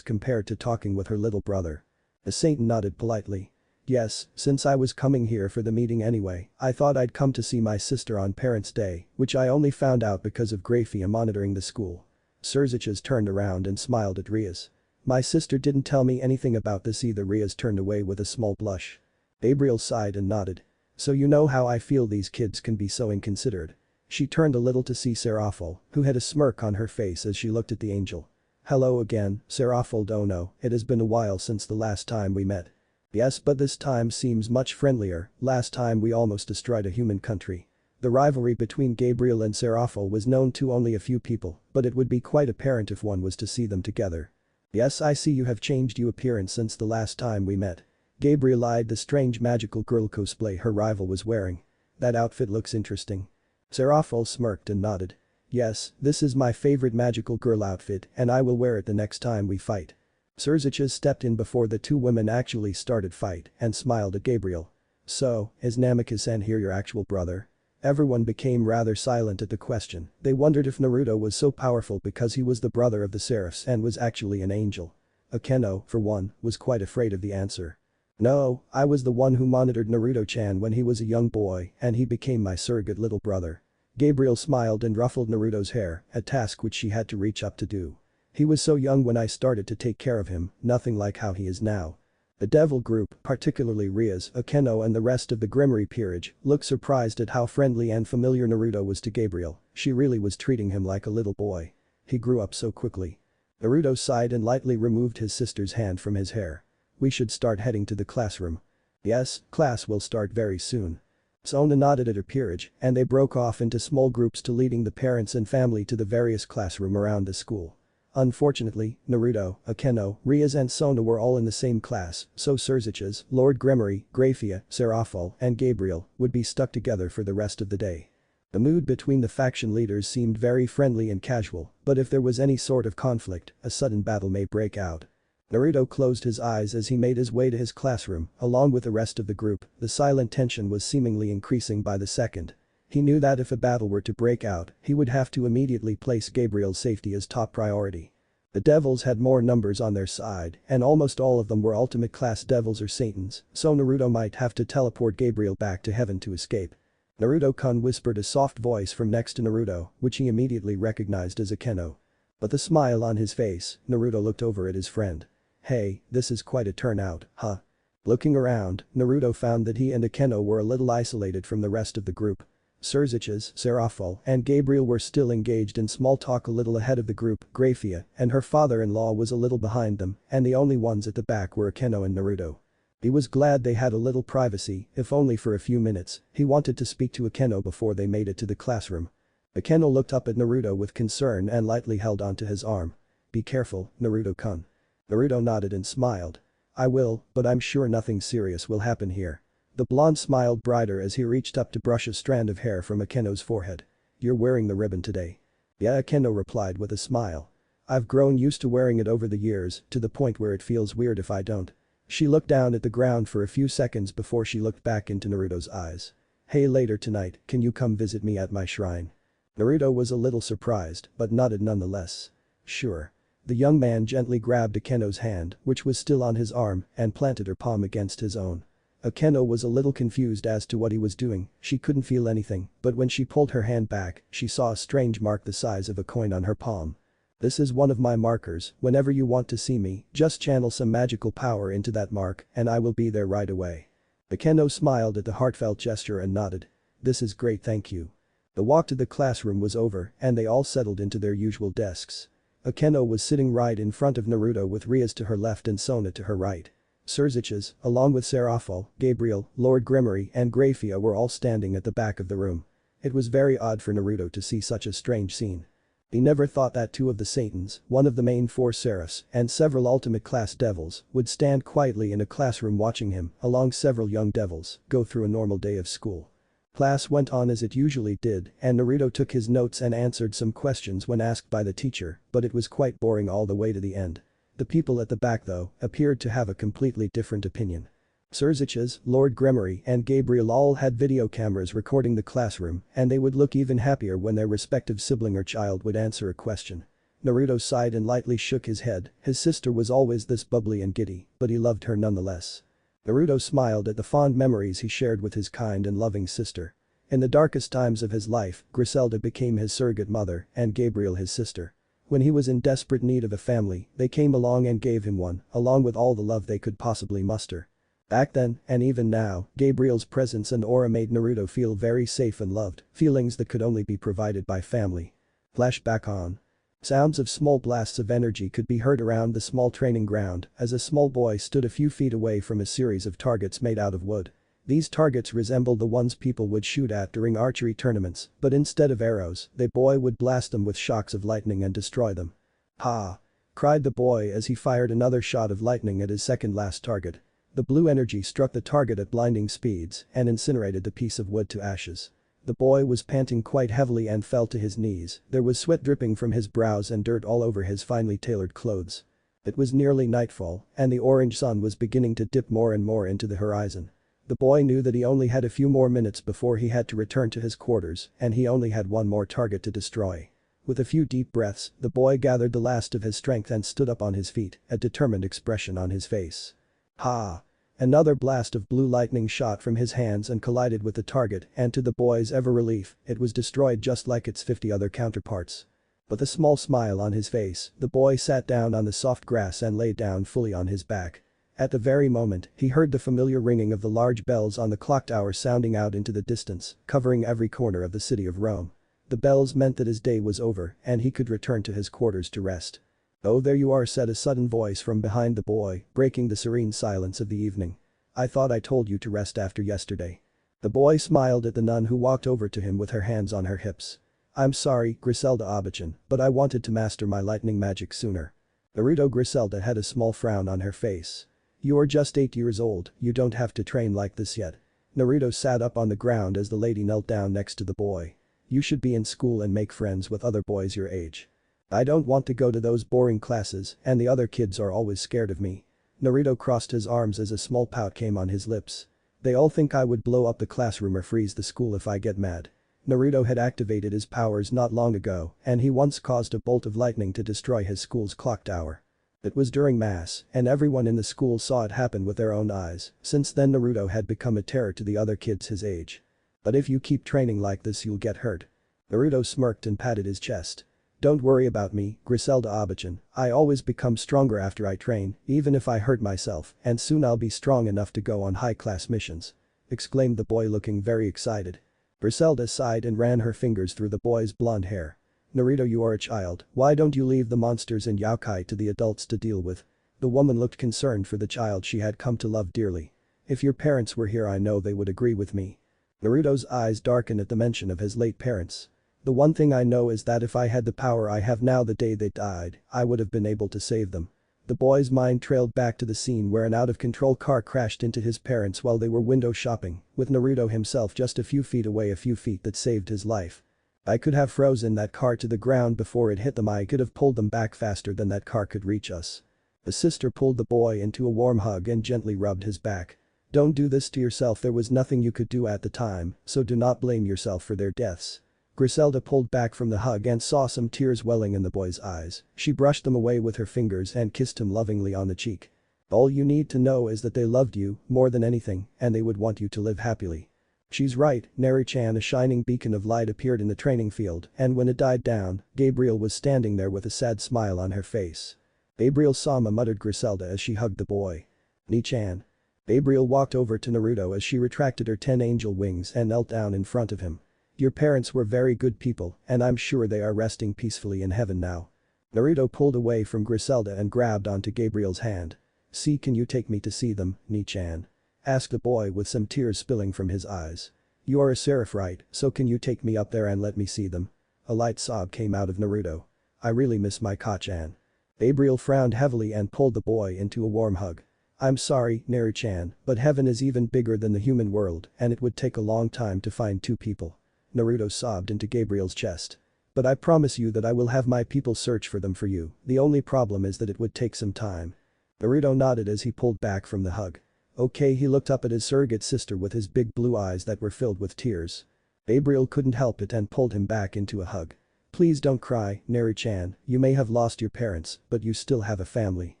[SPEAKER 1] compared to talking with her little brother. The Satan nodded politely. "Yes, since I was coming here for the meeting anyway, I thought I'd come to see my sister on Parents' Day, which I only found out because of Grafia monitoring the school." Surziches turned around and smiled at Rias. "My sister didn't tell me anything about this either." Rias turned away with a small blush. Gabriel sighed and nodded. "So you know how I feel, these kids can be so inconsiderate." She turned a little to see Seraphil, who had a smirk on her face as she looked at the angel. "Hello again, Seraphil Dono, it has been a while since the last time we met." "Yes, but this time seems much friendlier. Last time we almost destroyed a human country." The rivalry between Gabriel and Seraphil was known to only a few people, but it would be quite apparent if one was to see them together. "Yes, I see you have changed your appearance since the last time we met." Gabriel eyed the strange magical girl cosplay her rival was wearing. "That outfit looks interesting." Seraphil smirked and nodded. "Yes, this is my favorite magical girl outfit and I will wear it the next time we fight." Surziches stepped in before the two women actually started fight and smiled at Gabriel. "So, is Namikaze here your actual brother?" Everyone became rather silent at the question. They wondered if Naruto was so powerful because he was the brother of the Seraphs and was actually an angel. Akeno, for one, was quite afraid of the answer. "No, I was the one who monitored Naruto-chan when he was a young boy and he became my surrogate little brother." Gabriel smiled and ruffled Naruto's hair, a task which she had to reach up to do. He was so young when I started to take care of him, nothing like how he is now. The devil group, particularly Rias, Akeno and the rest of the Grimmery peerage, looked surprised at how friendly and familiar Naruto was to Gabriel. She really was treating him like a little boy. He grew up so quickly. Naruto sighed and lightly removed his sister's hand from his hair. We should start heading to the classroom. Yes, class will start very soon. Sona nodded at her peerage, and they broke off into small groups to leading the parents and family to the various classroom around the school. Unfortunately, Naruto, Akeno, Rias and Sona were all in the same class, so Surziches, Lord Grimmery, Graphia, Seraphol, and Gabriel would be stuck together for the rest of the day. The mood between the faction leaders seemed very friendly and casual, but if there was any sort of conflict, a sudden battle may break out. Naruto closed his eyes as he made his way to his classroom, along with the rest of the group. The silent tension was seemingly increasing by the second. He knew that if a battle were to break out, he would have to immediately place Gabriel's safety as top priority. The devils had more numbers on their side, and almost all of them were ultimate class devils or satans, so Naruto might have to teleport Gabriel back to heaven to escape. Naruto-kun whispered a soft voice from next to Naruto, which he immediately recognized as Akeno. But the smile on his face, Naruto looked over at his friend. Hey, this is quite a turnout, huh? Looking around, Naruto found that he and Akeno were a little isolated from the rest of the group. Surziches, Seraphol, and Gabriel were still engaged in small talk a little ahead of the group. Graphia and her father-in-law was a little behind them, and the only ones at the back were Akeno and Naruto. He was glad they had a little privacy, if only for a few minutes. He wanted to speak to Akeno before they made it to the classroom. Akeno looked up at Naruto with concern and lightly held onto his arm. Be careful, Naruto-kun. Naruto nodded and smiled. I will, but I'm sure nothing serious will happen here. The blonde smiled brighter as he reached up to brush a strand of hair from Akeno's forehead. You're wearing the ribbon today. Yeah, Akeno replied with a smile. I've grown used to wearing it over the years, to the point where it feels weird if I don't. She looked down at the ground for a few seconds before she looked back into Naruto's eyes. Hey, later tonight, can you come visit me at my shrine? Naruto was a little surprised, but nodded nonetheless. Sure. The young man gently grabbed Akeno's hand, which was still on his arm, and planted her palm against his own. Akeno was a little confused as to what he was doing. She couldn't feel anything, but when she pulled her hand back, she saw a strange mark the size of a coin on her palm. This is one of my markers. Whenever you want to see me, just channel some magical power into that mark, and I will be there right away. Akeno smiled at the heartfelt gesture and nodded. This is great, thank you. The walk to the classroom was over, and they all settled into their usual desks. Akeno was sitting right in front of Naruto with Rias to her left and Sona to her right. Surziches, along with Seraphol, Gabriel, Lord Grimmery and Graphia were all standing at the back of the room. It was very odd for Naruto to see such a strange scene. He never thought that two of the Satans, one of the main four Seraphs, and several ultimate class devils would stand quietly in a classroom watching him, along several young devils, go through a normal day of school. Class went on as it usually did, and Naruto took his notes and answered some questions when asked by the teacher, but it was quite boring all the way to the end. The people at the back, though, appeared to have a completely different opinion. Surziches, Lord Grimmery and Gabriel all had video cameras recording the classroom, and they would look even happier when their respective sibling or child would answer a question. Naruto sighed and lightly shook his head. His sister was always this bubbly and giddy, but he loved her nonetheless. Naruto smiled at the fond memories he shared with his kind and loving sister. In the darkest times of his life, Griselda became his surrogate mother and Gabriel his sister. When he was in desperate need of a family, they came along and gave him one, along with all the love they could possibly muster. Back then, and even now, Gabriel's presence and aura made Naruto feel very safe and loved, feelings that could only be provided by family. Flashback on. Sounds of small blasts of energy could be heard around the small training ground as a small boy stood a few feet away from a series of targets made out of wood. These targets resembled the ones people would shoot at during archery tournaments, but instead of arrows, the boy would blast them with shocks of lightning and destroy them. Ha! Cried the boy as he fired another shot of lightning at his second last target. The blue energy struck the target at blinding speeds and incinerated the piece of wood to ashes. The boy was panting quite heavily and fell to his knees. There was sweat dripping from his brows and dirt all over his finely tailored clothes. It was nearly nightfall, and the orange sun was beginning to dip more and more into the horizon. The boy knew that he only had a few more minutes before he had to return to his quarters, and he only had one more target to destroy. With a few deep breaths, the boy gathered the last of his strength and stood up on his feet, a determined expression on his face. Ha! Another blast of blue lightning shot from his hands and collided with the target, and to the boy's ever relief, it was destroyed just like its 50 other counterparts. With a small smile on his face, the boy sat down on the soft grass and lay down fully on his back. At the very moment, he heard the familiar ringing of the large bells on the clock tower sounding out into the distance, covering every corner of the city of Rome. The bells meant that his day was over and he could return to his quarters to rest. "Oh, there you are," said a sudden voice from behind the boy, breaking the serene silence of the evening. "I thought I told you to rest after yesterday." The boy smiled at the nun who walked over to him with her hands on her hips. "I'm sorry, Griselda Abachan, but I wanted to master my lightning magic sooner." Naruto. Griselda had a small frown on her face. "You are just 8 years old, you don't have to train like this yet." Naruto sat up on the ground as the lady knelt down next to the boy. "You should be in school and make friends with other boys your age." "I don't want to go to those boring classes and the other kids are always scared of me." Naruto crossed his arms as a small pout came on his lips. "They all think I would blow up the classroom or freeze the school if I get mad." Naruto had activated his powers not long ago and he once caused a bolt of lightning to destroy his school's clock tower. It was during mass and everyone in the school saw it happen with their own eyes. Since then Naruto had become a terror to the other kids his age. "But if you keep training like this you'll get hurt." Naruto smirked and patted his chest. "Don't worry about me, Griselda Abachan, I always become stronger after I train, even if I hurt myself, and soon I'll be strong enough to go on high-class missions," exclaimed the boy looking very excited. Griselda sighed and ran her fingers through the boy's blonde hair. "Naruto, you are a child, why don't you leave the monsters and yokai to the adults to deal with?" The woman looked concerned for the child she had come to love dearly. "If your parents were here I know they would agree with me." Naruto's eyes darkened at the mention of his late parents. "The one thing I know is that if I had the power I have now the day they died, I would have been able to save them." The boy's mind trailed back to the scene where an out-of-control car crashed into his parents while they were window shopping, with Naruto himself just a few feet away, a few feet that saved his life. "I could have frozen that car to the ground before it hit them. I could have pulled them back faster than that car could reach us." The sister pulled the boy into a warm hug and gently rubbed his back. "Don't do this to yourself, there was nothing you could do at the time, so do not blame yourself for their deaths." Griselda pulled back from the hug and saw some tears welling in the boy's eyes. She brushed them away with her fingers and kissed him lovingly on the cheek. "All you need to know is that they loved you more than anything and they would want you to live happily." "She's right, Neri-chan." A shining beacon of light appeared in the training field and when it died down, Gabriel was standing there with a sad smile on her face. "Gabriel-sama," muttered Griselda as she hugged the boy. "Ni-chan." Gabriel walked over to Naruto as she retracted her 10 angel wings and knelt down in front of him. "Your parents were very good people and I'm sure they are resting peacefully in heaven now." Naruto pulled away from Griselda and grabbed onto Gabriel's hand. "See, can you take me to see them, Ni-chan?" asked the boy with some tears spilling from his eyes. "You are a seraph, right, so can you take me up there and let me see them?" A light sob came out of Naruto. "I really miss my Ka-chan." Gabriel frowned heavily and pulled the boy into a warm hug. "I'm sorry, Neri-chan, but heaven is even bigger than the human world and it would take a long time to find 2 people." Naruto sobbed into Gabriel's chest. "But I promise you that I will have my people search for them for you, the only problem is that it would take some time." Naruto nodded as he pulled back from the hug. "Okay." He looked up at his surrogate sister with his big blue eyes that were filled with tears. Gabriel couldn't help it and pulled him back into a hug. "Please don't cry, Neri-chan, you may have lost your parents, but you still have a family."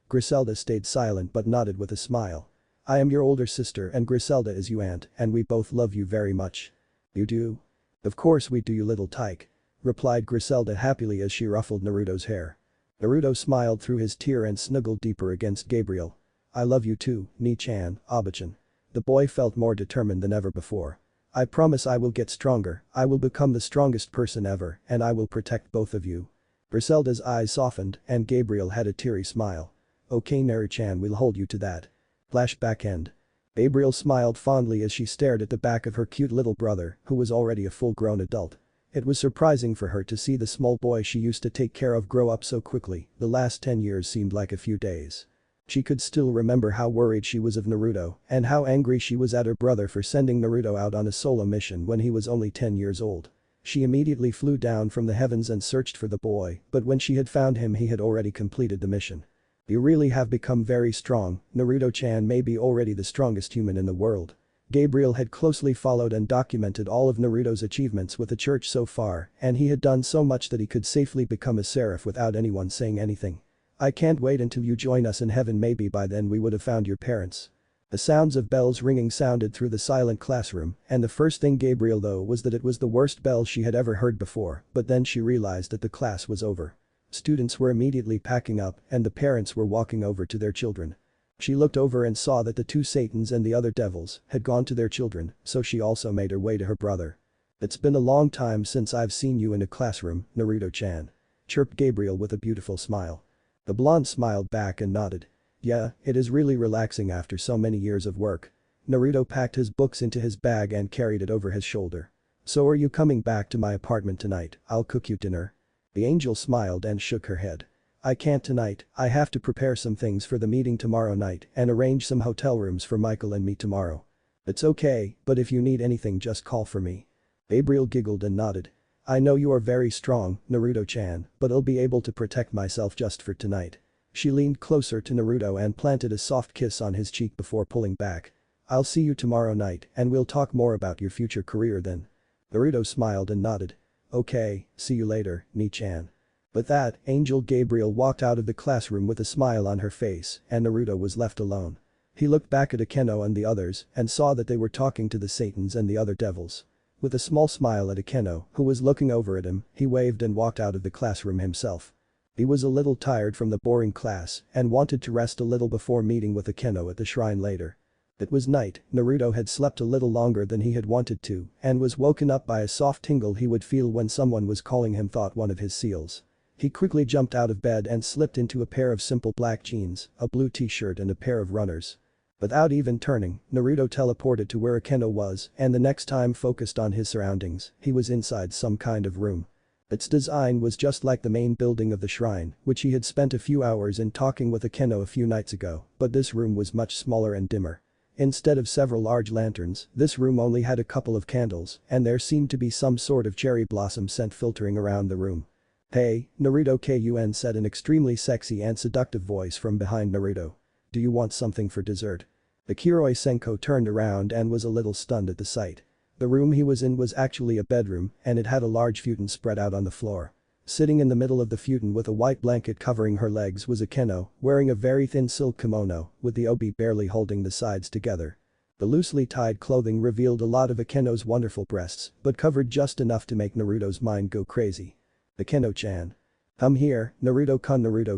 [SPEAKER 1] Griselda stayed silent but nodded with a smile. "I am your older sister and Griselda is your aunt and we both love you very much." "You do?" "Of course we do, you little tyke," replied Griselda happily as she ruffled Naruto's hair. Naruto smiled through his tear and snuggled deeper against Gabriel. "I love you too, Ni-chan, Abachan." The boy felt more determined than ever before. "I promise I will get stronger, I will become the strongest person ever and I will protect both of you." Griselda's eyes softened and Gabriel had a teary smile. "Okay, Neri-chan, we'll hold you to that." Flashback end. Gabriel smiled fondly as she stared at the back of her cute little brother, who was already a full-grown adult. It was surprising for her to see the small boy she used to take care of grow up so quickly. The last 10 years seemed like a few days. She could still remember how worried she was of Naruto and how angry she was at her brother for sending Naruto out on a solo mission when he was only 10 years old. She immediately flew down from the heavens and searched for the boy, but when she had found him he had already completed the mission. "You really have become very strong, Naruto-chan may be already the strongest human in the world." Gabriel had closely followed and documented all of Naruto's achievements with the church so far and he had done so much that he could safely become a seraph without anyone saying anything. "I can't wait until you join us in heaven, maybe by then we would have found your parents." The sounds of bells ringing sounded through the silent classroom, and the first thing Gabriel though was that it was the worst bell she had ever heard before, but then she realized that the class was over. Students were immediately packing up and the parents were walking over to their children. She looked over and saw that the two Satans and the other devils had gone to their children, so she also made her way to her brother. "It's been a long time since I've seen you in a classroom, Naruto-chan," chirped Gabriel with a beautiful smile. The blonde smiled back and nodded. "Yeah, it is really relaxing after so many years of work." Naruto packed his books into his bag and carried it over his shoulder. "So are you coming back to my apartment tonight? I'll cook you dinner." The angel smiled and shook her head. "I can't tonight, I have to prepare some things for the meeting tomorrow night and arrange some hotel rooms for Michael and me tomorrow." "It's okay, but if you need anything just call for me." Gabriel giggled and nodded. "I know you are very strong, Naruto-chan, but I'll be able to protect myself just for tonight." She leaned closer to Naruto and planted a soft kiss on his cheek before pulling back. "I'll see you tomorrow night and we'll talk more about your future career then." Naruto smiled and nodded. "Okay, see you later, Ni-chan." With that, Angel Gabriel walked out of the classroom with a smile on her face and Naruto was left alone. He looked back at Akeno and the others and saw that they were talking to the Satans and the other devils. With a small smile at Akeno, who was looking over at him, he waved and walked out of the classroom himself. He was a little tired from the boring class and wanted to rest a little before meeting with Akeno at the shrine later. It was night, Naruto had slept a little longer than he had wanted to and was woken up by a soft tingle he would feel when someone was calling him, thought one of his seals. He quickly jumped out of bed and slipped into a pair of simple black jeans, a blue t-shirt and a pair of runners. Without even turning, Naruto teleported to where Akeno was and the next time focused on his surroundings, he was inside some kind of room. Its design was just like the main building of the shrine, which he had spent a few hours in talking with Akeno a few nights ago, but this room was much smaller and dimmer. Instead of several large lanterns, this room only had a couple of candles, and there seemed to be some sort of cherry blossom scent filtering around the room. "Hey, Naruto-kun," said an extremely sexy and seductive voice from behind Naruto. "Do you want something for dessert?" The kiroy senko turned around and was a little stunned at the sight. The room he was in was actually a bedroom and it had a large futon spread out on the floor. Sitting in the middle of the futon with a white blanket covering her legs was Akeno, wearing a very thin silk kimono, with the obi barely holding the sides together. The loosely tied clothing revealed a lot of Akeno's wonderful breasts, but covered just enough to make Naruto's mind go crazy. "Akeno-chan. Come here," Naruto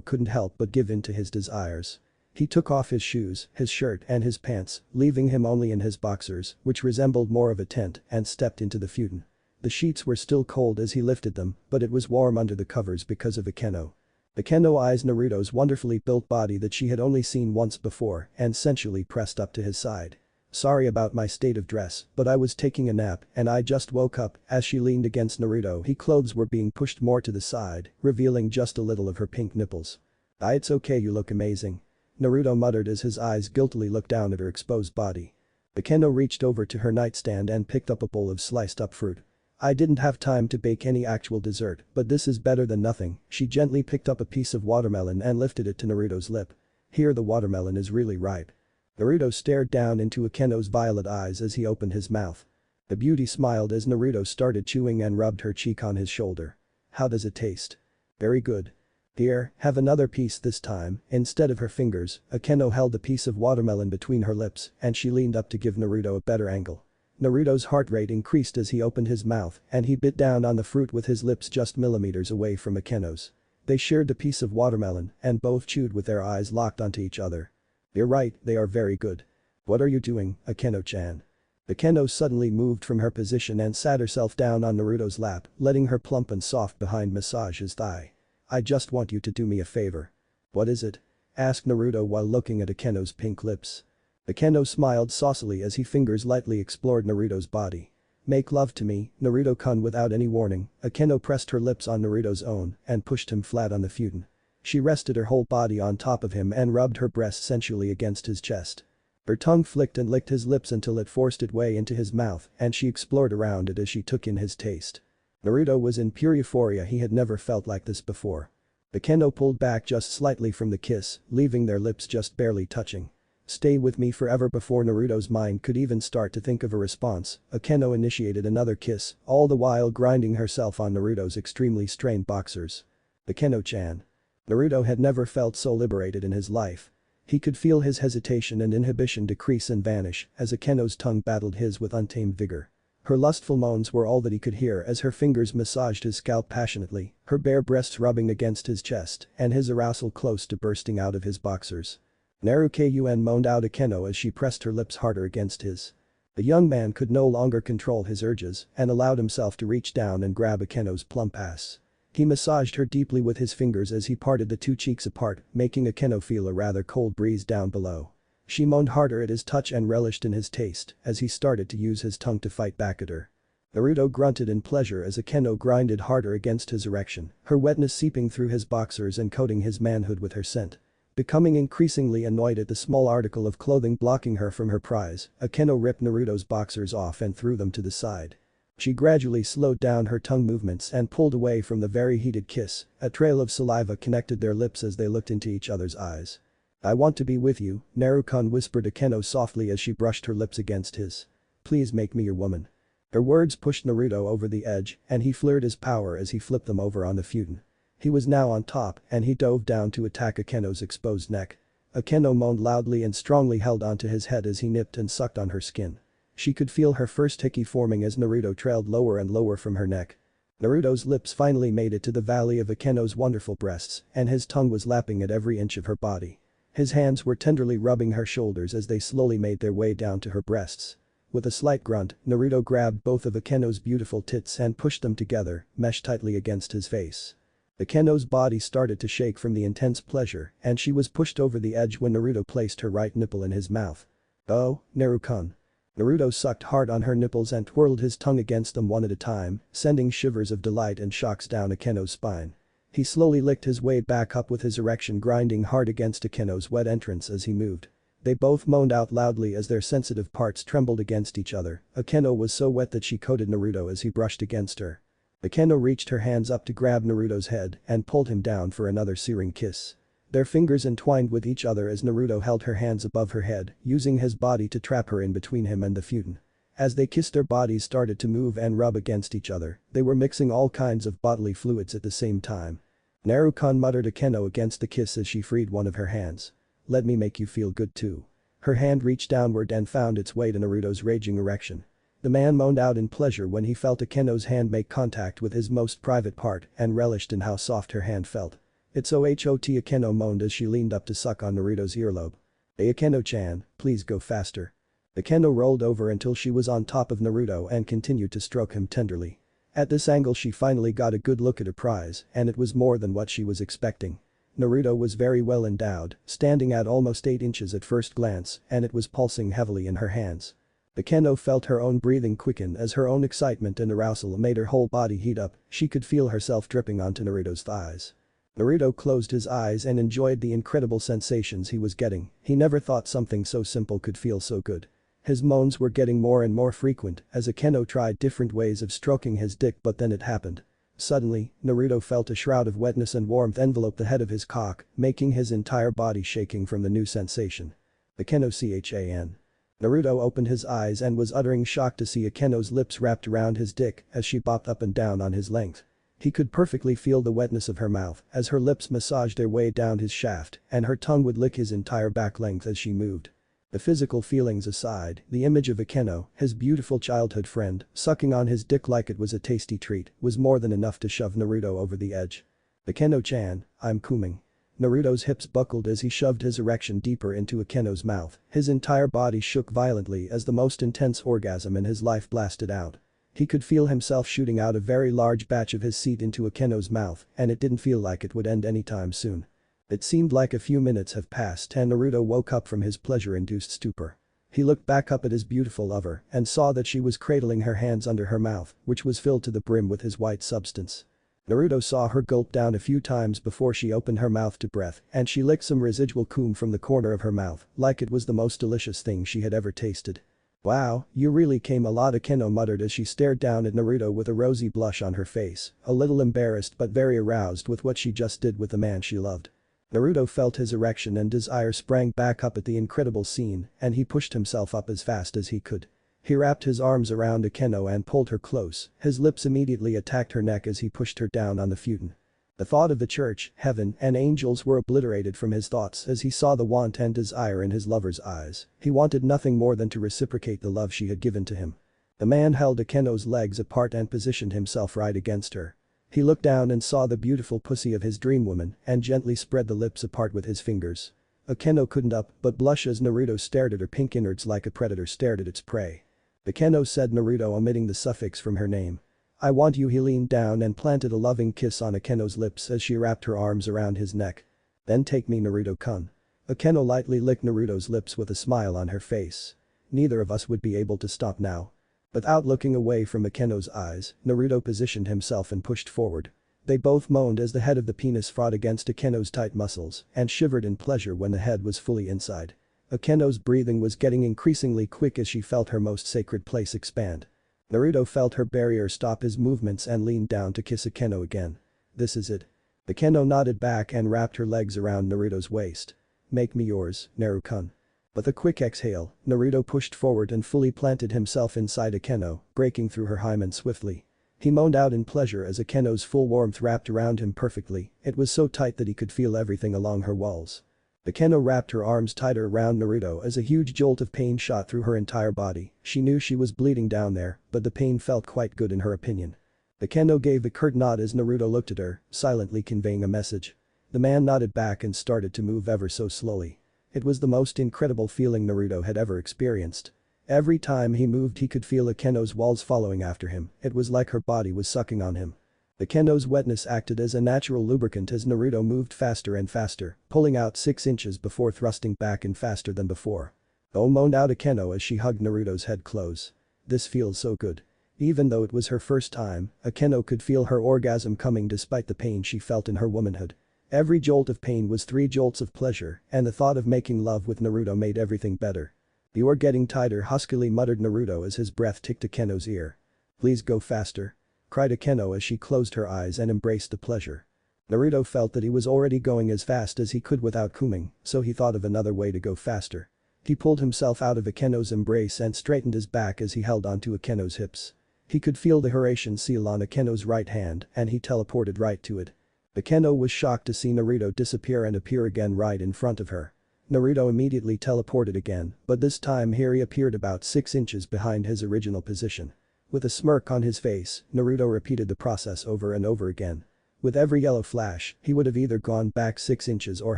[SPEAKER 1] couldn't help but give in to his desires. He took off his shoes, his shirt and his pants, leaving him only in his boxers, which resembled more of a tent, and stepped into the futon. The sheets were still cold as he lifted them, but it was warm under the covers because of Akeno. Akeno eyes Naruto's wonderfully built body that she had only seen once before and sensually pressed up to his side. "Sorry about my state of dress, but I was taking a nap and I just woke up." As she leaned against Naruto, his clothes were being pushed more to the side, revealing just a little of her pink nipples. It's okay, you look amazing," Naruto muttered as his eyes guiltily looked down at her exposed body. Akeno reached over to her nightstand and picked up a bowl of sliced up fruit. "I didn't have time to bake any actual dessert, but this is better than nothing." She gently picked up a piece of watermelon and lifted it to Naruto's lip. "Here, the watermelon is really ripe." Naruto stared down into Akeno's violet eyes as he opened his mouth. The beauty smiled as Naruto started chewing and rubbed her cheek on his shoulder. "How does it taste?" "Very good." "Here, have another piece this time." Instead of her fingers, Akeno held a piece of watermelon between her lips and she leaned up to give Naruto a better angle. Naruto's heart rate increased as he opened his mouth and he bit down on the fruit with his lips just millimeters away from Akeno's. They shared the piece of watermelon and both chewed with their eyes locked onto each other. "You're right, they are very good." "What are you doing, Akeno-chan?" Akeno suddenly moved from her position and sat herself down on Naruto's lap, letting her plump and soft behind massage his thigh. "I just want you to do me a favor." "What is it?" asked Naruto while looking at Akeno's pink lips. Akeno smiled saucily as his fingers lightly explored Naruto's body. "Make love to me, Naruto-kun." Without any warning, Akeno pressed her lips on Naruto's own and pushed him flat on the futon. She rested her whole body on top of him and rubbed her breast sensually against his chest. Her tongue flicked and licked his lips until it forced its way into his mouth and she explored around it as she took in his taste. Naruto was in pure euphoria, he had never felt like this before. Akeno pulled back just slightly from the kiss, leaving their lips just barely touching. "Stay with me forever." Before Naruto's mind could even start to think of a response, Akeno initiated another kiss, all the while grinding herself on Naruto's extremely strained boxers. "Akeno-chan." Naruto had never felt so liberated in his life. He could feel his hesitation and inhibition decrease and vanish as Akeno's tongue battled his with untamed vigor. Her lustful moans were all that he could hear as her fingers massaged his scalp passionately, her bare breasts rubbing against his chest and his arousal close to bursting out of his boxers. Naruto moaned out Akeno as she pressed her lips harder against his. The young man could no longer control his urges and allowed himself to reach down and grab Akeno's plump ass. He massaged her deeply with his fingers as he parted the two cheeks apart, making Akeno feel a rather cold breeze down below. She moaned harder at his touch and relished in his taste as he started to use his tongue to fight back at her. Naruto grunted in pleasure as Akeno grinded harder against his erection, her wetness seeping through his boxers and coating his manhood with her scent. Becoming increasingly annoyed at the small article of clothing blocking her from her prize, Akeno ripped Naruto's boxers off and threw them to the side. She gradually slowed down her tongue movements and pulled away from the very heated kiss, a trail of saliva connected their lips as they looked into each other's eyes. "I want to be with you," Naruto whispered Akeno softly as she brushed her lips against his. "Please make me your woman." Her words pushed Naruto over the edge and he flared his power as he flipped them over on the futon. He was now on top and he dove down to attack Akeno's exposed neck. Akeno moaned loudly and strongly held onto his head as he nipped and sucked on her skin. She could feel her first hickey forming as Naruto trailed lower and lower from her neck. Naruto's lips finally made it to the valley of Akeno's wonderful breasts and his tongue was lapping at every inch of her body. His hands were tenderly rubbing her shoulders as they slowly made their way down to her breasts. With a slight grunt, Naruto grabbed both of Akeno's beautiful tits and pushed them together, meshed tightly against his face. Akeno's body started to shake from the intense pleasure and she was pushed over the edge when Naruto placed her right nipple in his mouth. "Oh, Naruto." Naruto sucked hard on her nipples and twirled his tongue against them one at a time, sending shivers of delight and shocks down Akeno's spine. He slowly licked his way back up with his erection grinding hard against Akeno's wet entrance as he moved. They both moaned out loudly as their sensitive parts trembled against each other. Akeno was so wet that she coated Naruto as he brushed against her. Akeno reached her hands up to grab Naruto's head and pulled him down for another searing kiss. Their fingers entwined with each other as Naruto held her hands above her head, using his body to trap her in between him and the futon. As they kissed their bodies started to move and rub against each other, they were mixing all kinds of bodily fluids at the same time. Naruto muttered Akeno against the kiss as she freed one of her hands. "Let me make you feel good too." Her hand reached downward and found its way to Naruto's raging erection. The man moaned out in pleasure when he felt Akeno's hand make contact with his most private part and relished in how soft her hand felt. "It's so hot," Akeno moaned as she leaned up to suck on Naruto's earlobe. "Hey Akeno-chan, please go faster." Akeno rolled over until she was on top of Naruto and continued to stroke him tenderly. At this angle she finally got a good look at her prize and it was more than what she was expecting. Naruto was very well endowed, standing at almost 8 inches at first glance and it was pulsing heavily in her hands. Akeno felt her own breathing quicken as her own excitement and arousal made her whole body heat up, she could feel herself dripping onto Naruto's thighs. Naruto closed his eyes and enjoyed the incredible sensations he was getting, he never thought something so simple could feel so good. His moans were getting more and more frequent as Akeno tried different ways of stroking his dick but then it happened. Suddenly, Naruto felt a shroud of wetness and warmth envelop the head of his cock, making his entire body shaking from the new sensation. Akeno-chan. Naruto opened his eyes and was uttering shock to see Akeno's lips wrapped around his dick as she bopped up and down on his length. He could perfectly feel the wetness of her mouth as her lips massaged their way down his shaft and her tongue would lick his entire back length as she moved. The physical feelings aside, the image of Akeno, his beautiful childhood friend, sucking on his dick like it was a tasty treat, was more than enough to shove Naruto over the edge. "Akeno-chan, I'm coming." Naruto's hips buckled as he shoved his erection deeper into Akeno's mouth, his entire body shook violently as the most intense orgasm in his life blasted out. He could feel himself shooting out a very large batch of his seed into Akeno's mouth and it didn't feel like it would end anytime soon. It seemed like a few minutes have passed and Naruto woke up from his pleasure-induced stupor. He looked back up at his beautiful lover and saw that she was cradling her hands under her mouth, which was filled to the brim with his white substance. Naruto saw her gulp down a few times before she opened her mouth to breath and she licked some residual cum from the corner of her mouth like it was the most delicious thing she had ever tasted. "Wow, you really came a lot," Akeno muttered as she stared down at Naruto with a rosy blush on her face, a little embarrassed but very aroused with what she just did with the man she loved. Naruto felt his erection and desire sprang back up at the incredible scene and he pushed himself up as fast as he could. He wrapped his arms around Akeno and pulled her close, his lips immediately attacked her neck as he pushed her down on the futon. The thought of the church, heaven, and angels were obliterated from his thoughts as he saw the want and desire in his lover's eyes. He wanted nothing more than to reciprocate the love she had given to him. The man held Akeno's legs apart and positioned himself right against her. He looked down and saw the beautiful pussy of his dream woman and gently spread the lips apart with his fingers. Akeno couldn't help but blush as Naruto stared at her pink innards like a predator stared at its prey. Akeno, said Naruto, omitting the suffix from her name. I want you. He leaned down and planted a loving kiss on Akeno's lips as she wrapped her arms around his neck. Then take me, Naruto-kun. Akeno lightly licked Naruto's lips with a smile on her face. Neither of us would be able to stop now. Without looking away from Akeno's eyes, Naruto positioned himself and pushed forward. They both moaned as the head of the penis fought against Akeno's tight muscles and shivered in pleasure when the head was fully inside. Akeno's breathing was getting increasingly quick as she felt her most sacred place expand. Naruto felt her barrier stop his movements and leaned down to kiss Akeno again. This is it. Akeno nodded back and wrapped her legs around Naruto's waist. Make me yours, Naru-kun. With a quick exhale, Naruto pushed forward and fully planted himself inside Akeno, breaking through her hymen swiftly. He moaned out in pleasure as Akeno's full warmth wrapped around him perfectly. It was so tight that he could feel everything along her walls. Akeno wrapped her arms tighter around Naruto as a huge jolt of pain shot through her entire body. She knew she was bleeding down there, but the pain felt quite good in her opinion. Akeno gave a curt nod as Naruto looked at her, silently conveying a message. The man nodded back and started to move ever so slowly. It was the most incredible feeling Naruto had ever experienced. Every time he moved he could feel Akeno's walls following after him. It was like her body was sucking on him. Akeno's wetness acted as a natural lubricant as Naruto moved faster and faster, pulling out 6 inches before thrusting back in faster than before. Oh, moaned out Akeno as she hugged Naruto's head close. This feels so good. Even though it was her first time, Akeno could feel her orgasm coming despite the pain she felt in her womanhood. Every jolt of pain was 3 jolts of pleasure, and the thought of making love with Naruto made everything better. You're getting tighter, huskily muttered Naruto as his breath ticked Akeno's ear. Please go faster. Cried Akeno as she closed her eyes and embraced the pleasure. Naruto felt that he was already going as fast as he could without coming, so he thought of another way to go faster. He pulled himself out of Akeno's embrace and straightened his back as he held onto Akeno's hips. He could feel the Horatian seal on Akeno's right hand and he teleported right to it. Akeno was shocked to see Naruto disappear and appear again right in front of her. Naruto immediately teleported again, but this time he appeared about 6 inches behind his original position. With a smirk on his face, Naruto repeated the process over and over again. With every yellow flash, he would have either gone back 6 inches or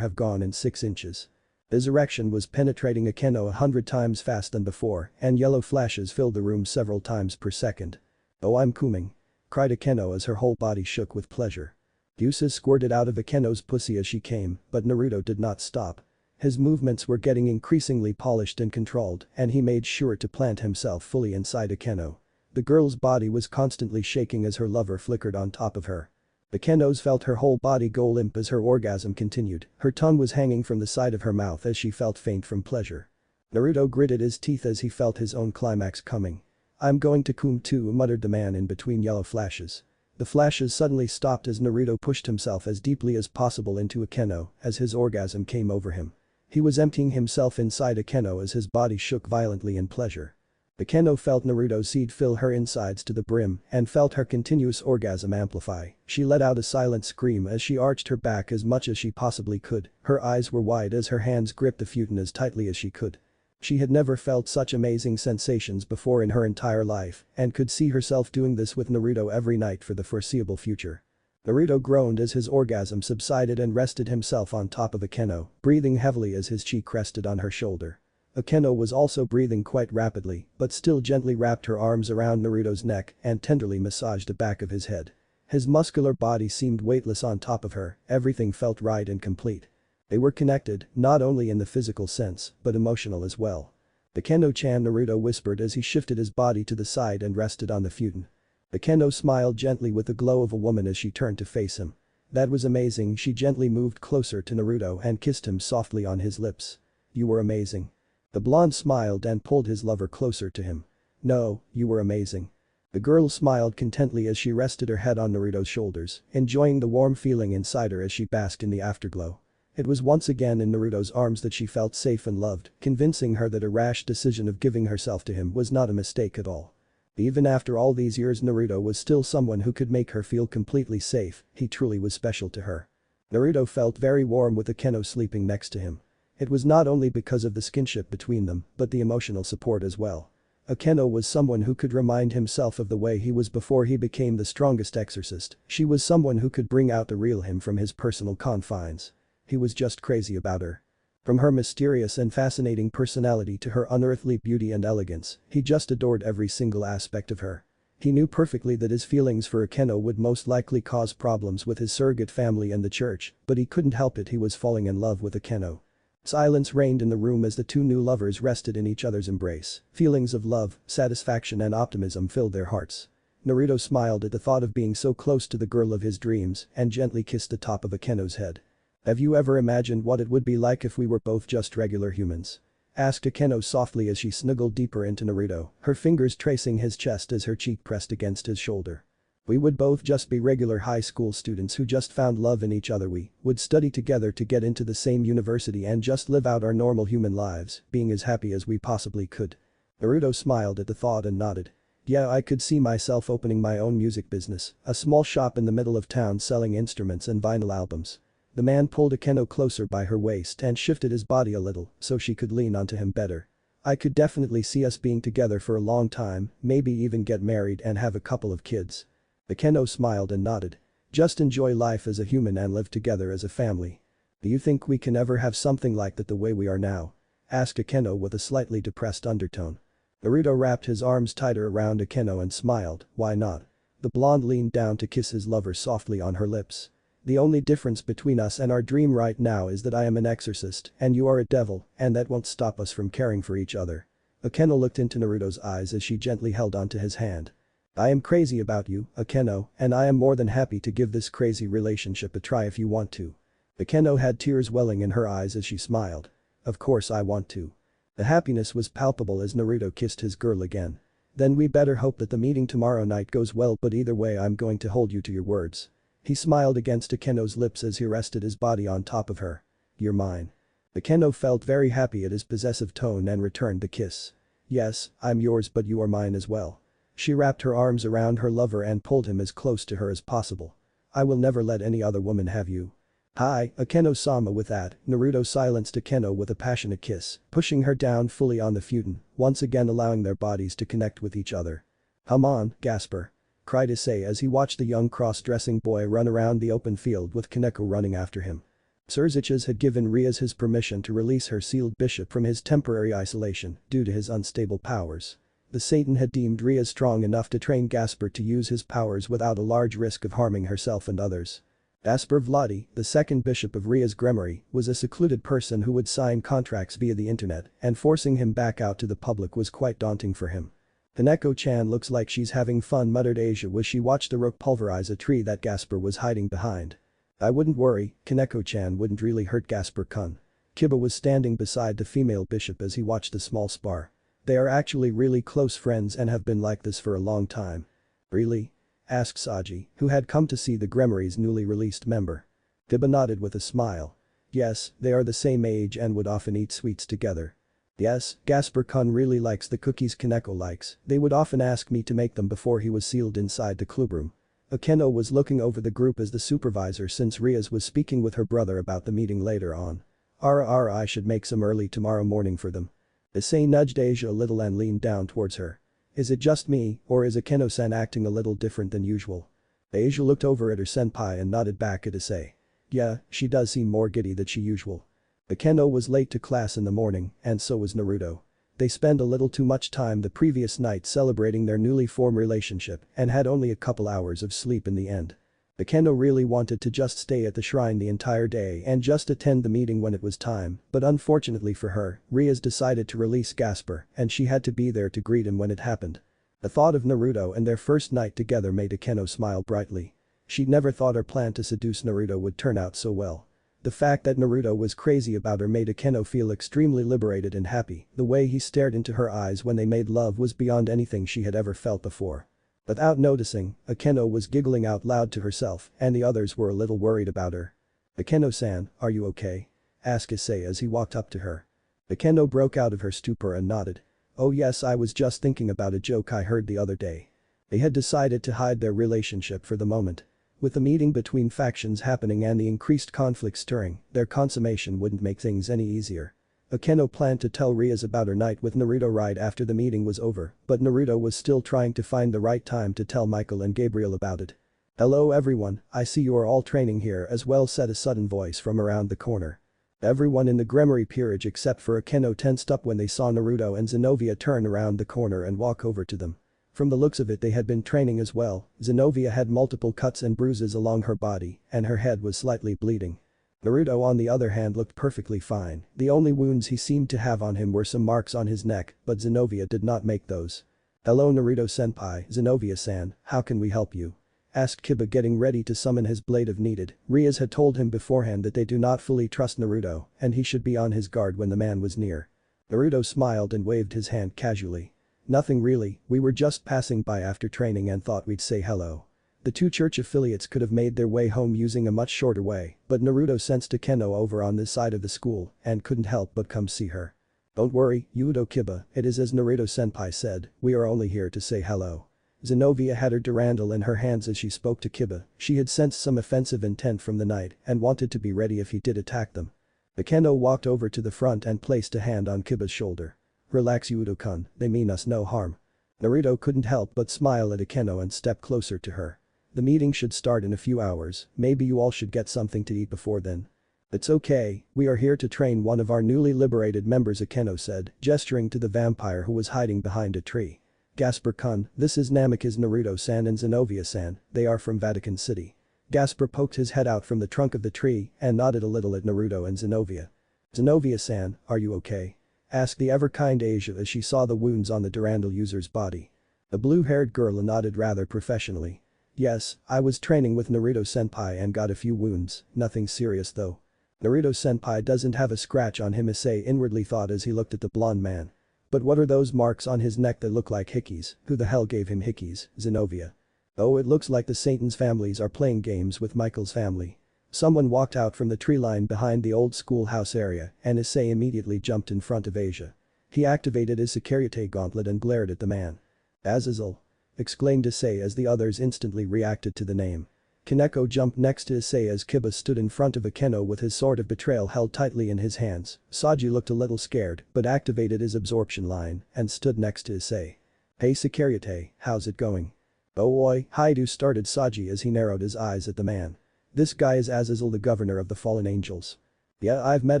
[SPEAKER 1] have gone in 6 inches. His erection was penetrating Akeno 100 times faster than before, and yellow flashes filled the room several times per second. Oh, I'm coming. Cried Akeno as her whole body shook with pleasure. Juices squirted out of Akeno's pussy as she came, but Naruto did not stop. His movements were getting increasingly polished and controlled, and he made sure to plant himself fully inside Akeno. The girl's body was constantly shaking as her lover flickered on top of her. Akeno's felt her whole body go limp as her orgasm continued. Her tongue was hanging from the side of her mouth as she felt faint from pleasure. Naruto gritted his teeth as he felt his own climax coming. I'm going to come too, muttered the man in between yellow flashes. The flashes suddenly stopped as Naruto pushed himself as deeply as possible into Akeno as his orgasm came over him. He was emptying himself inside Akeno as his body shook violently in pleasure. Akeno felt Naruto's seed fill her insides to the brim and felt her continuous orgasm amplify. She let out a silent scream as she arched her back as much as she possibly could. Her eyes were wide as her hands gripped the futon as tightly as she could. She had never felt such amazing sensations before in her entire life and could see herself doing this with Naruto every night for the foreseeable future. Naruto groaned as his orgasm subsided and rested himself on top of Akeno, breathing heavily as his cheek rested on her shoulder. Akeno was also breathing quite rapidly, but still gently wrapped her arms around Naruto's neck and tenderly massaged the back of his head. His muscular body seemed weightless on top of her, everything felt right and complete. They were connected, not only in the physical sense, but emotional as well. Akeno-chan, Naruto whispered as he shifted his body to the side and rested on the futon. Akeno smiled gently with the glow of a woman as she turned to face him. That was amazing. She gently moved closer to Naruto and kissed him softly on his lips. You were amazing. The blonde smiled and pulled his lover closer to him. No, you were amazing. The girl smiled contentedly as she rested her head on Naruto's shoulders, enjoying the warm feeling inside her as she basked in the afterglow. It was once again in Naruto's arms that she felt safe and loved, convincing her that a rash decision of giving herself to him was not a mistake at all. Even after all these years, Naruto was still someone who could make her feel completely safe. He truly was special to her. Naruto felt very warm with Akeno sleeping next to him. It was not only because of the skinship between them, but the emotional support as well. Akeno was someone who could remind himself of the way he was before he became the strongest exorcist. She was someone who could bring out the real him from his personal confines. He was just crazy about her. From her mysterious and fascinating personality to her unearthly beauty and elegance, he just adored every single aspect of her. He knew perfectly that his feelings for Akeno would most likely cause problems with his surrogate family and the church, but he couldn't help it, he was falling in love with Akeno. Silence reigned in the room as the two new lovers rested in each other's embrace. Feelings of love, satisfaction and optimism filled their hearts. Naruto smiled at the thought of being so close to the girl of his dreams and gently kissed the top of Akeno's head. "Have you ever imagined what it would be like if we were both just regular humans?" asked Akeno softly as she snuggled deeper into Naruto, her fingers tracing his chest as her cheek pressed against his shoulder. "We would both just be regular high school students who just found love in each other. We would study together to get into the same university and just live out our normal human lives, being as happy as we possibly could." Naruto smiled at the thought and nodded. "Yeah, I could see myself opening my own music business, a small shop in the middle of town selling instruments and vinyl albums." The man pulled Akeno closer by her waist and shifted his body a little so she could lean onto him better. "I could definitely see us being together for a long time, maybe even get married and have a couple of kids." Akeno smiled and nodded. "Just enjoy life as a human and live together as a family." "Do you think we can ever have something like that the way we are now?" asked Akeno with a slightly depressed undertone. Naruto wrapped his arms tighter around Akeno and smiled. "Why not?" The blonde leaned down to kiss his lover softly on her lips. "The only difference between us and our dream right now is that I am an exorcist and you are a devil, and that won't stop us from caring for each other." Akeno looked into Naruto's eyes as she gently held onto his hand. "I am crazy about you, Akeno, and I am more than happy to give this crazy relationship a try if you want to." Akeno had tears welling in her eyes as she smiled. "Of course I want to." The happiness was palpable as Naruto kissed his girl again. "Then we better hope that the meeting tomorrow night goes well, but either way I'm going to hold you to your words." He smiled against Akeno's lips as he rested his body on top of her. "You're mine." Akeno felt very happy at his possessive tone and returned the kiss. "Yes, I'm yours, but you are mine as well." She wrapped her arms around her lover and pulled him as close to her as possible. "I will never let any other woman have you." "Hi, Akeno-sama." With that, Naruto silenced Akeno with a passionate kiss, pushing her down fully on the futon, once again allowing their bodies to connect with each other. "Come on, Gasper," cried Issei as he watched the young cross-dressing boy run around the open field with Kaneko running after him. Surziches had given Rias his permission to release her sealed bishop from his temporary isolation due to his unstable powers. The Satan had deemed Rias strong enough to train Gasper to use his powers without a large risk of harming herself and others. Gasper Vladi, the second bishop of Rias Gremory, was a secluded person who would sign contracts via the internet, and forcing him back out to the public was quite daunting for him. "Kaneko-chan looks like she's having fun," muttered Asia as she watched the rook pulverize a tree that Gasper was hiding behind. "I wouldn't worry, Kaneko-chan wouldn't really hurt Gasper-kun." Kiba was standing beside the female bishop as he watched the small spar. "They are actually really close friends and have been like this for a long time." "Really?" asked Saji, who had come to see the Gremory's newly released member. Kiba nodded with a smile. "Yes, they are the same age and would often eat sweets together." "Yes, Gasper-kun really likes the cookies Kaneko likes, they would often ask me to make them before he was sealed inside the clubroom." Akeno was looking over the group as the supervisor since Rias was speaking with her brother about the meeting later on. Ara, I should make some early tomorrow morning for them." Issei nudged Asia a little and leaned down towards her. "Is it just me, or is Akeno-san acting a little different than usual?" Asia looked over at her senpai and nodded back at Issei. "Yeah, she does seem more giddy than she usual." Akeno was late to class in the morning, and so was Naruto. They spent a little too much time the previous night celebrating their newly formed relationship and had only a couple hours of sleep in the end. Akeno really wanted to just stay at the shrine the entire day and just attend the meeting when it was time, but unfortunately for her, Rias decided to release Gasper and she had to be there to greet him when it happened. The thought of Naruto and their first night together made Akeno smile brightly. She'd never thought her plan to seduce Naruto would turn out so well. The fact that Naruto was crazy about her made Akeno feel extremely liberated and happy. The way he stared into her eyes when they made love was beyond anything she had ever felt before. Without noticing, Akeno was giggling out loud to herself and the others were a little worried about her. "Akeno-san, are you okay?" asked Issei as he walked up to her. Akeno broke out of her stupor and nodded. Oh yes, I was just thinking about a joke I heard the other day. They had decided to hide their relationship for the moment. With the meeting between factions happening and the increased conflict stirring, their consummation wouldn't make things any easier. Akeno planned to tell Rias about her night with Naruto right after the meeting was over, but Naruto was still trying to find the right time to tell Michael and Gabriel about it. "Hello everyone, I see you are all training here as well," said a sudden voice from around the corner. Everyone in the Gremory peerage except for Akeno tensed up when they saw Naruto and Zenobia turn around the corner and walk over to them. From the looks of it, they had been training as well. Zenobia had multiple cuts and bruises along her body, and her head was slightly bleeding. Naruto on the other hand looked perfectly fine. The only wounds he seemed to have on him were some marks on his neck, but Zenobia did not make those. "Hello Naruto-senpai, Zenobia-san, how can we help you?" asked Kiba, getting ready to summon his blade if needed. Rias had told him beforehand that they do not fully trust Naruto, and he should be on his guard when the man was near. Naruto smiled and waved his hand casually. "Nothing really, we were just passing by after training and thought we'd say hello." The two church affiliates could have made their way home using a much shorter way, but Naruto sensed Akeno over on this side of the school and couldn't help but come see her. "Don't worry, Yudo Kiba, it is as Naruto-senpai said, we are only here to say hello." Zenobia had her durandal in her hands as she spoke to Kiba. She had sensed some offensive intent from the night and wanted to be ready if he did attack them. Akeno walked over to the front and placed a hand on Kiba's shoulder. "Relax Yudo-kun, they mean us no harm." Naruto couldn't help but smile at Akeno and step closer to her. "The meeting should start in a few hours, maybe you all should get something to eat before then." "It's okay, we are here to train one of our newly liberated members," Akeno said, gesturing to the vampire who was hiding behind a tree. "Gasper-kun, this is Namikaze Naruto-san and Zenobia-san, they are from Vatican City." Gasper poked his head out from the trunk of the tree and nodded a little at Naruto and Zenobia. "Zenobia-san, are you okay?" asked the ever-kind Asia as she saw the wounds on the Durandal user's body. The blue-haired girl nodded rather professionally. "Yes, I was training with Naruto-senpai and got a few wounds, nothing serious though." "Naruto-senpai doesn't have a scratch on him," Issei inwardly thought as he looked at the blonde man. "But what are those marks on his neck that look like hickeys? Who the hell gave him hickeys, Zenobia?" "Oh, it looks like the Satan's families are playing games with Michael's family." Someone walked out from the tree line behind the old schoolhouse area and Issei immediately jumped in front of Asia. He activated his Securite gauntlet and glared at the man. "Azazel!" exclaimed Issei as the others instantly reacted to the name. Kaneko jumped next to Issei as Kiba stood in front of Akeno with his sword of betrayal held tightly in his hands. Saji looked a little scared but activated his absorption line and stood next to Issei. "Hey Securite, how's it going?" "Oh oi, Haidu," started Saji as he narrowed his eyes at the man. "This guy is Azazel, the governor of the fallen angels." "Yeah, I've met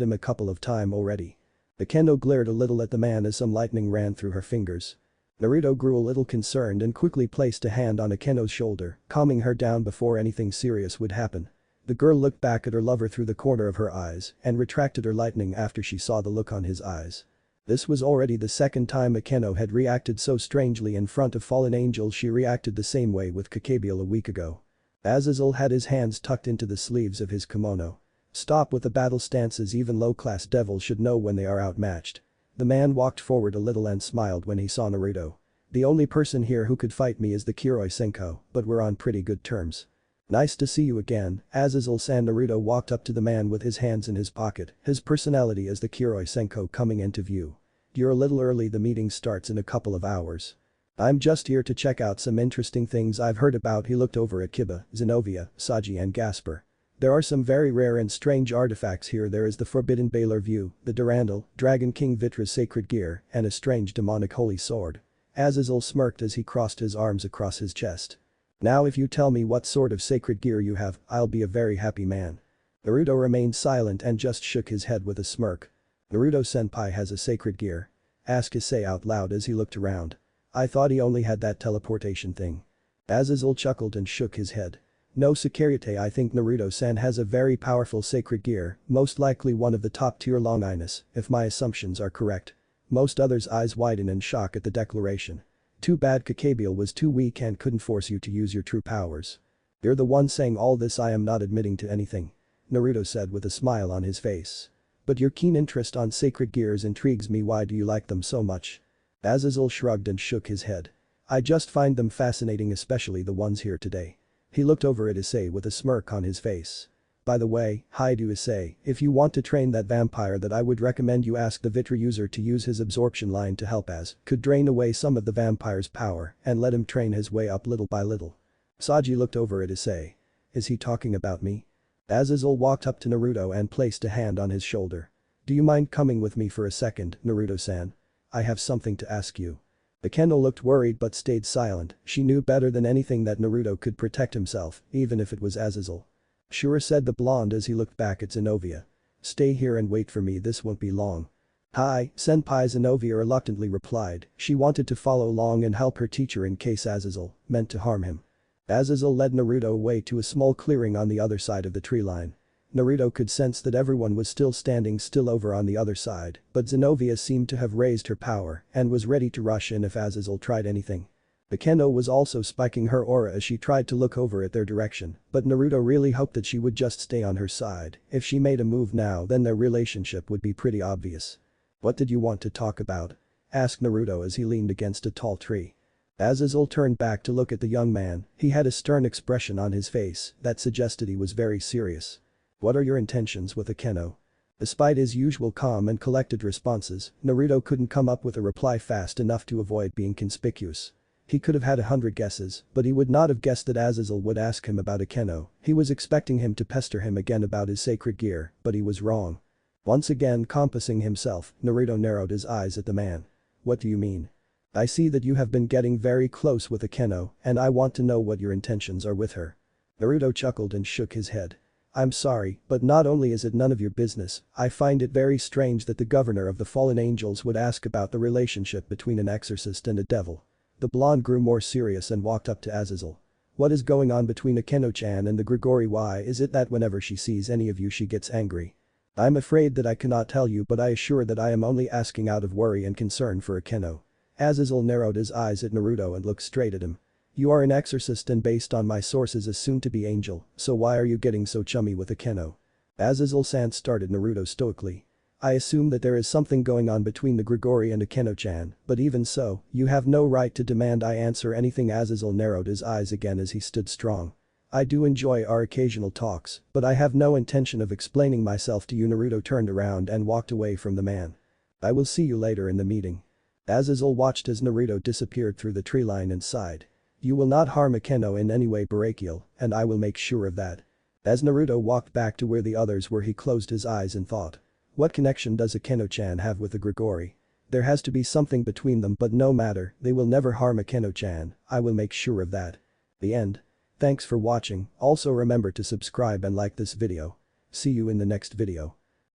[SPEAKER 1] him a couple of times already." Akeno glared a little at the man as some lightning ran through her fingers. Naruto grew a little concerned and quickly placed a hand on Akeno's shoulder, calming her down before anything serious would happen. The girl looked back at her lover through the corner of her eyes and retracted her lightning after she saw the look on his eyes. This was already the second time Akeno had reacted so strangely in front of fallen angels. She reacted the same way with Cabal a week ago. Azazel had his hands tucked into the sleeves of his kimono. "Stop with the battle stances, even low-class devils should know when they are outmatched." The man walked forward a little and smiled when he saw Naruto. "The only person here who could fight me is the kiroy senko, but we're on pretty good terms." "Nice to see you again, Azazel-san." Naruto walked up to the man with his hands in his pocket, his personality as the kiroy senko coming into view. "You're a little early, the meeting starts in a couple of hours." "I'm just here to check out some interesting things I've heard about." He looked over at Kiba, Zenobia, Saji and Gasper. "There are some very rare and strange artifacts here. There is the Forbidden Baylor View, the Durandal, Dragon King Vitra's sacred gear, and a strange demonic holy sword." Azazel smirked as he crossed his arms across his chest. "Now if you tell me what sort of sacred gear you have, I'll be a very happy man." Naruto remained silent and just shook his head with a smirk. "Naruto-senpai has a sacred gear?" asked Issei out loud as he looked around. "I thought he only had that teleportation thing." Azazel chuckled and shook his head. "No Securite, I think Naruto-san has a very powerful sacred gear, most likely one of the top tier Longinus, if my assumptions are correct." Most others' eyes widen in shock at the declaration. "Too bad Cabal was too weak and couldn't force you to use your true powers." "You're the one saying all this. I am not admitting to anything," Naruto said with a smile on his face. "But your keen interest on sacred gears intrigues me. Why do you like them so much?" Azazel shrugged and shook his head. "I just find them fascinating, especially the ones here today." He looked over at Issei with a smirk on his face. By the way, hi do say, if you want to train that vampire that I would recommend you ask the Vitra user to use his absorption line to help as could drain away some of the vampire's power and let him train his way up little by little. Saji looked over at Issei. Is he talking about me? Azazel walked up to Naruto and placed a hand on his shoulder. Do you mind coming with me for a second, Naruto-san? I have something to ask you. Akeno looked worried but stayed silent. She knew better than anything that Naruto could protect himself, even if it was Azazel. Sure, said the blonde as he looked back at Zenobia. Stay here and wait for me, this won't be long. Hi, senpai, Zenobia reluctantly replied. She wanted to follow along and help her teacher in case Azazel meant to harm him. Azazel led Naruto away to a small clearing on the other side of the tree line. Naruto could sense that everyone was still standing still over on the other side, but Zenobia seemed to have raised her power and was ready to rush in if Azazel tried anything. Akeno was also spiking her aura as she tried to look over at their direction, but Naruto really hoped that she would just stay on her side. If she made a move now, then their relationship would be pretty obvious. What did you want to talk about? Asked Naruto as he leaned against a tall tree. Azazel turned back to look at the young man. He had a stern expression on his face that suggested he was very serious. What are your intentions with Akeno? Despite his usual calm and collected responses, Naruto couldn't come up with a reply fast enough to avoid being conspicuous. He could have had 100 guesses, but he would not have guessed that Azazel would ask him about Akeno. He was expecting him to pester him again about his sacred gear, but he was wrong. Once again compassing himself, Naruto narrowed his eyes at the man. What do you mean? I see that you have been getting very close with Akeno, and I want to know what your intentions are with her. Naruto chuckled and shook his head. I'm sorry, but not only is it none of your business, I find it very strange that the governor of the fallen angels would ask about the relationship between an exorcist and a devil. The blonde grew more serious and walked up to Azazel. What is going on between Akeno-chan and the Grigori? Why is it that whenever she sees any of you she gets angry? I'm afraid that I cannot tell you, but I assure that I am only asking out of worry and concern for Akeno. Azazel narrowed his eyes at Naruto and looked straight at him. You are an exorcist and based on my sources a soon-to-be angel, so why are you getting so chummy with Akeno? Azazel-san, started Naruto stoically. I assume that there is something going on between the Grigori and Akeno-chan, but even so, you have no right to demand I answer anything. Azazel narrowed his eyes again as he stood strong. I do enjoy our occasional talks, but I have no intention of explaining myself to you. Naruto turned around and walked away from the man. I will see you later in the meeting. Azazel watched as Naruto disappeared through the tree line and sighed. You will not harm Akeno in any way, Barakiel, and I will make sure of that. As Naruto walked back to where the others were, he closed his eyes and thought. What connection does Akeno-chan have with the Grigori? There has to be something between them, but no matter, they will never harm Akeno-chan, I will make sure of that. The end. Thanks for watching, also remember to subscribe and like this video. See you in the next video.